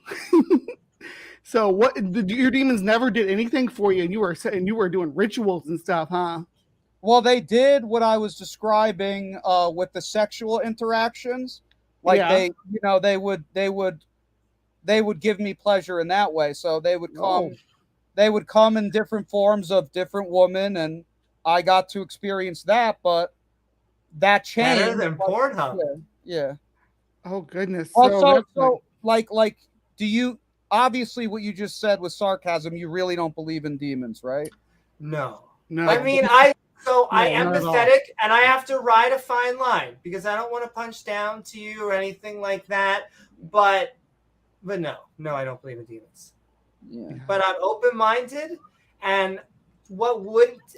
so, what your demons never did anything for you, and you were doing rituals and stuff, huh? Well, they did what I was describing with the sexual interactions. Like they would give me pleasure in that way. So they would come, in different forms of different women, and I got to experience that. But that changed. Better than Pornhub. Yeah. Oh goodness. So like, do you? Obviously, what you just said was sarcasm. You really don't believe in demons, right? No. I mean, I am empathetic, and I have to ride a fine line because I don't want to punch down to you or anything like that. But no, I don't believe in demons. Yeah. But I'm open-minded, and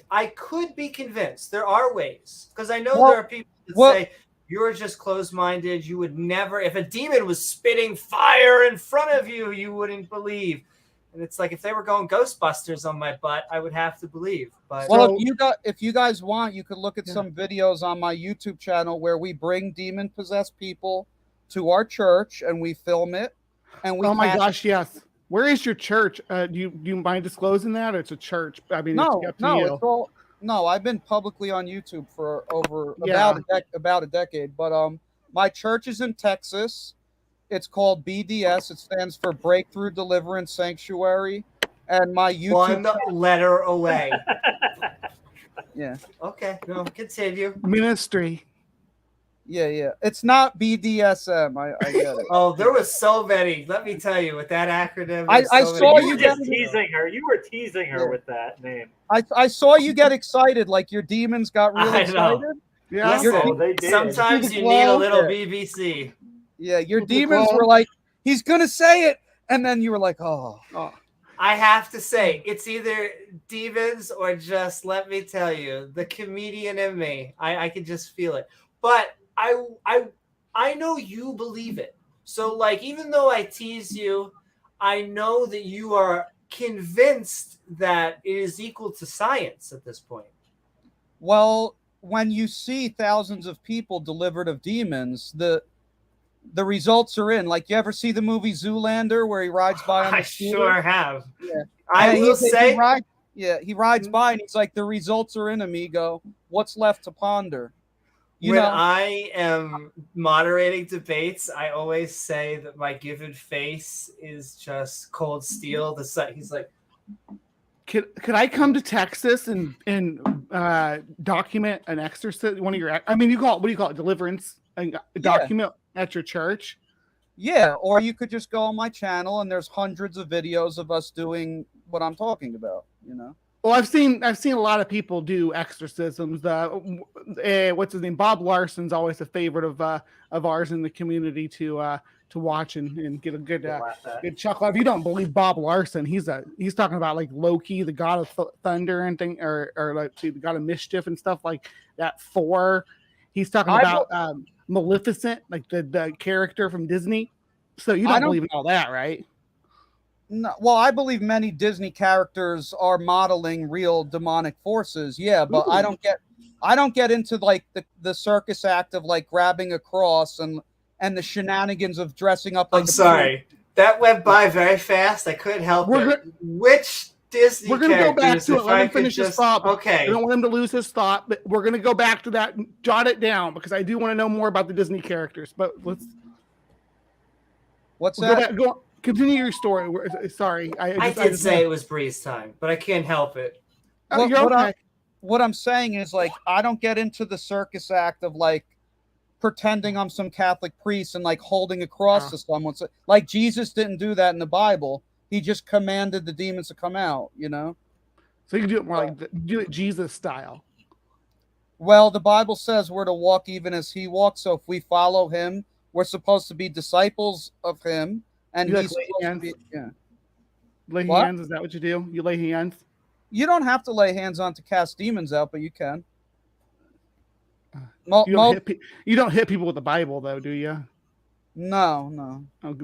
I could be convinced. There are ways, because I know there are people that say you're just closed-minded. You would never, if a demon was spitting fire in front of you, you wouldn't believe. And it's like if they were going Ghostbusters on my butt, I would have to believe. But Well, if you guys want, you could look at some videos on my YouTube channel where we bring demon possessed people to our church and we film it. And we Oh my gosh, yes. Where is your church? Do you mind disclosing that? Or it's a church? I mean, it's up to you. It's all no. I've been publicly on YouTube for over about a decade. But my church is in Texas. It's called BDS. It stands for Breakthrough Deliverance Sanctuary. And my YouTube one letter away. Yeah. Okay. No, continue. Ministry. Yeah. It's not BDSM. I get it. Oh, there was so many. Let me tell you, with that acronym. I saw you were just teasing her. You were teasing her with that name. I saw you get excited, like your demons got really excited. Yeah. They did. Sometimes you need a little BBC. Yeah, your demons were like, he's gonna say it, and then you were like, oh. I have to say, it's either demons or just, let me tell you, the comedian in me. I can just feel it. But I know you believe it. So, like, even though I tease you, I know that you are convinced that it is equal to science at this point. Well, when you see thousands of people delivered of demons, the results are in. Like, you ever see the movie Zoolander where he rides by on the scooter? Sure have. Yeah. I will say. He rides by and he's like, the results are in, amigo. What's left to ponder? When I am moderating debates, I always say that my given face is just cold steel. He's like, could I come to Texas and document an exorcism? One of your, I mean, what do you call it? Deliverance and document at your church? Yeah, or you could just go on my channel and there's hundreds of videos of us doing what I'm talking about. Well, I've seen a lot of people do exorcisms. What's his name? Bob Larson's always a favorite of ours in the community to watch and get a good chuckle. If you don't believe Bob Larson, he's talking about like Loki, the god of thunder and thing, or like the god of mischief and stuff like that. He's talking about Maleficent, like the character from Disney. So you don't believe in all that, right? No, well, I believe many Disney characters are modeling real demonic forces. Yeah, but I don't get into like the circus act of like grabbing a cross and the shenanigans of dressing up like I'm sorry. That went by very fast. I couldn't help it. Which Disney We're going to go back to it. Let him finish his thought. Okay. I don't want him to lose his thought, but we're going to go back to that and jot it down because I do want to know more about the Disney characters. But let's. What's that? Continue your story. Sorry. I did say it was Bree's time, but I can't help it. What I'm saying is, like, I don't get into the circus act of, like, pretending I'm some Catholic priest and, like, holding a cross to someone. So, like, Jesus didn't do that in the Bible. He just commanded the demons to come out, So you can do it more like do it Jesus style. Well, the Bible says we're to walk even as he walks. So if we follow him, we're supposed to be disciples of him. And you he's lay supposed hands? to be, Lay hands, is that what you do? You lay hands? You don't have to lay hands on to cast demons out, but you can. You don't hit people with the Bible, though, do you? No. Oh,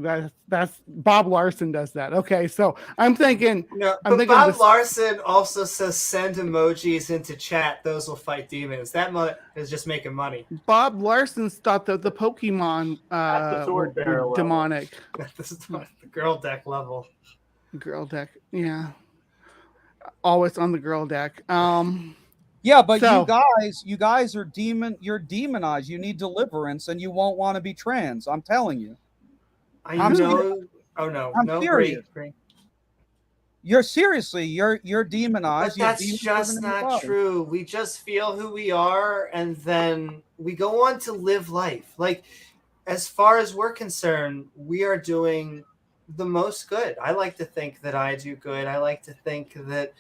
that's Bob Larson does that. Okay, so I'm thinking. No, but Bob Larson also says send emojis into chat. Those will fight demons. That is just making money. Bob Larson thought that the Pokemon were demonic. This is the girl deck level. Girl deck, yeah. Always on the girl deck. Yeah, but you guys are you're demonized. You need deliverance and you won't want to be trans. I'm telling you. I'm serious. You're demonized. But that's just not true. We just feel who we are and then we go on to live life. Like, as far as we're concerned, we are doing the most good. I like to think that I do good. I like to think that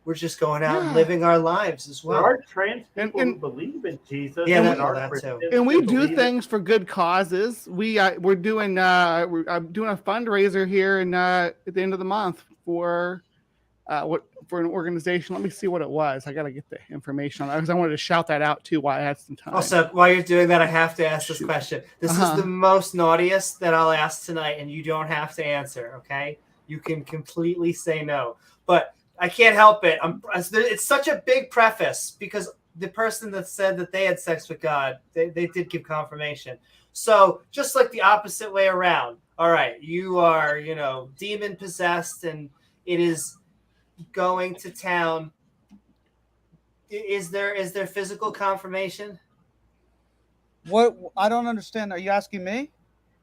we're just going out and living our lives as well. There are trans people who believe in Jesus. Yeah, and we do things for good causes. We're doing I'm doing a fundraiser here at the end of the month for an organization. Let me see what it was. I got to get the information on that because I wanted to shout that out too while I had some time. Also, while you're doing that, I have to ask this question. This is the most naughtiest that I'll ask tonight, and you don't have to answer, okay? you can completely say no. But I can't help it. It's such a big preface because the person that said that they had sex with God, they did give confirmation. So just like the opposite way around. All right, you are, demon possessed and it is going to town. Is there physical confirmation? What? I don't understand. Are you asking me?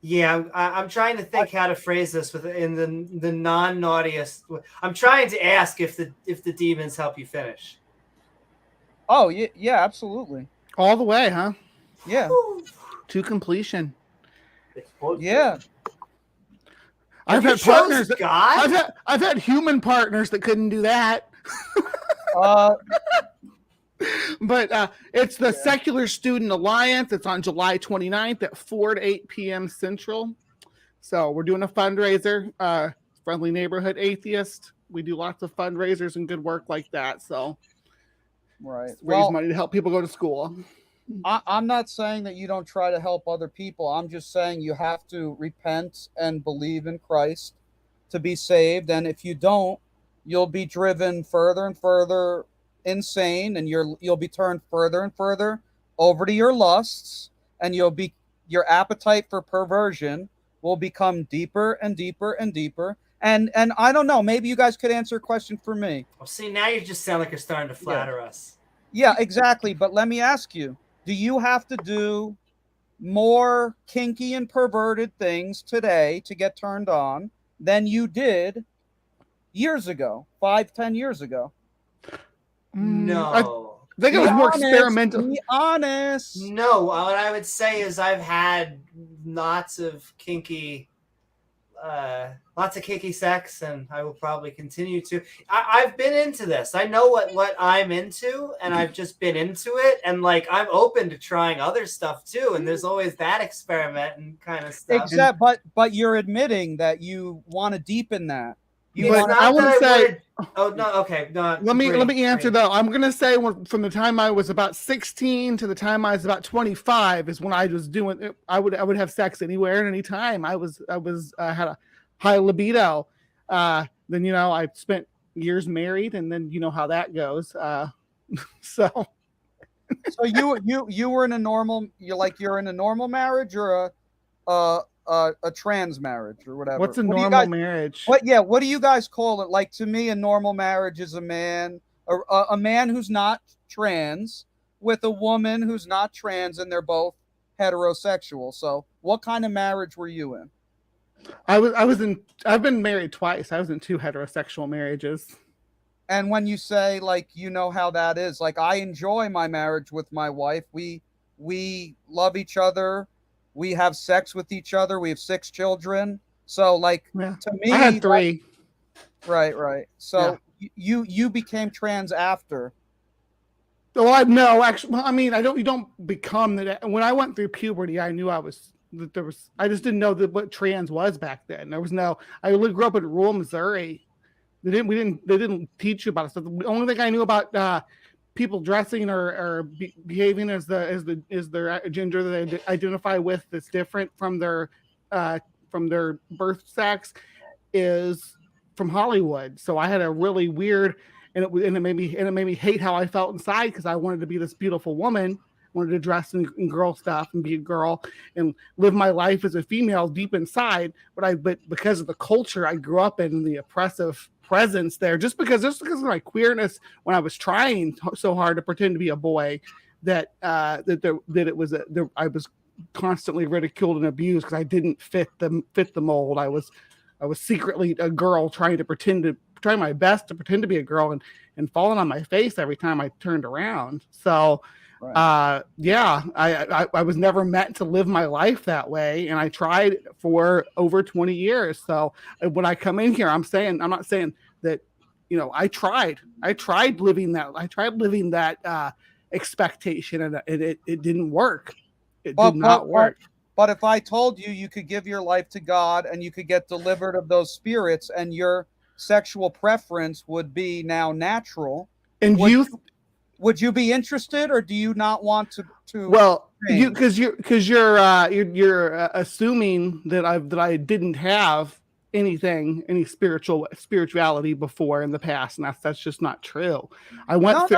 Yeah, I'm trying to think how to phrase this in the non-naughtiest. I'm trying to ask if the demons help you finish. Oh yeah, absolutely. All the way, huh? Yeah. To completion. Yeah. I've had partners. I've had human partners that couldn't do that. But it's the Secular Student Alliance. It's on July 29th at 4 to 8 p.m. Central. So we're doing a fundraiser. Friendly Neighborhood Atheist. We do lots of fundraisers and good work like that. So raise money to help people go to school. I'm not saying that you don't try to help other people. I'm just saying you have to repent and believe in Christ to be saved. And if you don't, you'll be driven further and further insane, and you'll be turned further and further over to your lusts, and your appetite for perversion will become deeper and deeper and deeper. And I don't know, maybe you guys could answer a question for me. Well, see, now you just sound like you're starting to flatter us. Yeah, exactly. But let me ask you, do you have to do more kinky and perverted things today to get turned on than you did years ago, 5-10 years ago? No. I think it was more experimental. Be honest. No, what I would say is I've had lots of kinky sex, and I will probably continue to. I've been into this. I know what I'm into, and I've just been into it, and like I'm open to trying other stuff too. And there's always that experiment and kind of stuff. Exactly, but you're admitting that you want to deepen that. I want to say. Oh no! Okay, no. Let me answer though. I'm gonna say from the time I was about 16 to the time I was about 25 is when I was doing it. I would have sex anywhere and anytime. I had a high libido. Then I spent years married, and then you know how that goes. So you were in a normal. You're in a normal marriage or a trans marriage or whatever. What's a normal marriage? What do you guys call it? Like, to me, a normal marriage is a man who's not trans with a woman who's not trans, and they're both heterosexual. So what kind of marriage were you in? I've been married twice. I was in 2 heterosexual marriages. And when you say, like, you know how that is, like, I enjoy my marriage with my wife. We love each other. We have sex with each other. We have 6 children. So, like, to me, I had 3. Right. So you became trans after. Well, no, actually, I don't. You don't become that. When I went through puberty, I knew I just didn't know what trans was back then. There was no. I grew up in rural Missouri. They didn't teach you about stuff. The only thing I knew about people dressing or behaving as their gender that they identify with that's different from their birth sex is from Hollywood. So I had a really weird, and it made me hate how I felt inside because I wanted to be this beautiful woman, wanted to dress in girl stuff and be a girl and live my life as a female deep inside. But because of the culture I grew up in, the oppressive presence there, just because of my queerness, when I was trying so hard to pretend to be a boy, I was constantly ridiculed and abused because I didn't fit the mold. I was secretly a girl trying my best to pretend to be a girl and falling on my face every time I turned around. So I was never meant to live my life that way, and I tried for over 20 years. So when I come in here, I'm not saying that I tried living that expectation, and it didn't work. It did not work. But if I told you could give your life to God and you could get delivered of those spirits, and your sexual preference would be now natural, and would you be interested, or do you not want to? Well, you're assuming that I didn't have any spirituality before in the past, and that's just not true. I went through.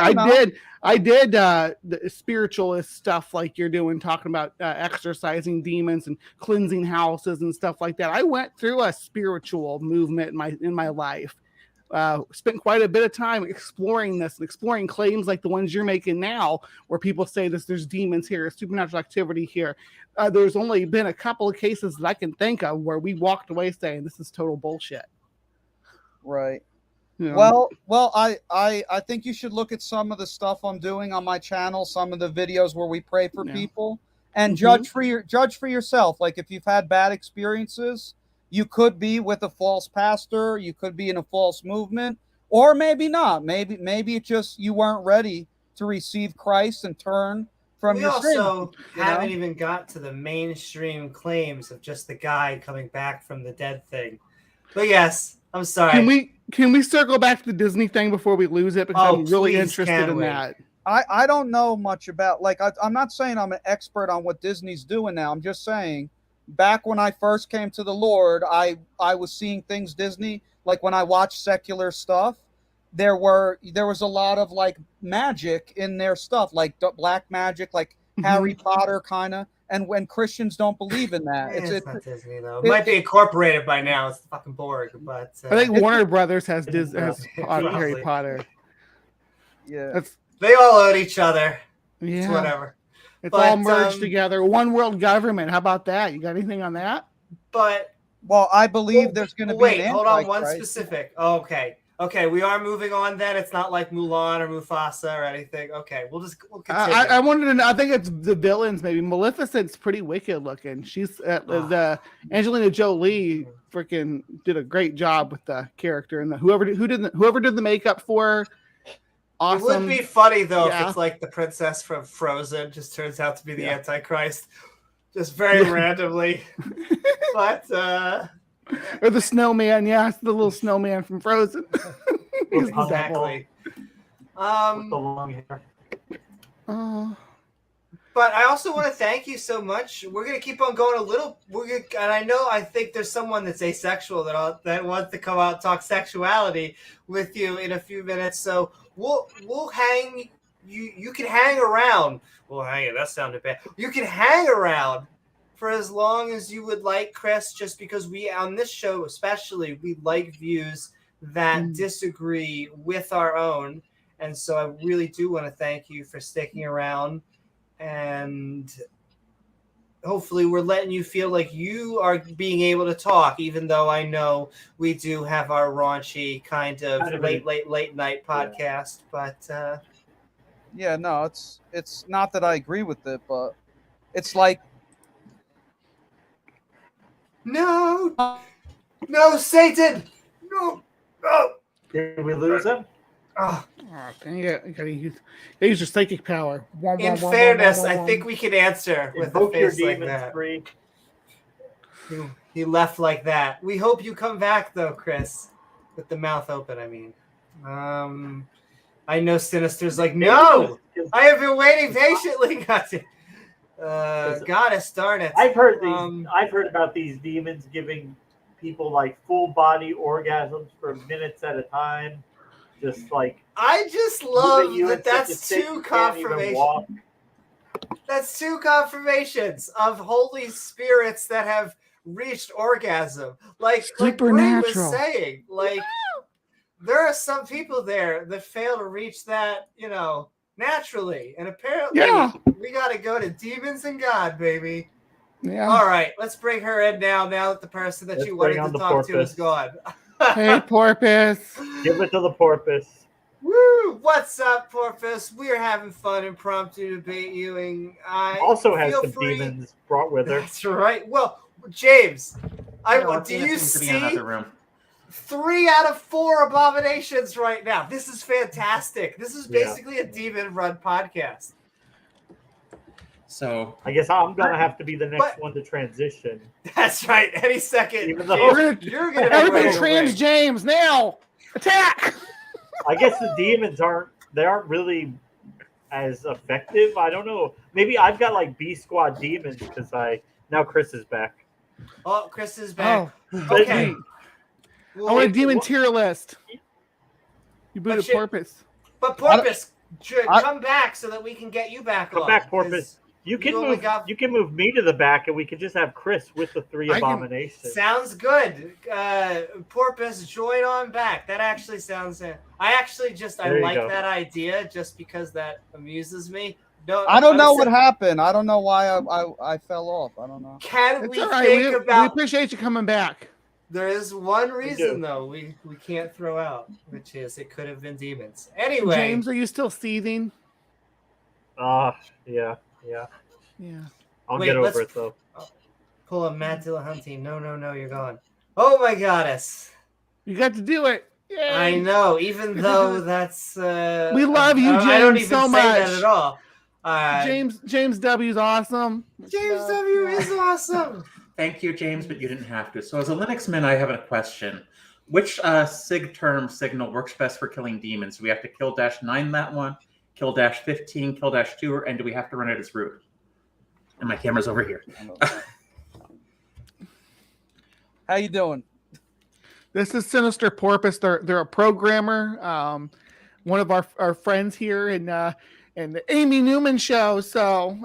I did the spiritualist stuff like you're doing, talking about exorcising demons and cleansing houses and stuff like that. I went through a spiritual movement in my life. Spent quite a bit of time exploring this and exploring claims like the ones you're making now, where people say there's demons here, supernatural activity here. There's only been a couple of cases that I can think of where we walked away saying this is total bullshit. Right. You know? Well, I think you should look at some of the stuff I'm doing on my channel, some of the videos where we pray for people, and judge for yourself. Like if you've had bad experiences, you could be with a false pastor, you could be in a false movement, or maybe not. Maybe it just you weren't ready to receive Christ and turn from your sin. We also haven't even got to the mainstream claims of just the guy coming back from the dead thing. But yes, I'm sorry. Can we circle back to the Disney thing before we lose it? Because I'm really interested in that. I don't know much about, like, I'm not saying I'm an expert on what Disney's doing now. I'm just saying, back when I first came to the Lord, I was seeing things Disney, like when I watched secular stuff, there was a lot of like magic in their stuff, like black magic, like Harry Potter kind of. And when Christians don't believe in that, it's not Disney though. It might be incorporated by now. It's the fucking Borg, but I think Warner Brothers has Harry Potter. Yeah, they all own each other. Yeah, it's whatever. It's all merged together. One world government. How about that? You got anything on that? Well, I believe there's going to be. Wait, hold on. One specific. Okay, we are moving on then. It's not like Mulan or Mufasa or anything. Okay, we'll continue. I wanted to know, I think it's the villains maybe. Maleficent's pretty wicked looking. She's the Angelina Jolie freaking did a great job with the character, and whoever did the makeup for her. Awesome. It would be funny though if it's like the princess from Frozen just turns out to be the Antichrist, just very randomly. But or the snowman, it's the little snowman from Frozen. Exactly. With the long hair. But I also want to thank you so much. We're gonna keep on going a little. I think there's someone that's asexual that wants to come out and talk sexuality with you in a few minutes. So we'll hang. You can hang around. Well, hang it. That sounded bad. You can hang around for as long as you would like, Chris. Just because we on this show, especially, we like views that disagree with our own, and so I really do want to thank you for sticking around. And hopefully we're letting you feel like you are being able to talk, even though I know we do have our raunchy kind of late night podcast. But no, it's not that I agree with it, but it's like no, Satan, no. Did we lose him? You gotta use your psychic power. In fairness, I think we can answer with a face like that. He left like that. We hope you come back, though, Chris, with the mouth open. I mean, I know Sinister's like, no, I have been waiting patiently. Goddess darn it! I've heard about these demons giving people like full body orgasms for minutes at a time. Just like I just love that. That's two confirmations. That's two confirmations of Holy Spirits that have reached orgasm. Like Reid was saying, like there are some people there that fail to reach that, naturally. And apparently we got to go to demons and God, baby. Yeah. All right, let's bring her in now that the person that you wanted to talk to is gone. Hey, Porpoise. Give it to the Porpoise. Woo! What's up, Porpoise? We're having fun. Impromptu Debate You, and I also has some demons brought with her. That's right. Well, James, do you see 3 out of 4 abominations right now? This is fantastic. This is basically a demon-run podcast. So I guess I'm gonna have to be the next one to transition. That's right. Any second, even though you're gonna everybody trans James now. Attack! I guess the demons aren't really as effective. I don't know. Maybe I've got like B squad demons because now Chris is back. Oh, Chris is back. Oh, okay. I want a demon tier list. You booted Porpoise. But Porpoise, come back so that we can get you back on. Come back, Porpoise. You can move me to the back, and we can just have Chris with the 3 abominations. Sounds good. Porpoise, join on back. That actually sounds. I like that idea just because that amuses me. No, I don't know what happened. I don't know why I fell off. I don't know. Can we think about? We appreciate you coming back. There is one reason though we can't throw out, which is it could have been demons. Anyway, James, are you still seething? Yeah. I'll Wait, get over it though. Pull up Matt Dillahunty. No, you're gone. Oh my goddess. You got to do it. Yay. I know, even though that's we love you, James, I don't even so say much. that at all. James W's awesome. James W is awesome. Thank you, James, but you didn't have to. So as a Linuxman, I have a question. Which sig term signal works best for killing demons? Do we have to kill -9 that one, kill -15, kill -2, and do we have to run it as root? And my camera's over here. How you doing? This is Sinister Porpoise. They're a programmer. One of our friends here in the Amy Newman show. So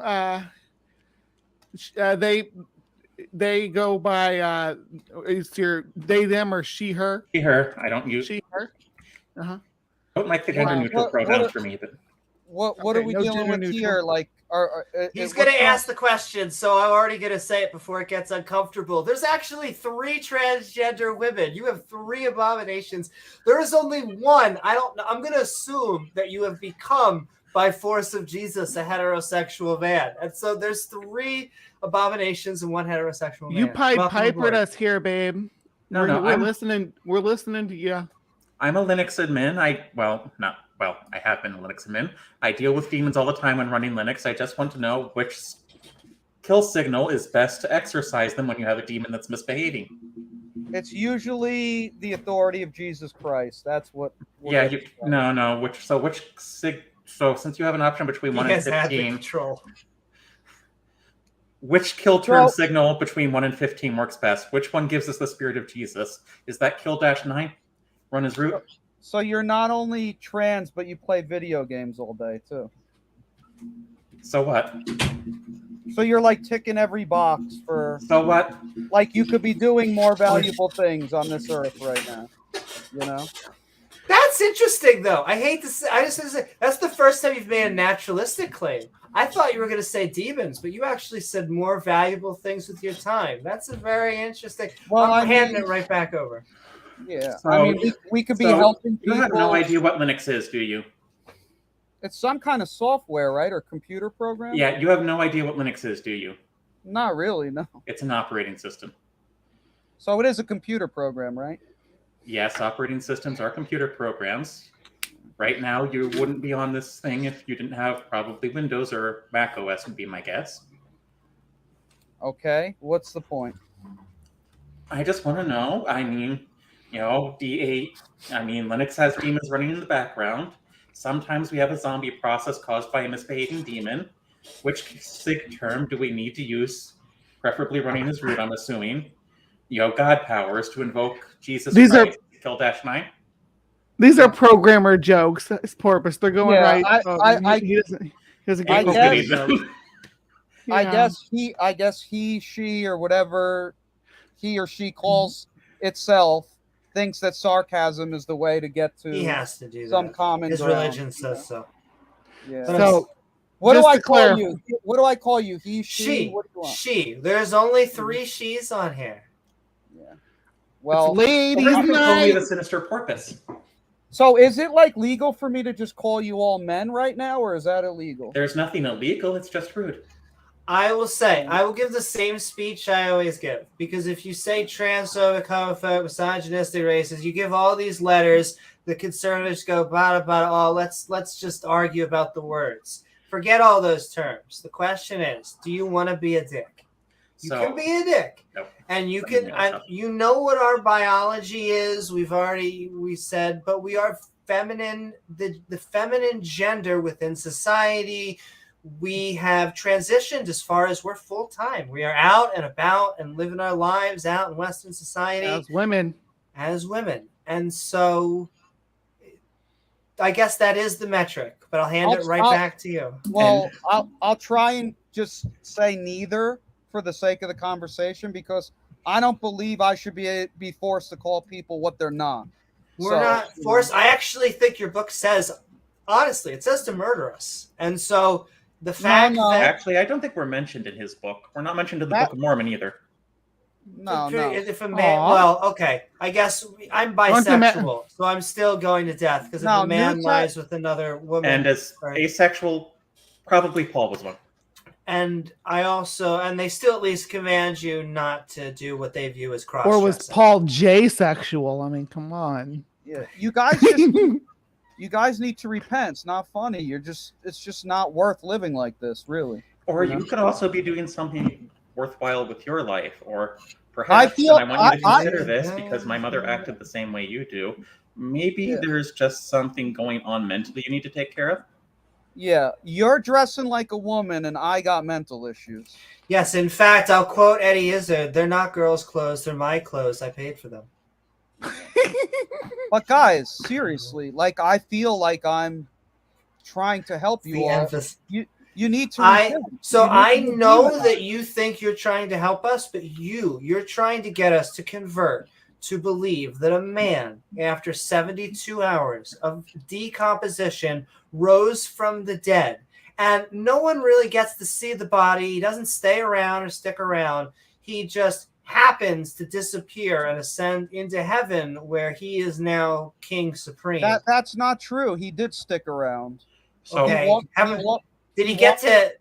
they go by is your they them or she her? She her. I don't use she her. I don't like the gender neutral pronouns for me, but what are we dealing with here? Like, he's going to ask the question, so I'm already going to say it before it gets uncomfortable. There's actually 3 transgender women. You have 3 abominations. There is only one. I'm going to assume that you have become, by force of Jesus, a heterosexual man. And so there's 3 abominations and 1 heterosexual man. You pipered us here, babe. We're listening. We're listening to you. I'm a Linux admin. I have been a Linux admin. I deal with demons all the time when running Linux. I just want to know which kill signal is best to exorcise them when you have a demon that's misbehaving. It's usually the authority of Jesus Christ. That's what. So since you have an option between 1 and 15, control. Which kill term signal between 1 and 15 works best? Which one gives us the spirit of Jesus? Is that kill -9? Run as root? So you're not only trans, but you play video games all day too. So what? So you're like ticking every box for. So what? Like you could be doing more valuable things on this earth right now. You know. That's interesting, though. I hate to say. I just say that's the first time you've made a naturalistic claim. I thought you were going to say demons, but you actually said more valuable things with your time. That's a very interesting. Well, I'm handing it right back over. Yeah, so, I mean, we could be helping people. You have no idea what Linux is, do you? It's some kind of software, right, or computer program? Yeah, you have no idea what Linux is, do you? Not really, no. It's an operating system. So it is a computer program, right? Yes, operating systems are computer programs. Right now, you wouldn't be on this thing if you didn't have probably Windows or Mac OS would be my guess. Okay, what's the point? I just want to know. I mean, Linux has demons running in the background. Sometimes we have a zombie process caused by a misbehaving demon. Which sig term do we need to use, preferably running as root, I'm assuming? God powers to invoke Jesus Christ to kill -9? These are programmer jokes. It's Porpoise. They're going right. He doesn't get I guess he, she, or whatever he or she calls itself thinks that sarcasm is the way to get to. He has to do some that. common His ground, religion says so. Yeah. So what do I call you? What do I call you? He, she. What do you want? She. There's only 3 she's on here. Yeah. Well, ladies' only the Sinister Porpoise. So is it like legal for me to just call you all men right now, or is that illegal? There's nothing illegal. It's just rude. I will say, I will give the same speech I always give. Because if you say transphobic, homophobic, misogynistic, racist, you give all these letters, the conservatives go, let's just argue about the words. Forget all those terms. The question is, do you want to be a dick? You can be a dick. Nope. And you can, you know what our biology is. We said, but we are feminine, the feminine gender within society. We have transitioned as far as we're full time. We are out and about and living our lives out in Western society. As women. as women. And so I guess that is the metric, but I'll hand it right back to you. Well, I'll try and just say neither for the sake of the conversation, because I don't believe I should be forced to call people what they're not. We're not forced. I actually think your book says, honestly, it says to murder us. And so the fact that... Actually, I don't think we're mentioned in his book. We're not mentioned in the Book of Mormon either. No. If a man, well, okay, I guess I'm bisexual, so I'm still going to death, because if a man lies with another woman, and as asexual, probably Paul was one. And they still at least command you not to do what they view as cross-dressing. Or was Paul J sexual? I mean, come on. Yeah, you guys need to repent. It's not funny. It's just not worth living like this, really. Or you could also be doing something worthwhile with your life, or perhaps, I want you to consider this because my mother acted the same way you do. Maybe there's just something going on mentally you need to take care of. Yeah, you're dressing like a woman, and I got mental issues. Yes, in fact, I'll quote Eddie Izzard: "They're not girls' clothes; they're my clothes. I paid for them." But guys, seriously, like, I feel like I'm trying to help you all. You need to. I know that you think you're trying to help us, but you're trying to get us to convert to believe that a man, after 72 hours of decomposition, rose from the dead. And no one really gets to see the body. He doesn't stay around or stick around. He just happens to disappear and ascend into heaven, where he is now King Supreme. That's not true. He did stick around. Okay. Did he get to...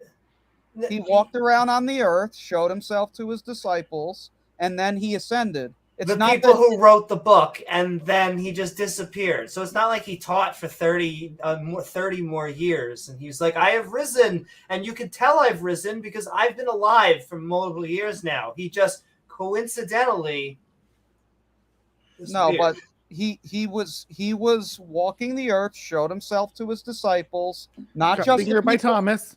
He walked around on the earth, showed himself to his disciples, and then he ascended. It's the not people who wrote the book, and then he just disappeared. So it's not like he taught for 30 more years. And he's like, I have risen, and you can tell I've risen because I've been alive for multiple years now. He just coincidentally disappeared. No, but he was walking the earth, showed himself to his disciples, not just by Thomas,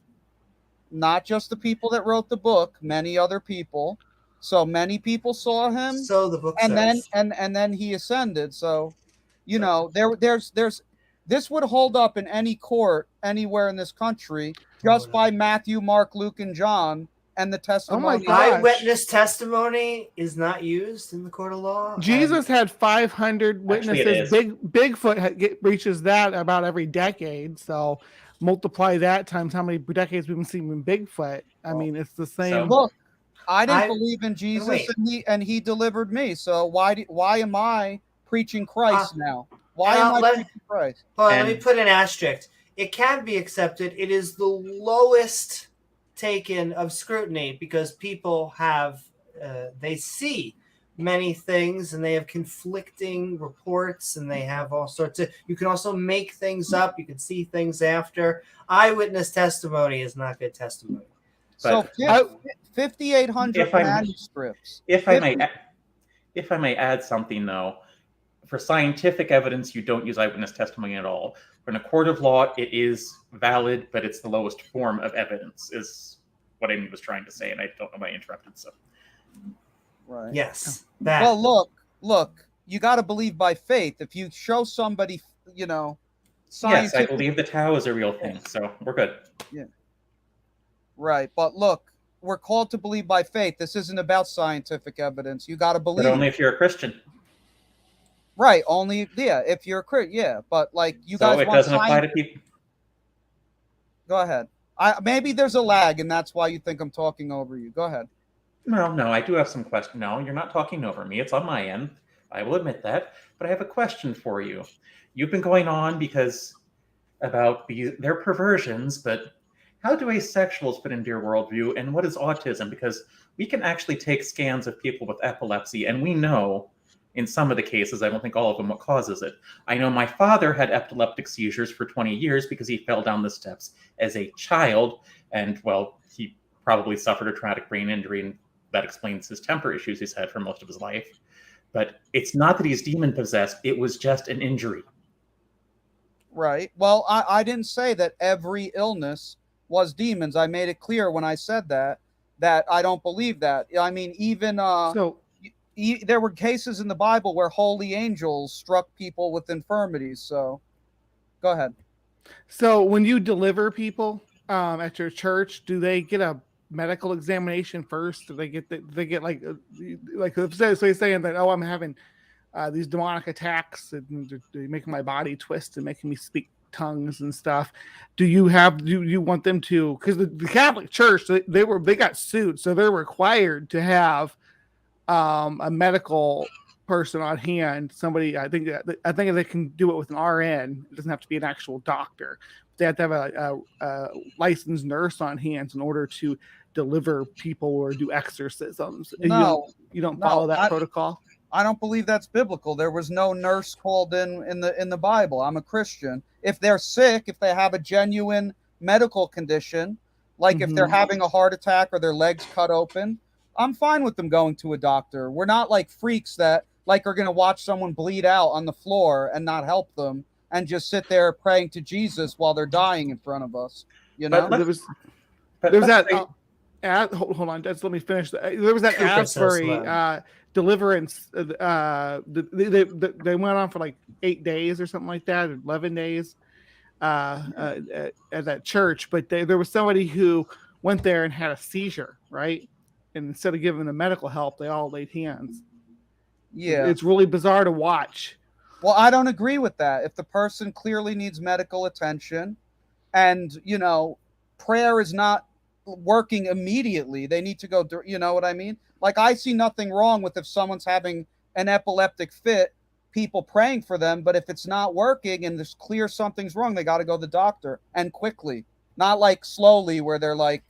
not just the people that wrote the book, many other people. So many people saw him. So the book and says. then he ascended. So, there's this would hold up in any court anywhere in this country just by Matthew, Mark, Luke, and John and the testimony. Eyewitness testimony is not used in the court of law. Jesus had 500 witnesses. Bigfoot reaches that about every decade. So multiply that times how many decades we've been seeing Bigfoot. I mean, it's the same. So, look, I didn't believe in Jesus, and he delivered me. So why am I preaching Christ now? Why am I preaching Christ? Well, let me put an asterisk. It can be accepted. It is the lowest taken of scrutiny because people have they see many things and they have conflicting reports and they have all sorts of. You can also make things up. You can see things after. Eyewitness testimony is not good testimony. So 5,800 manuscripts. If I may add something though, for scientific evidence, you don't use eyewitness testimony at all. In a court of law, it is valid, but it's the lowest form of evidence, is what Amy was trying to say, and I don't know why I interrupted. So, right? Yes. Well, look, you got to believe by faith. If you show somebody, yes, I believe the Tao is a real thing, so we're good. Yeah. Right, but look, we're called to believe by faith. This isn't about scientific evidence. You got to believe. But only if you're a Christian. Right, only if you're a Christian, but like you guys. So it doesn't apply to people. Go ahead. Maybe there's a lag, and that's why you think I'm talking over you. Go ahead. Well, no, I do have some questions. No, you're not talking over me. It's on my end. I will admit that. But I have a question for you. You've been going on about their perversions, but how do asexuals fit into your worldview, and what is autism? Because we can actually take scans of people with epilepsy, and we know, in some of the cases, I don't think all of them, what causes it. I know my father had epileptic seizures for 20 years because he fell down the steps as a child, and, well, he probably suffered a traumatic brain injury, and that explains his temper issues he's had for most of his life. But it's not that he's demon-possessed, it was just an injury. Right. Well, I didn't say that every illness was demons. I made it clear when I said that I don't believe that. I mean, even there were cases in the Bible where holy angels struck people with infirmities. So, go ahead. So when you deliver people at your church, do they get a medical examination first? Do they get like if so he's saying that, oh, I'm having these demonic attacks and they're making my body twist and making me speak tongues and stuff. Do you want them to, because the Catholic Church, they got sued, so they're required to have a medical person on hand, somebody, I think they can do it with an RN. It doesn't have to be an actual doctor. They have to have a licensed nurse on hand in order to deliver people or do exorcisms. No, you don't follow that protocol. I don't believe that's biblical. There was no nurse called in the Bible. I'm a Christian. If they're sick, if they have a genuine medical condition, like if they're having a heart attack or their legs cut open, I'm fine with them going to a doctor. We're not like freaks that like are going to watch someone bleed out on the floor and not help them and just sit there praying to Jesus while they're dying in front of us. You know, there was that. Hold on, let me finish. There was that Asbury deliverance. They went on for like 8 days or something like that, or 11 days at that church. But there was somebody who went there and had a seizure, right? And instead of giving them medical help, they all laid hands. Yeah. It's really bizarre to watch. Well, I don't agree with that. If the person clearly needs medical attention and, you know, prayer is not working immediately, they need to go, you know what I mean? Like, I see nothing wrong with if someone's having an epileptic fit, people praying for them. But if it's not working and there's clear something's wrong, they got to go to the doctor, and quickly, not like slowly where they're like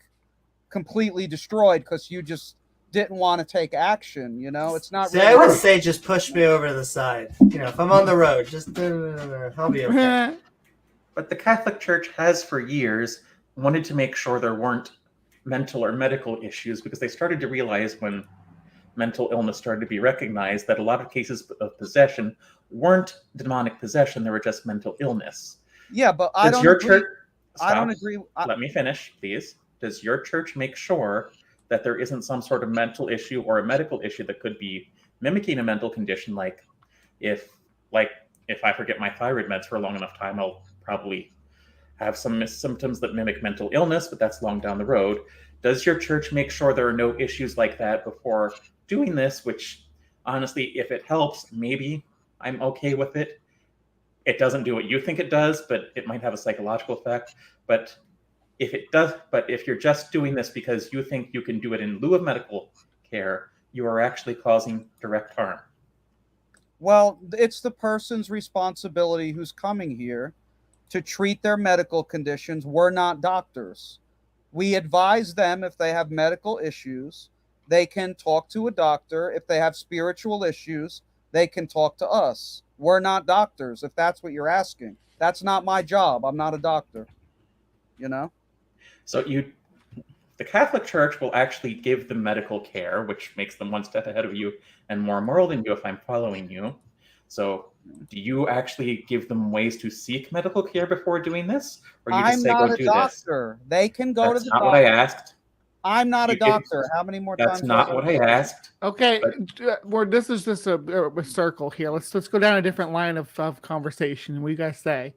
completely destroyed because you just didn't want to take action. You know, it's not. I would say just push me over to the side. You know, if I'm on the road, just I'll be okay. But the Catholic Church has for years wanted to make sure there weren't mental or medical issues, because they started to realize when mental illness started to be recognized that a lot of cases of possession weren't demonic possession, they were just mental illness. Yeah, but I don't agree. I don't agree. Let me finish, please. Does your church make sure that there isn't some sort of mental issue or a medical issue that could be mimicking a mental condition? Like if I forget my thyroid meds for a long enough time, I'll probably have some symptoms that mimic mental illness, but that's long down the road. Does your church make sure there are no issues like that before doing this? Which, honestly, if it helps, maybe I'm okay with it. It doesn't do what you think it does, but it might have a psychological effect. But if it does, but if you're just doing this because you think you can do it in lieu of medical care, you are actually causing direct harm. Well, it's the person's responsibility who's coming here to treat their medical conditions. We're not doctors. We advise them if they have medical issues, they can talk to a doctor. If they have spiritual issues, they can talk to us. We're not doctors, if that's what you're asking. That's not my job. I'm not a doctor. You know? So the Catholic Church will actually give them medical care, which makes them one step ahead of you and more moral than you, if I'm following you. So do you actually give them ways to seek medical care before doing this? Or you just say, go do this? I'm not a doctor. They can go to the doctor. That's not what I asked. I'm not a doctor. How many more times? That's not what I asked. Okay, this is just a circle here. Let's go down a different line of conversation. What do you guys say?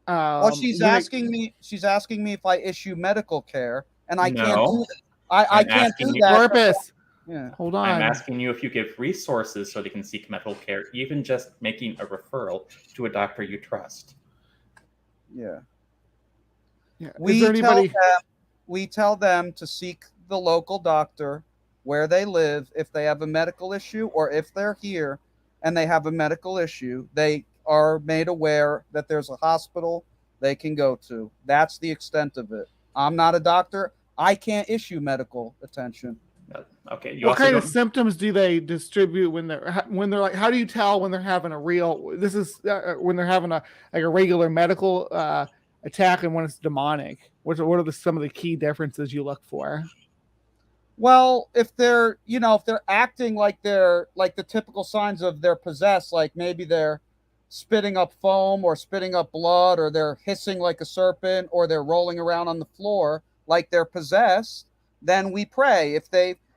Well, she's asking me if I issue medical care, and I can't do that. I can't do that. Purpose. Yeah. Hold on. I'm asking you if you give resources so they can seek medical care, even just making a referral to a doctor you trust. Yeah. Yeah. We tell them to seek the local doctor where they live if they have a medical issue, or if they're here and they have a medical issue, they are made aware that there's a hospital they can go to. That's the extent of it. I'm not a doctor. I can't issue medical attention. Okay. What kind of symptoms do they distribute when they're like? How do you tell when they're having a real? This is when they're having a regular medical attack and when it's demonic. What are some of the key differences you look for? Well, if they're acting like they're like the typical signs of they're possessed, like maybe they're spitting up foam or spitting up blood, or they're hissing like a serpent, or they're rolling around on the floor like they're possessed, then we pray. If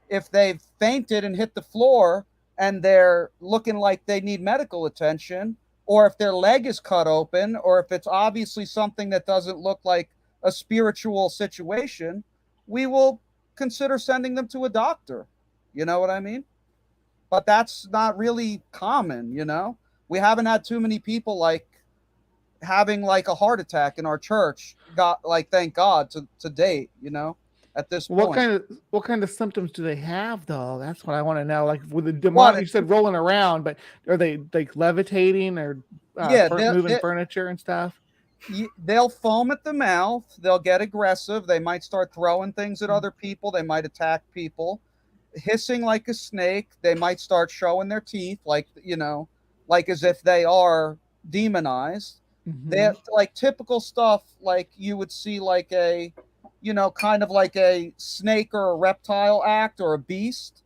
if they've fainted and hit the floor and they're looking like they need medical attention, or if their leg is cut open, or if it's obviously something that doesn't look like a spiritual situation, we will consider sending them to a doctor. You know what I mean? But that's not really common, you know? We haven't had too many people like having like a heart attack in our church, thank God, to date, you know, at this point. What kind of symptoms do they have though? That's what I want to know. Like with the demonic, you said rolling around, but are they like levitating or moving furniture and stuff? They'll foam at the mouth. They'll get aggressive. They might start throwing things at other people. They might attack people. Hissing like a snake. They might start showing their teeth, like, you know, like as if they are demonized. They're like typical stuff like you would see like a, you know, kind of like a snake or a reptile act or a beast.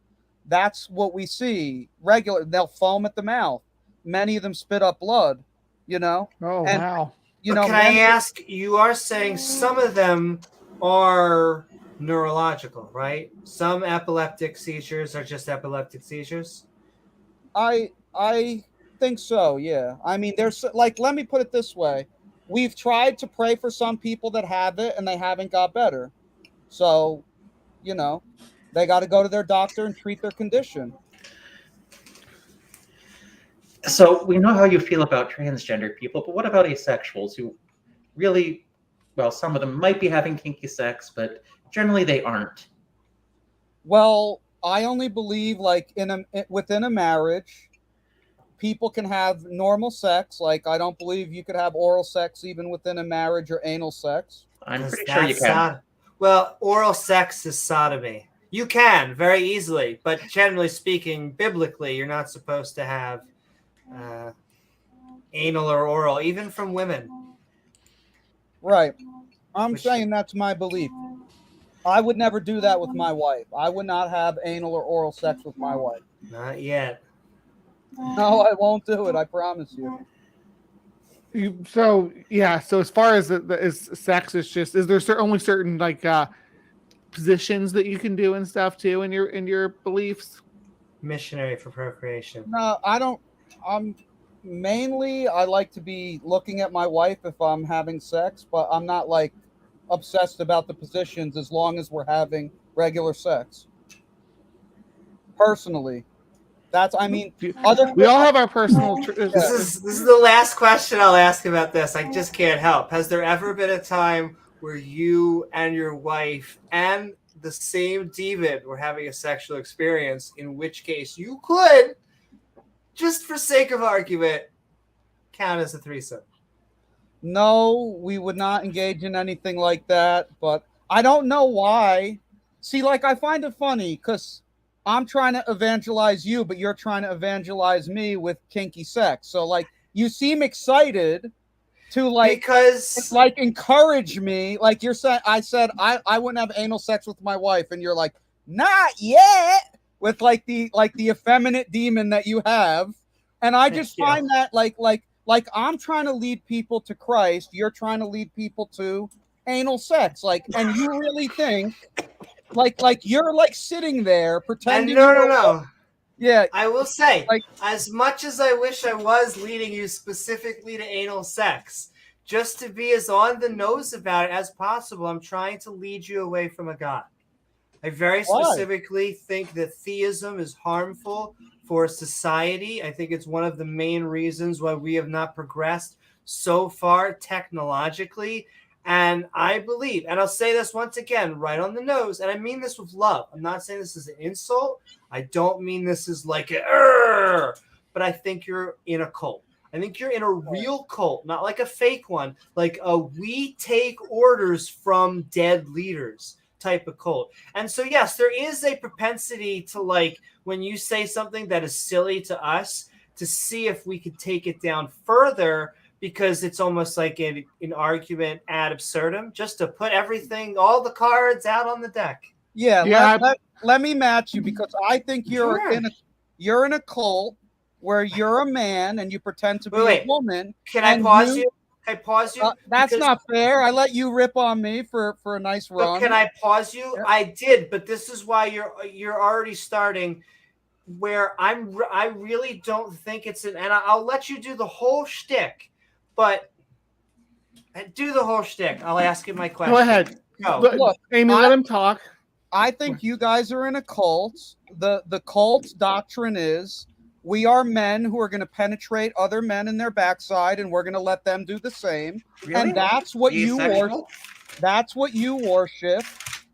That's what we see regular. They'll foam at the mouth. Many of them spit up blood, you know. Oh, and, wow. You know, can I ask, you are saying some of them are neurological, right? Some epileptic seizures are just epileptic seizures? I think so, yeah. I mean, there's like, let me put it this way. We've tried to pray for some people that have it and they haven't got better. So, you know, they got to go to their doctor and treat their condition. So we know how you feel about transgender people, but what about asexuals who really, well, some of them might be having kinky sex, but generally they aren't? Well, I only believe like within a marriage, people can have normal sex. Like, I don't believe you could have oral sex even within a marriage or anal sex. I'm pretty sure you can. Well, oral sex is sodomy. You can very easily, but generally speaking, biblically, you're not supposed to have anal or oral, even from women. Right. I'm saying that's my belief. I would never do that with my wife. I would not have anal or oral sex with my wife. Not yet. No, I won't do it. I promise you. So as far as sex, it's just, is there only certain like positions that you can do and stuff too in your beliefs? Missionary for procreation. No, I don't. I like to be looking at my wife if I'm having sex, but I'm not like obsessed about the positions as long as we're having regular sex. Personally. We all have our personal. This is the last question I'll ask about this. I just can't help. Has there ever been a time where you and your wife and the same demon were having a sexual experience, in which case you could, just for sake of argument, count as a threesome? No, we would not engage in anything like that, but I don't know why. See, like, I find it funny because I'm trying to evangelize you, but you're trying to evangelize me with kinky sex. So, like, you seem excited to, like, encourage me. Like, you're saying, I said I wouldn't have anal sex with my wife, and you're like, not yet, with like the effeminate demon that you have. And I just find that like I'm trying to lead people to Christ. You're trying to lead people to anal sex. Like, and you really think like you're like sitting there pretending. No. Yeah. I will say, like, as much as I wish I was leading you specifically to anal sex, just to be as on the nose about it as possible, I'm trying to lead you away from a God. I very specifically think that theism is harmful for society. I think it's one of the main reasons why we have not progressed so far technologically. And I believe, and I'll say this once again, right on the nose, and I mean this with love. I'm not saying this is an insult. I don't mean this is like but I think you're in a cult. I think you're in a real cult, not like a fake one, like a we take orders from dead leaders type of cult. And so, yes, there is a propensity to, like, when you say something that is silly to us, to see if we could take it down further, because it's almost like an argument ad absurdum, just to put everything, all the cards out on the deck. Yeah. Let me match you, because I think you're in a cult where you're a man and you pretend to be a woman. Can I pause you? Can I pause you? That's Because- not fair. I let you rip on me for a nice But run. can I pause you? Yeah. I did, but this is why you're already starting where I really don't think it's and I'll let you do the whole shtick, but do the whole shtick. I'll ask you my question. Go ahead. Go. Look, Amy, let him talk. I think you guys are in a cult. The cult doctrine is we are men who are going to penetrate other men in their backside, and we're going to let them do the same. Really? And that's what you worship. Asexual? That's what you worship.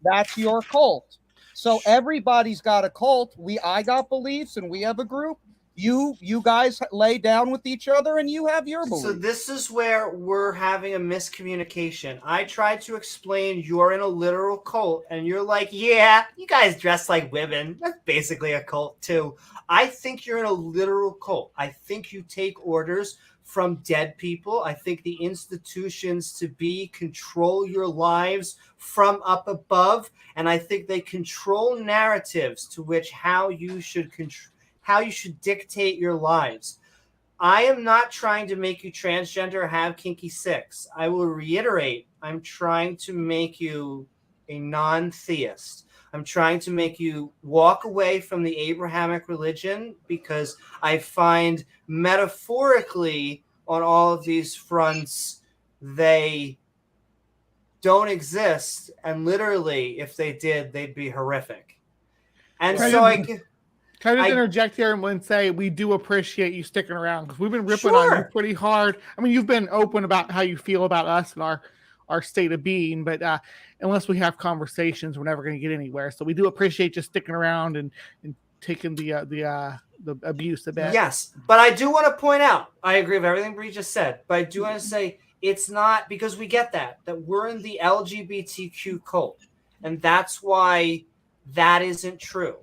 That's your cult. So everybody's got a cult. I got beliefs, and we have a group. You guys lay down with each other, and you have your beliefs. So this is where we're having a miscommunication. I tried to explain you're in a literal cult, and you're like, yeah, you guys dress like women. That's basically a cult too. I think you're in a literal cult. I think you take orders from dead people. I think the institutions to be control your lives from up above, and I think they control narratives to which how you should dictate your lives. I am not trying to make you transgender or have kinky sex. I will reiterate, I'm trying to make you a non-theist. I'm trying to make you walk away from the Abrahamic religion because I find metaphorically on all of these fronts, they don't exist. And literally, if they did, they'd be horrific. And Right. so Can I just interject here and say we do appreciate you sticking around because we've been ripping on you Sure. pretty hard. I mean, you've been open about how you feel about us and our state of being, but unless we have conversations, we're never going to get anywhere. So we do appreciate you sticking around and taking the abuse a bit. Yes, but I do want to point out, I agree with everything Bree just said, but I do want to say it's not because we get that we're in the LGBTQ cult, and that's why that isn't true.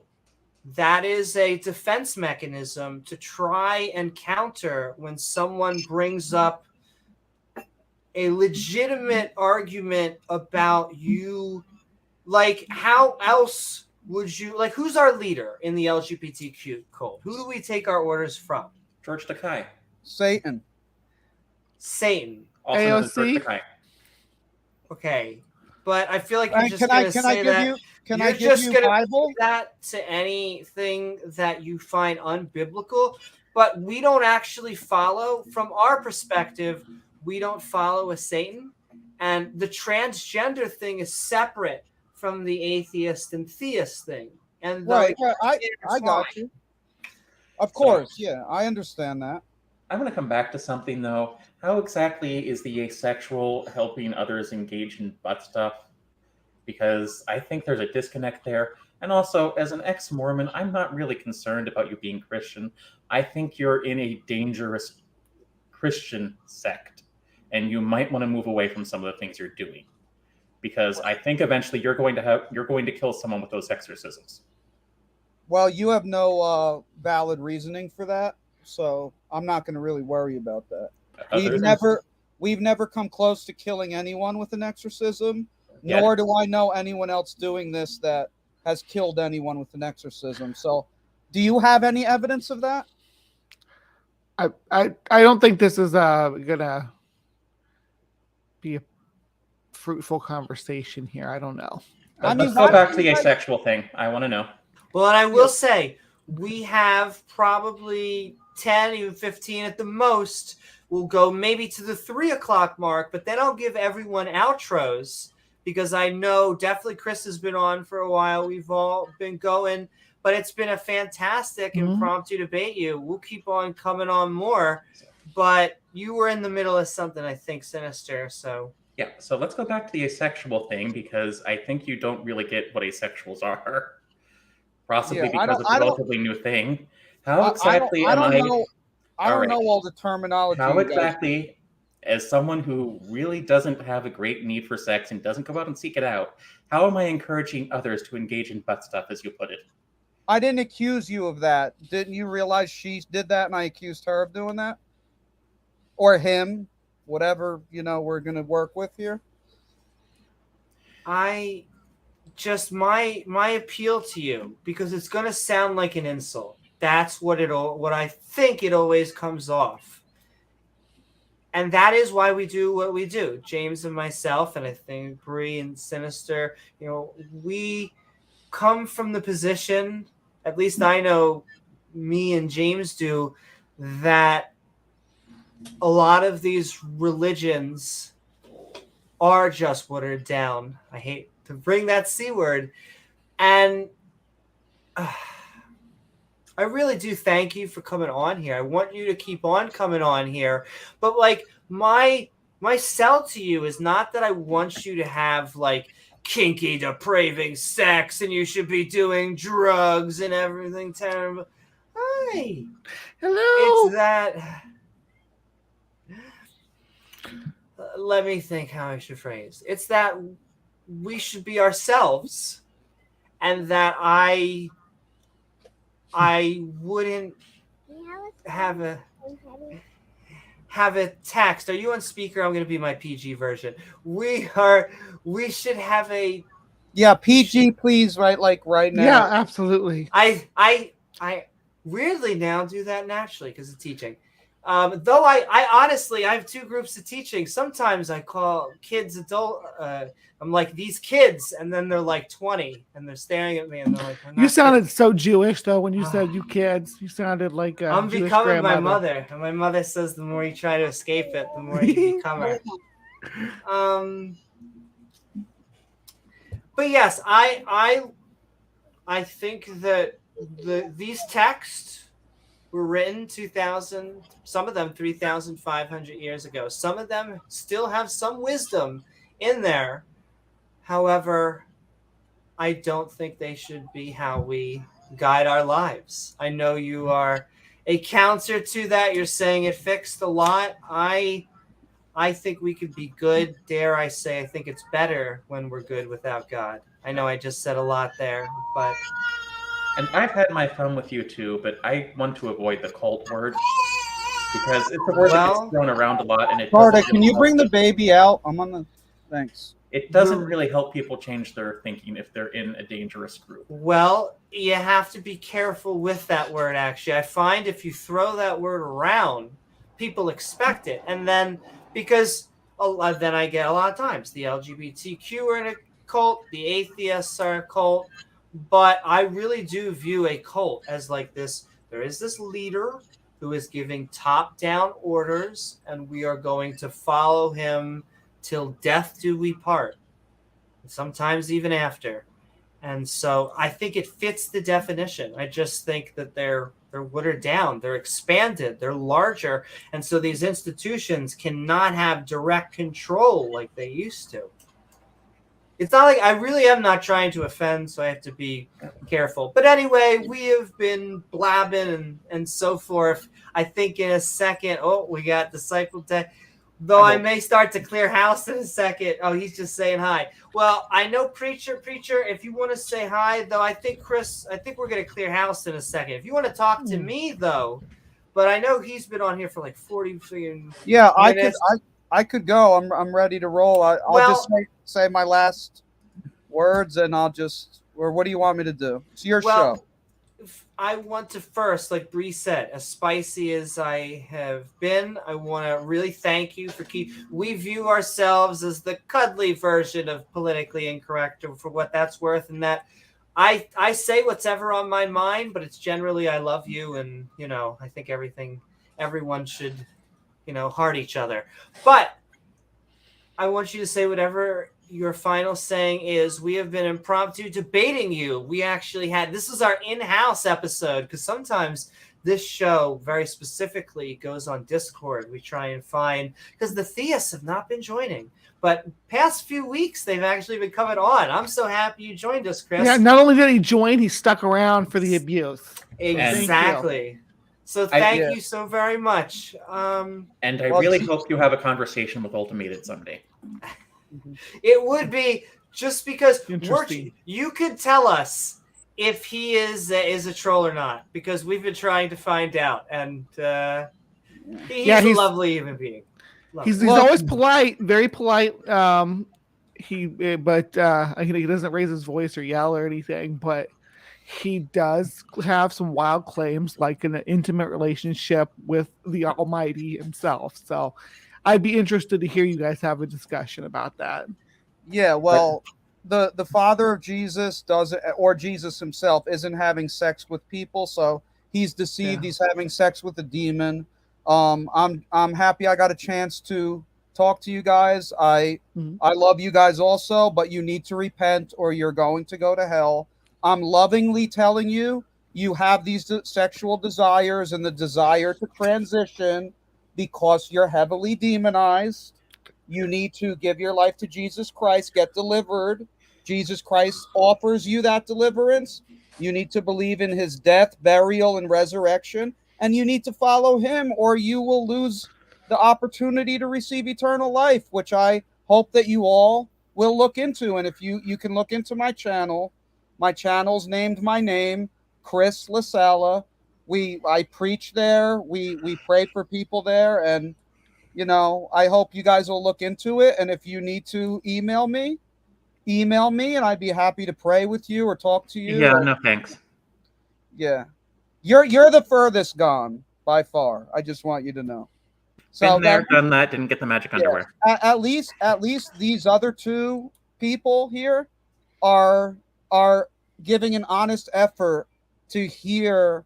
That is a defense mechanism to try and counter when someone brings up a legitimate argument about you. Like, how else would you, like, who's our leader in the LGBTQ cult? Who do we take our orders from? George Takei. Satan. Satan. Also known as AOC? George Takei. Okay. But I feel like you're just Can going I to say give that. you? Can You're I give just you gonna Bible? say that to anything that you find unbiblical, but we don't actually follow, from our perspective, we don't follow a Satan. And the transgender thing is separate from the atheist and theist thing. And Right. those I intertwine. got you. Of course, yeah, I understand that. I want to come back to something though. How exactly is the asexual helping others engage in butt stuff? Because I think there's a disconnect there. And also, as an ex-Mormon, I'm not really concerned about you being Christian. I think you're in a dangerous Christian sect, and you might want to move away from some of the things you're doing. Because I think eventually you're going to kill someone with those exorcisms. Well, you have no valid reasoning for that, so I'm not going to really worry about that. We've never come close to killing anyone with an exorcism, nor do I know anyone else doing this that has killed anyone with an exorcism. So, do you have any evidence of that? I don't think this is gonna be a fruitful conversation here. I don't know. Let's go back to the asexual thing. I want to know. Well, and I will say, we have probably 10, even 15 at the most. We'll go maybe to the 3 o'clock mark, but then I'll give everyone outros because I know definitely Chris has been on for a while. We've all been going, but it's been a fantastic impromptu debate you. We'll keep on coming on more, but you were in the middle of something, I think, Sinister, so... Yeah, so let's go back to the asexual thing because I think you don't really get what asexuals are. Possibly because it's a relatively new thing. How exactly I don't know all the terminology. How exactly, as someone who really doesn't have a great need for sex and doesn't go out and seek it out, how am I encouraging others to engage in butt stuff, as you put it? I didn't accuse you of that. Didn't you realize she did that and I accused her of doing that? Or him? Whatever, we're going to work with here. My appeal to you, because it's going to sound like an insult. That's what I think it always comes off And that is why we do what we do. James and myself, and I think Bree and Sinister, we come from the position, at least I know me and James do, that a lot of these religions are just watered down. I hate to bring that C word. And I really do thank you for coming on here. I want you to keep on coming on here. But like my sell to you is not that I want you to have like kinky, depraving sex and you should be doing drugs and everything terrible. Hi. Hello. It's that. Let me think how I should phrase. It's that we should be ourselves, and that I wouldn't have a text. Are you on speaker? I'm going to be my PG version. We should have a PG, please, right now. Yeah, absolutely. I weirdly now do that naturally because of teaching. Though I honestly, I have two groups of teaching. Sometimes I call kids adult. I'm like, these kids, and then they're like 20, and they're staring at me, and they're like, you sounded so Jewish, though, when you said you kids. You sounded like a I'm Jewish becoming grandmother. my mother, and my mother says the more you try to escape it, the more you become her. But yes, I think that these texts were written 2,000, some of them 3,500 years ago. Some of them still have some wisdom in there. However, I don't think they should be how we guide our lives. I know you are a counter to that. You're saying it fixed a lot. I think we could be good. Dare I say, I think it's better when we're good without God. I know I just said a lot there, but... And I've had my fun with you too, but I want to avoid the cult word because it's a word that gets thrown around a lot, and it Carter, doesn't can really you bring the baby out? I'm on the... Thanks. It doesn't really help people change their thinking if they're in a dangerous group. Well, you have to be careful with that word, actually. I find if you throw that word around, people expect it. And then, because then I get a lot of times, the LGBTQ are in a cult, the atheists are a cult, but I really do view a cult as like this. There is this leader who is giving top-down orders, and we are going to follow him till death do we part, sometimes even after. And so I think it fits the definition. I just think that they're watered down, they're expanded, they're larger, and so these institutions cannot have direct control like they used to. It's not like I really am not trying to offend, so I have to be careful. But anyway, we have been blabbing and so forth. I think in a second, we got Disciple Deig. Though I may start to clear house in a second. Oh, he's just saying hi. Well, I know Preacher, if you want to say hi, though, I think we're going to clear house in a second. If you want to talk to me, though, but I know he's been on here for like 40 Yeah, minutes. I could go. I'm ready to roll. I'll just say my last words, and or what do you want me to do? It's your show. I want to first, like Bree said, as spicy as I have been, I want to really thank you for we view ourselves as the cuddly version of politically incorrect, for what that's worth, and that I say what's ever on my mind, but it's generally I love you, and I think everyone should heart each other. But I want you to say whatever your final saying is. We have been impromptu debating you. We actually this is our in-house episode, because sometimes this show very specifically goes on Discord. We try and find, because the theists have not been joining, but past few weeks they've actually been coming on. I'm so happy you joined us, Chris. Yeah, not only did he join, he stuck around for the abuse. Exactly. So thank you so very much. And I really hope you have a conversation with Ultimated someday. It would be, just because Interesting. You could tell us if he is a troll or not, because we've been trying to find out, and he's a lovely human being. He's always polite, very polite. He doesn't raise his voice or yell or anything, but he does have some wild claims, like an intimate relationship with the Almighty himself. So I'd be interested to hear you guys have a discussion about that. Yeah, well, the father of Jesus doesn't, or Jesus himself isn't having sex with people, so he's deceived. Yeah. He's having sex with a demon. I'm happy I got a chance to talk to you guys. I love you guys also, but you need to repent or you're going to go to hell. I'm lovingly telling you, you have these sexual desires and the desire to transition because you're heavily demonized. You need to give your life to Jesus Christ, get delivered. Jesus Christ offers you that deliverance. You need to believe in his death, burial, and resurrection, and you need to follow him, or you will lose the opportunity to receive eternal life, which I hope that you all will look into. And if you can look into my channel's named my name, Chris LaSala. I preach there. We pray for people there, and I hope you guys will look into it. And if you need to email me, and I'd be happy to pray with you or talk to you. Yeah, no thanks. Yeah. You're the furthest gone by far. I just want you to know. So Been there, done that, didn't get the magic underwear. At least these other two people here are giving an honest effort to hear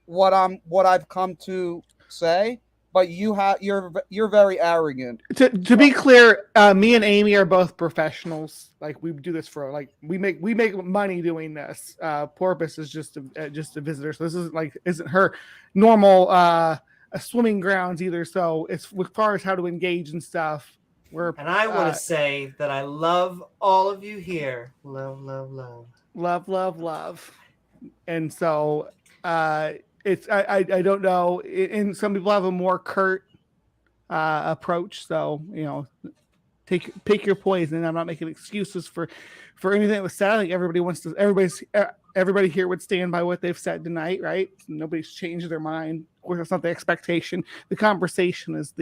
what I've come to say. But you're very arrogant. To be clear, me and Amy are both professionals. Like, we do this for, like, we make money doing this. Porpoise is just a visitor, so this isn't her normal swimming grounds either. So it's as far as how to engage and stuff. And I want to say that I love all of you here. Love, love, love. Love, love, love. And so it's I don't know. And some people have a more curt approach. So pick your poison. I'm not making excuses for anything that was said. I think everybody here would stand by what they've said tonight, right? Nobody's changed their mind. Of course, that's not the expectation. The conversation is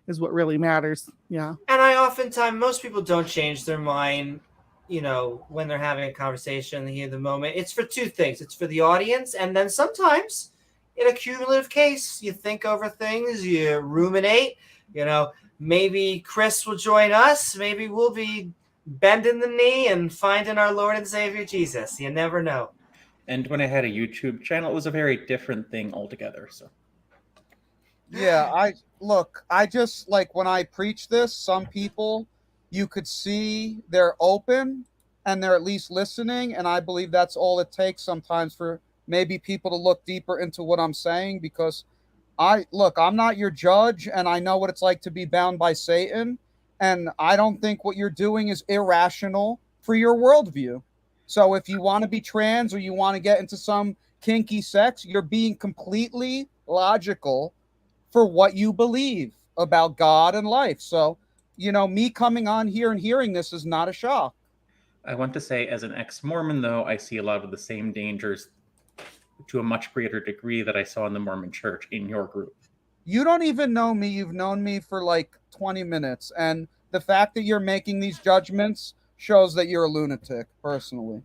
is what really matters. Yeah. And most people don't change their mind, when they're having a conversation in the heat of the moment. It's for two things. It's for the audience, and then sometimes in a cumulative case, you think over things, you ruminate, maybe Chris will join us. Maybe we'll be bending the knee and finding our Lord and Savior Jesus. You never know. And when I had a YouTube channel, it was a very different thing altogether. So, yeah, I just like when I preach this, some people you could see they're open and they're at least listening. And I believe that's all it takes sometimes for maybe people to look deeper into what I'm saying, because I'm not your judge, and I know what it's like to be bound by Satan. And I don't think what you're doing is irrational for your worldview. So if you want to be trans or you want to get into some kinky sex, you're being completely logical for what you believe about God and life. So, me coming on here and hearing this is not a shock. I want to say, as an ex-Mormon, though, I see a lot of the same dangers to a much greater degree that I saw in the Mormon Church in your group. You don't even know me. You've known me for like 20 minutes. And the fact that you're making these judgments shows that you're a lunatic, personally.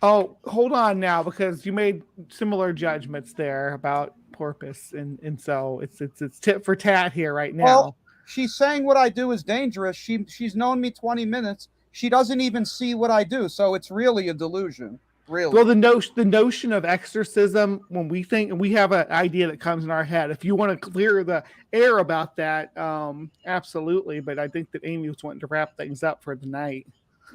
Oh, hold on now, because you made similar judgments there about Porpoise. And so it's tit for tat here right now. Well, she's saying what I do is dangerous. She's known me 20 minutes. She doesn't even see what I do. So it's really a delusion. Really. Well, the notion of exorcism, when we think, and we have an idea that comes in our head. If you want to clear the air about that, absolutely. But I think that Amy was wanting to wrap things up for the night.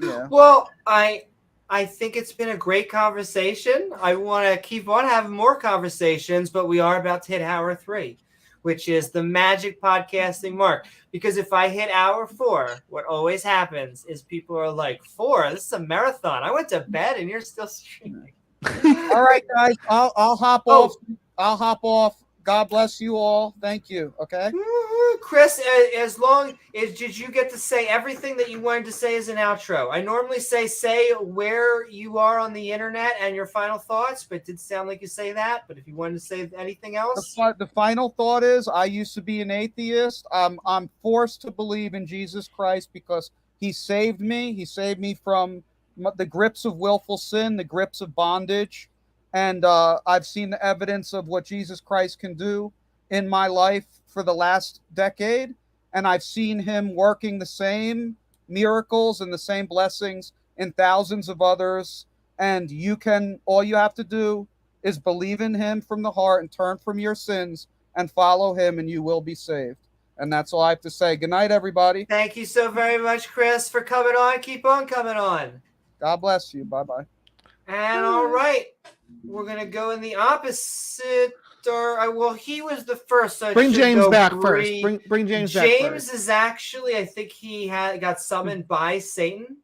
Yeah. Well, I think it's been a great conversation. I want to keep on having more conversations, but we are about to hit hour 3, which is the magic podcasting mark. Because if I hit hour 4, what always happens is people are like, 4, this is a marathon. I went to bed and you're still streaming. All right, guys, I'll hop off. I'll hop off. God bless you all. Thank you. Okay. Chris, did you get to say everything that you wanted to say as an outro? I normally say where you are on the internet and your final thoughts, but it did sound like you say that. But if you wanted to say anything else, the final thought is I used to be an atheist. I'm forced to believe in Jesus Christ because he saved me. He saved me from the grips of willful sin, the grips of bondage. And I've seen the evidence of what Jesus Christ can do in my life for the last decade. and I've seen him working the same miracles and the same blessings in thousands of others. And all you have to do is believe in him from the heart and turn from your sins and follow him, and you will be saved. And that's all I have to say. Good night, everybody. Thank you so very much, Chris, for coming on. Keep on coming on. God bless you. Bye-bye. And all right, we're going to go in the opposite. Well, he was the first. So Bring James back Bree. first. Bring James back James first. is actually, I think he got summoned by Satan.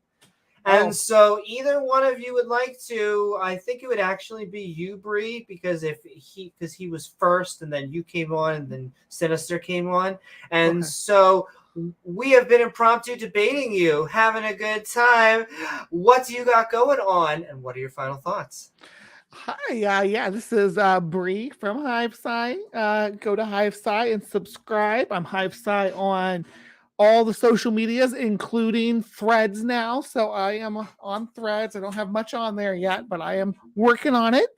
And so either one of you would like to, I think it would actually be you, Bree, because he was first and then you came on and then Sinister came on. And so we have been impromptu debating you, having a good time. What do you got going on and what are your final thoughts? Hi, yeah, this is Bree from HiveSci. Go to HiveSci and subscribe. I'm HiveSci on all the social medias, including Threads now. So I am on Threads. I don't have much on there yet, but I am working on it.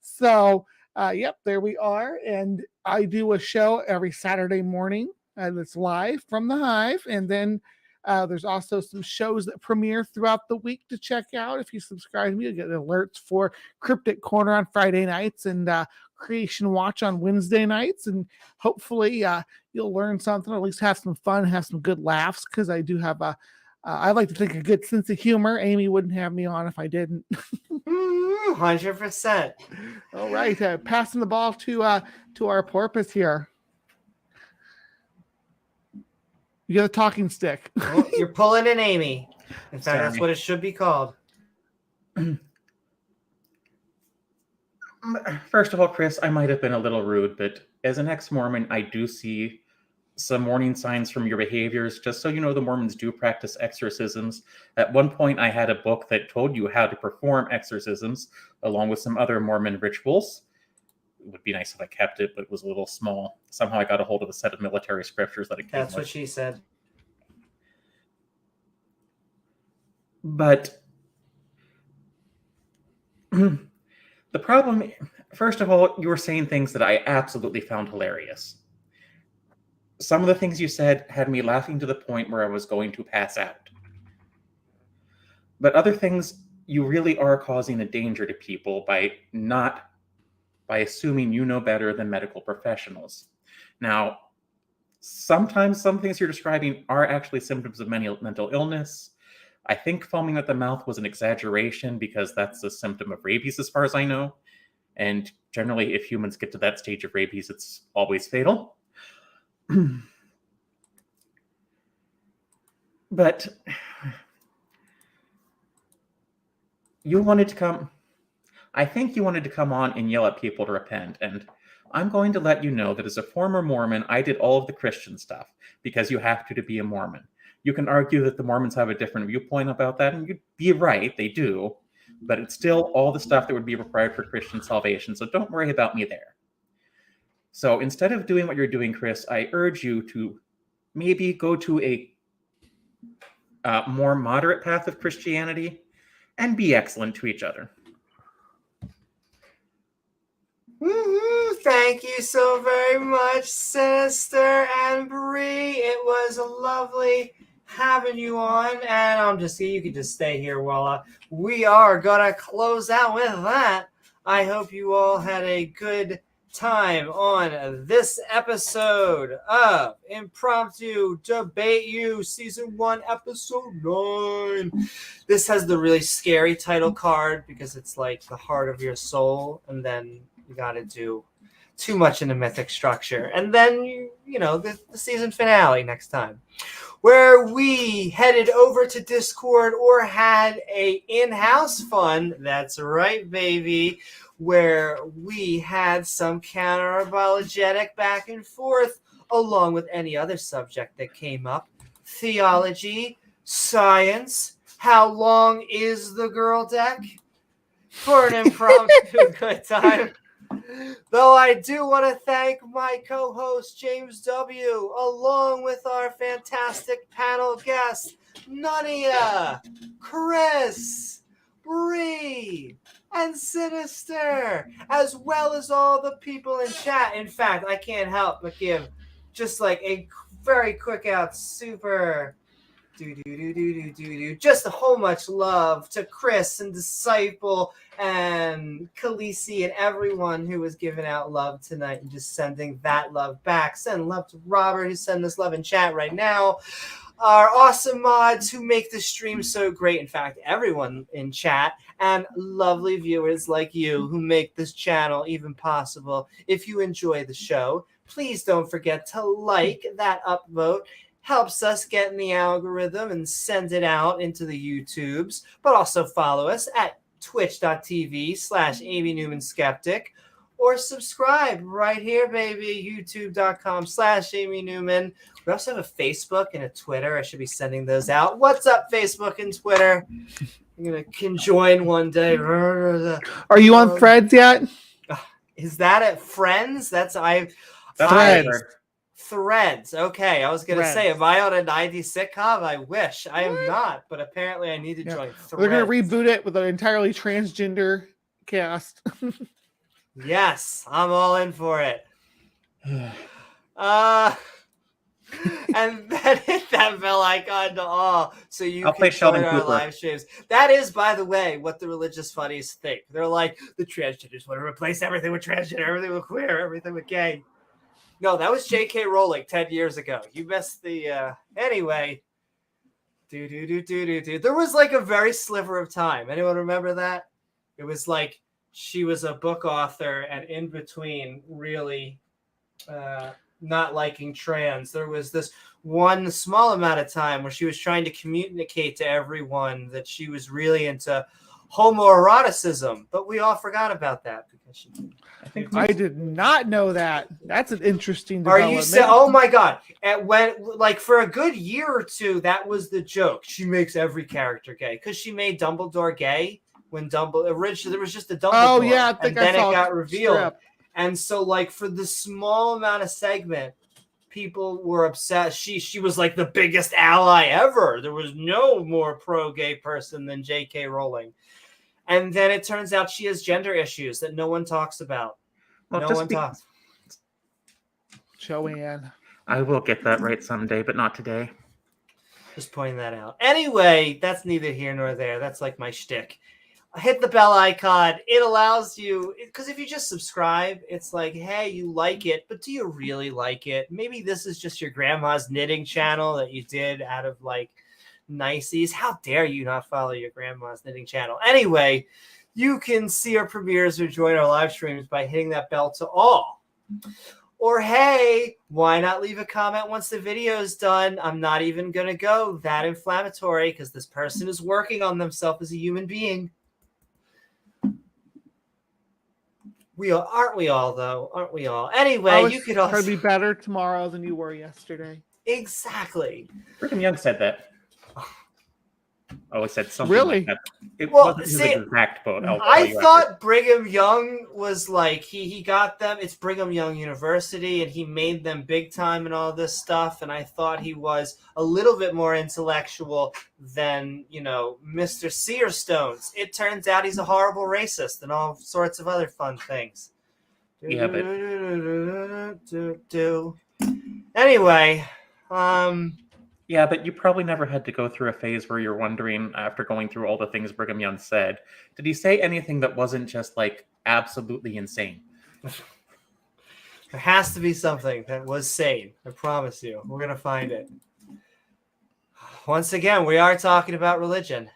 So, yep, there we are. And I do a show every Saturday morning that's live from the Hive. And then there's also some shows that premiere throughout the week to check out. If you subscribe to me, you'll get alerts for Cryptic Corner on Friday nights and Creation Watch on Wednesday nights. And hopefully you'll learn something, or at least have some fun, have some good laughs, because I do have I like to think a good sense of humor. Amy wouldn't have me on if I didn't. 100%. All right, passing the ball to our porpoise here. You got a talking stick. Well, you're pulling in Amy. In fact, that's what it should be called. First of all, Chris, I might have been a little rude, but as an ex-Mormon, I do see some warning signs from your behaviors. Just so you know, the Mormons do practice exorcisms. At one point, I had a book that told you how to perform exorcisms, along with some other Mormon rituals. It would be nice if I kept it, but it was a little small. Somehow I got a hold of a set of military scriptures that it came That's with. what she said. But the problem, first of all, you were saying things that I absolutely found hilarious. Some of the things you said had me laughing to the point where I was going to pass out. But other things, you really are causing a danger to people by assuming you know better than medical professionals. Now, sometimes some things you're describing are actually symptoms of mental illness. I think foaming at the mouth was an exaggeration because that's a symptom of rabies as far as I know. And generally, if humans get to that stage of rabies, it's always fatal. But you wanted to come... I think you wanted to come on and yell at people to repent, and I'm going to let you know that as a former Mormon, I did all of the Christian stuff, because you have to be a Mormon. You can argue that the Mormons have a different viewpoint about that, and you'd be right, they do, but it's still all the stuff that would be required for Christian salvation, so don't worry about me there. So instead of doing what you're doing, Chris, I urge you to maybe go to a more moderate path of Christianity and be excellent to each other. Woo-hoo. Thank you so very much, Sinister and Bree. It was lovely having you on, and you can just stay here while we are gonna close out with that. I hope you all had a good time on this episode of Impromptu Debate You, Season 1, Episode 9. This has the really scary title card because it's like the heart of your soul, and then you got to do too much in the mythic structure. And then, the season finale next time, where we headed over to Discord or had a in-house fun. That's right, baby. Where we had some Counter Apologetic back and forth, along with any other subject that came up. Theology, science, how long is the girl deck? For an impromptu good time. Though I do want to thank my co-host, James W., along with our fantastic panel guests, Nania, Chris, Bree, and Sinister, as well as all the people in chat. In fact, I can't help but give just like a very quick out super just a whole much love to Chris and Disciple and Khaleesi and everyone who was giving out love tonight and just sending that love back. Send love to Robert, who's sending us love in chat right now. Our awesome mods who make the stream so great. In fact, everyone in chat and lovely viewers like you who make this channel even possible. If you enjoy the show, please don't forget to like that upvote. Helps us get in the algorithm and send it out into the YouTubes. But also follow us at twitch.tv/AmyNewmanSkeptic or subscribe right here, baby, youtube.com/AmyNewman. We also have a Facebook and a Twitter. I should be sending those out. What's up, Facebook and Twitter? I'm going to conjoin one day. Are you on Threads yet? Is that at Friends? That's Threads. Threads. Okay, I was going to say, am I on a 90s sitcom? I wish. I am not, but apparently I need to join Threads. We're going to reboot it with an entirely transgender cast. Yes, I'm all in for it. And then hit that bell icon to all so you can join our live streams. That is, by the way, what the religious funnies think. They're like, the transgenders want to replace everything with transgender, everything with queer, everything with gay. No, that was J.K. Rowling 10 years ago. You missed the... Anyway. There was like a very sliver of time. Anyone remember that? It was like she was a book author and in between really not liking trans. There was this one small amount of time where she was trying to communicate to everyone that she was really into homoeroticism, but we all forgot about that because she... I did not know that. That's an interesting development. Are you saying? Oh my god! And when, like, for a good year or two, that was the joke. She makes every character gay because she made Dumbledore gay when Dumbledore originally there was just a Dumbledore. Oh yeah, I think and then I it got revealed. Strip. And so, like, for the small amount of segment, people were upset. She was like the biggest ally ever. There was no more pro-gay person than J.K. Rowling. And then it turns out she has gender issues that no one talks about. Well, no one talks. Joanne. I will get that right someday, but not today. Just pointing that out. Anyway, that's neither here nor there. That's like my shtick. Hit the bell icon. It allows you, because if you just subscribe, it's like, hey, you like it, but do you really like it? Maybe this is just your grandma's knitting channel that you did out of like niceties. How dare you not follow your grandma's knitting channel? Anyway, you can see our premieres or join our live streams by hitting that bell to all. Or hey, why not leave a comment once the video is done? I'm not even going to go that inflammatory because this person is working on themselves as a human being. We are, aren't we all, though? Aren't we all? Anyway, you could also be better tomorrow than you were yesterday. Exactly. Brigham Young said that. Oh, he said something really? like that. It Well, wasn't his exact quote. I thought Brigham Young was like, he got them. It's Brigham Young University, and he made them big time and all this stuff. And I thought he was a little bit more intellectual than, you know, Mr. Searstones. It turns out he's a horrible racist and all sorts of other fun things. Yeah, but... Anyway, Yeah, but you probably never had to go through a phase where you're wondering, after going through all the things Brigham Young said, did he say anything that wasn't just, like, absolutely insane? There has to be something that was sane. I promise you. We're going to find it. Once again, we are talking about religion.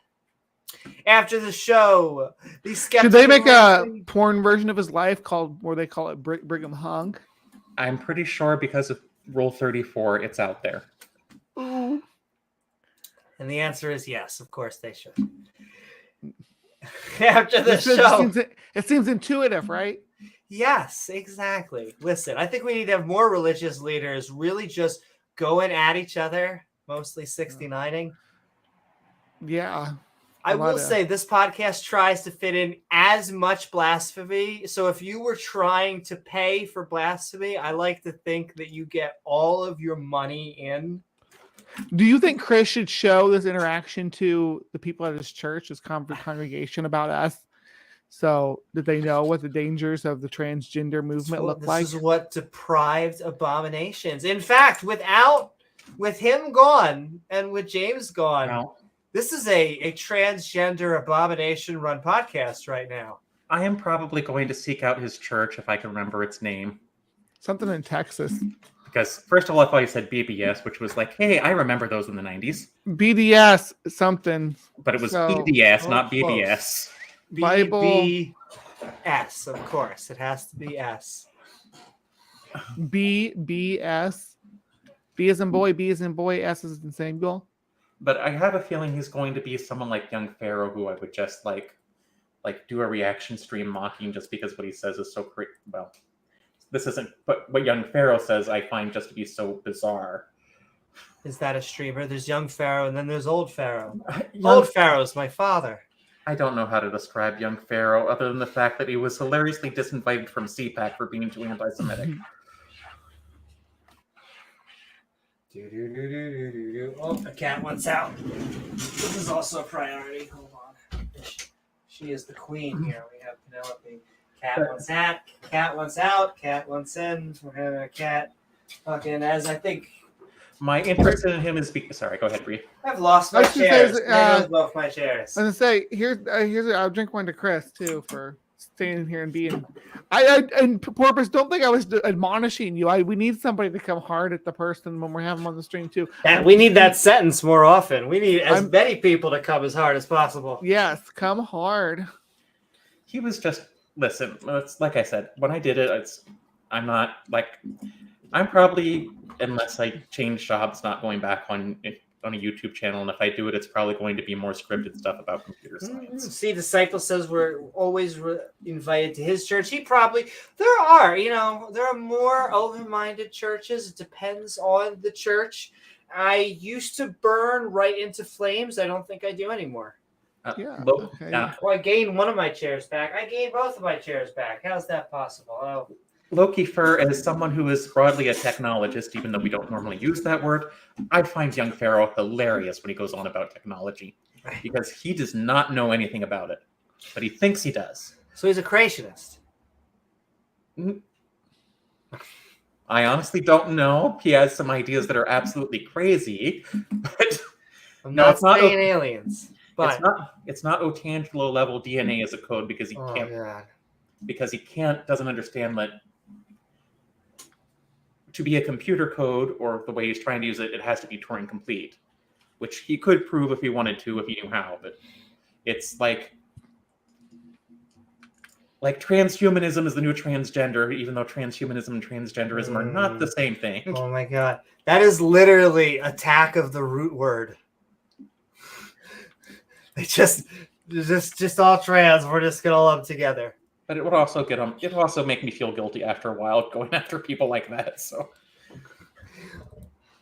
After the show, the skeptical... Should they make a porn version of his life called, where they call it Brigham Hung? I'm pretty sure because of Rule 34, it's out there. And the answer is yes. Of course they should. After the show. It seems intuitive, right? Yes, exactly. Listen, I think we need to have more religious leaders really just going at each other, mostly 69ing. Yeah. I will say this podcast tries to fit in as much blasphemy. So if you were trying to pay for blasphemy, I like to think that you get all of your money in. Do you think Chris should show this interaction to the people at his church, his congregation, about us, so that they know what the dangers of the transgender movement look like? This is what deprived abominations. In fact, without with him gone and with James gone, Well, this is a transgender abomination run podcast right now. I am probably going to seek out his church if I can remember its name. Something in Texas. Because, first of all, I thought you said BBS, which was like, hey, I remember those in the 90s. BDS something. But it was So- BDS, Oh, not close. BBS. Bible. BBS, of course. It has to be S. BBS. B as in boy, B as in boy, S as in single. But I have a feeling he's going to be someone like Young Pharaoh, who I would just like do a reaction stream mocking just because what he says is so crazy. Well, this isn't, but what Young Pharaoh says I find just to be so bizarre. Is that a streamer? There's Young Pharaoh and then there's Old Pharaoh. Young- Old Pharaoh's my father. I don't know how to describe Young Pharaoh other than the fact that he was hilariously disinvited from CPAC for being too anti-Semitic. Oh, the cat wants out. This is also a priority. Hold on. She is the queen here. We have Penelope. Cat wants out. Cat wants out. Cat wants in. We're having a cat. Fucking as I think My interest in him is sorry, go ahead, Reid. I've lost my I was gonna say, chairs. is, There goes both my chairs. I was gonna say here's I'll drink one to Chris too for staying here and being. I and Porpoise, don't think I was admonishing you. We need somebody to come hard at the person when we're having them on the stream too. And we need that sentence more often. We need as I'm- many people to come as hard as possible. Yes, come hard. He was just listen. It's like I said when I did it. I'm not like I'm probably unless I change jobs, not going back on a YouTube channel. And if I do it, it's probably going to be more scripted stuff about computer science. See, Disciple says we're always invited to his church. There are more open-minded churches. It depends on the church. I used to burn right into flames. I don't think I do anymore. Yeah, Lo- okay. Well, I gained one of my chairs back. I gained both of my chairs back. How's that possible? Oh, Loki Fur, as someone who is broadly a technologist, even though we don't normally use that word, I find Young Pharaoh hilarious when he goes on about technology because he does not know anything about it, but he thinks he does. so he's a creationist. I honestly don't know. He has some ideas that are absolutely crazy, but I'm No, not it's not saying aliens, but it's not Otangelo level DNA as a code because he oh can't god, doesn't understand that to be a computer code or the way he's trying to use it, it has to be Turing complete, which he could prove if he wanted to, if he knew how. But it's like transhumanism is the new transgender, even though transhumanism and transgenderism are not the same thing. oh my god, that is literally attack of the root word. They just all trans. We're just gonna lump together. But it would also get him. It would also make me feel guilty after a while going after people like that. So.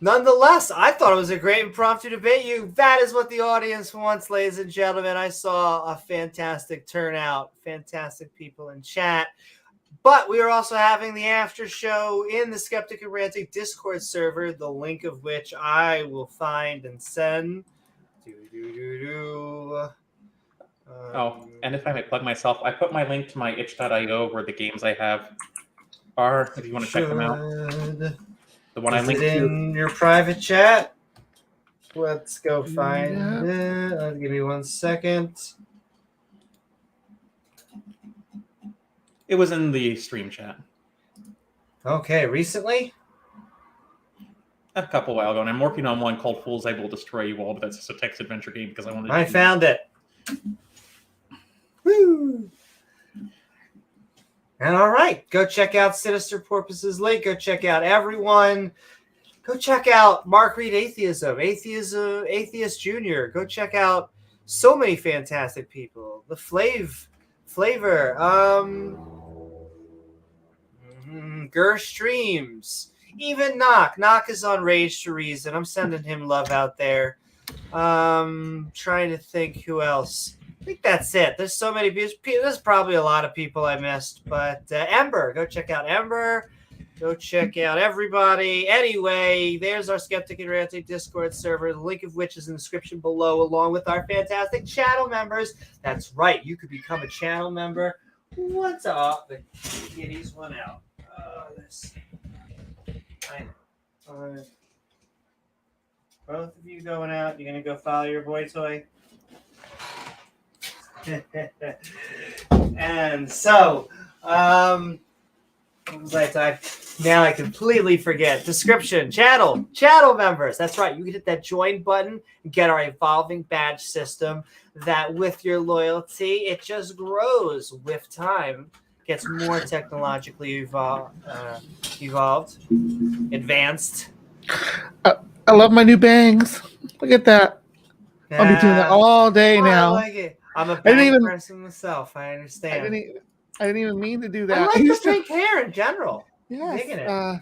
Nonetheless, I thought it was a great impromptu debate. That is what the audience wants, ladies and gentlemen. I saw a fantastic turnout, fantastic people in chat. But we are also having the after show in the Skeptic and Ranting Discord server, the link of which I will find and send. Oh, and if I may plug myself, I put my link to my itch.io where the games I have are, if you want to check them out. The one I Is linked it to. in your private chat? Let's go find it. Give me 1 second. It was in the stream chat Okay, recently? a couple while ago, and I'm working on one called Fools I Will Destroy You All, but that's just a text adventure game because I wanted to. I found it. Woo! And all right, go check out Sinister Porpoise's link. Go check out everyone. Go check out Mark Reed Atheism, Atheist Jr. Go check out so many fantastic people. The Flavor, Gur Streams, even Knock. Knock is on Rage to Reason. I'm sending him love out there. Trying to think who else. I think that's it. There's so many people. There's probably a lot of people I missed, but Ember, go check out Ember. Go check out everybody. Anyway, there's our Skeptic and Ranting Discord server, the link of which is in the description below, along with our fantastic channel members. That's right. You could become a channel member. What's up? The kitties went out. This. I know. Both of you going out. You're gonna go follow your boy toy. And so, what was I type? Now I completely forget. Description, channel members. That's right. You can hit that join button and get our evolving badge system that with your loyalty, it just grows with time, gets more technologically evolved, advanced. I love my new bangs. Look at that. I'll be doing that all day now. I like it. I'm a bang person myself. I understand. I didn't even mean to do that. I like the pink hair in general. Yes. Digging it. Yeah,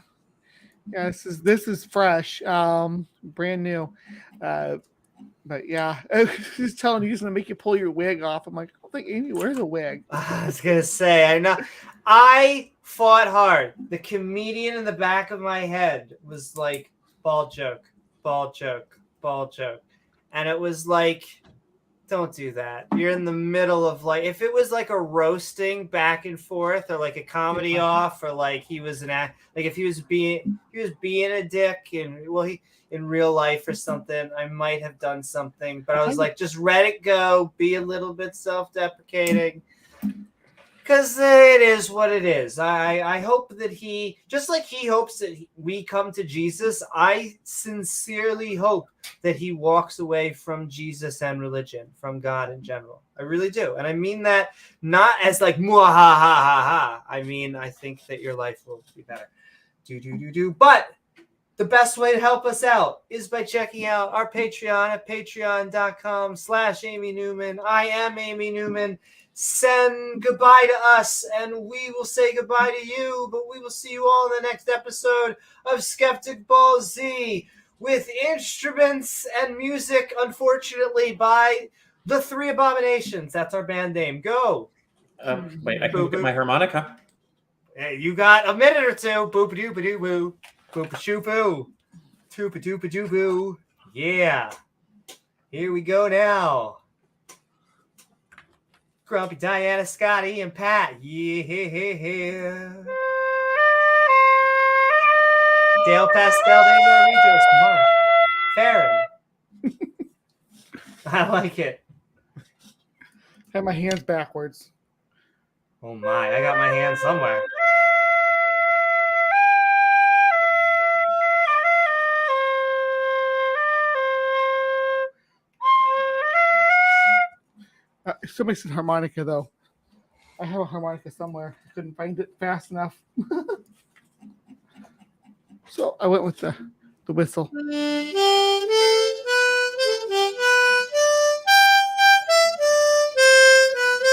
this is fresh. Brand new. But yeah, I was telling you he's gonna make you pull your wig off. I'm like, I don't think Amy wears a wig. I was gonna say, I know. I fought hard. The comedian in the back of my head was like, ball joke, ball joke, ball joke. And it was like, don't do that. You're in the middle of like, if it was like a roasting back and forth, or like a comedy off, or like he was like if he was being a dick, and he in real life or something, I might have done something. But I was like, just let it go. Be a little bit self-deprecating. Because it is what it is. I hope that he, just like he hopes that we come to Jesus, I sincerely hope that he walks away from Jesus and religion, from God in general. I really do. And I mean that not as like, ha ha ha ha. I mean, I think that your life will be better. But the best way to help us out is by checking out our Patreon at patreon.com/Amy Newman. I am Amy Newman. Send goodbye to us, and we will say goodbye to you, but we will see you all in the next episode of Skeptic Ball Z, with instruments and music, unfortunately, by the Three Abominations. That's our band name. Go. Wait, I can get my harmonica. Hey, you got a minute or two. Boop-a-doop-a-doo-boo. Boop-a-shoop-boo. Toop-a-doop-a-doo-boo. Yeah. Here we go now. Grumpy, Diana, Scotty, and Pat. Yeah. Dale, Pastel, Davegar, Regis, Mark, Farron. I like it. I have my hands backwards. Oh my, I got my hand somewhere. Somebody said harmonica, though. I have a harmonica somewhere. I couldn't find it fast enough. So I went with the whistle.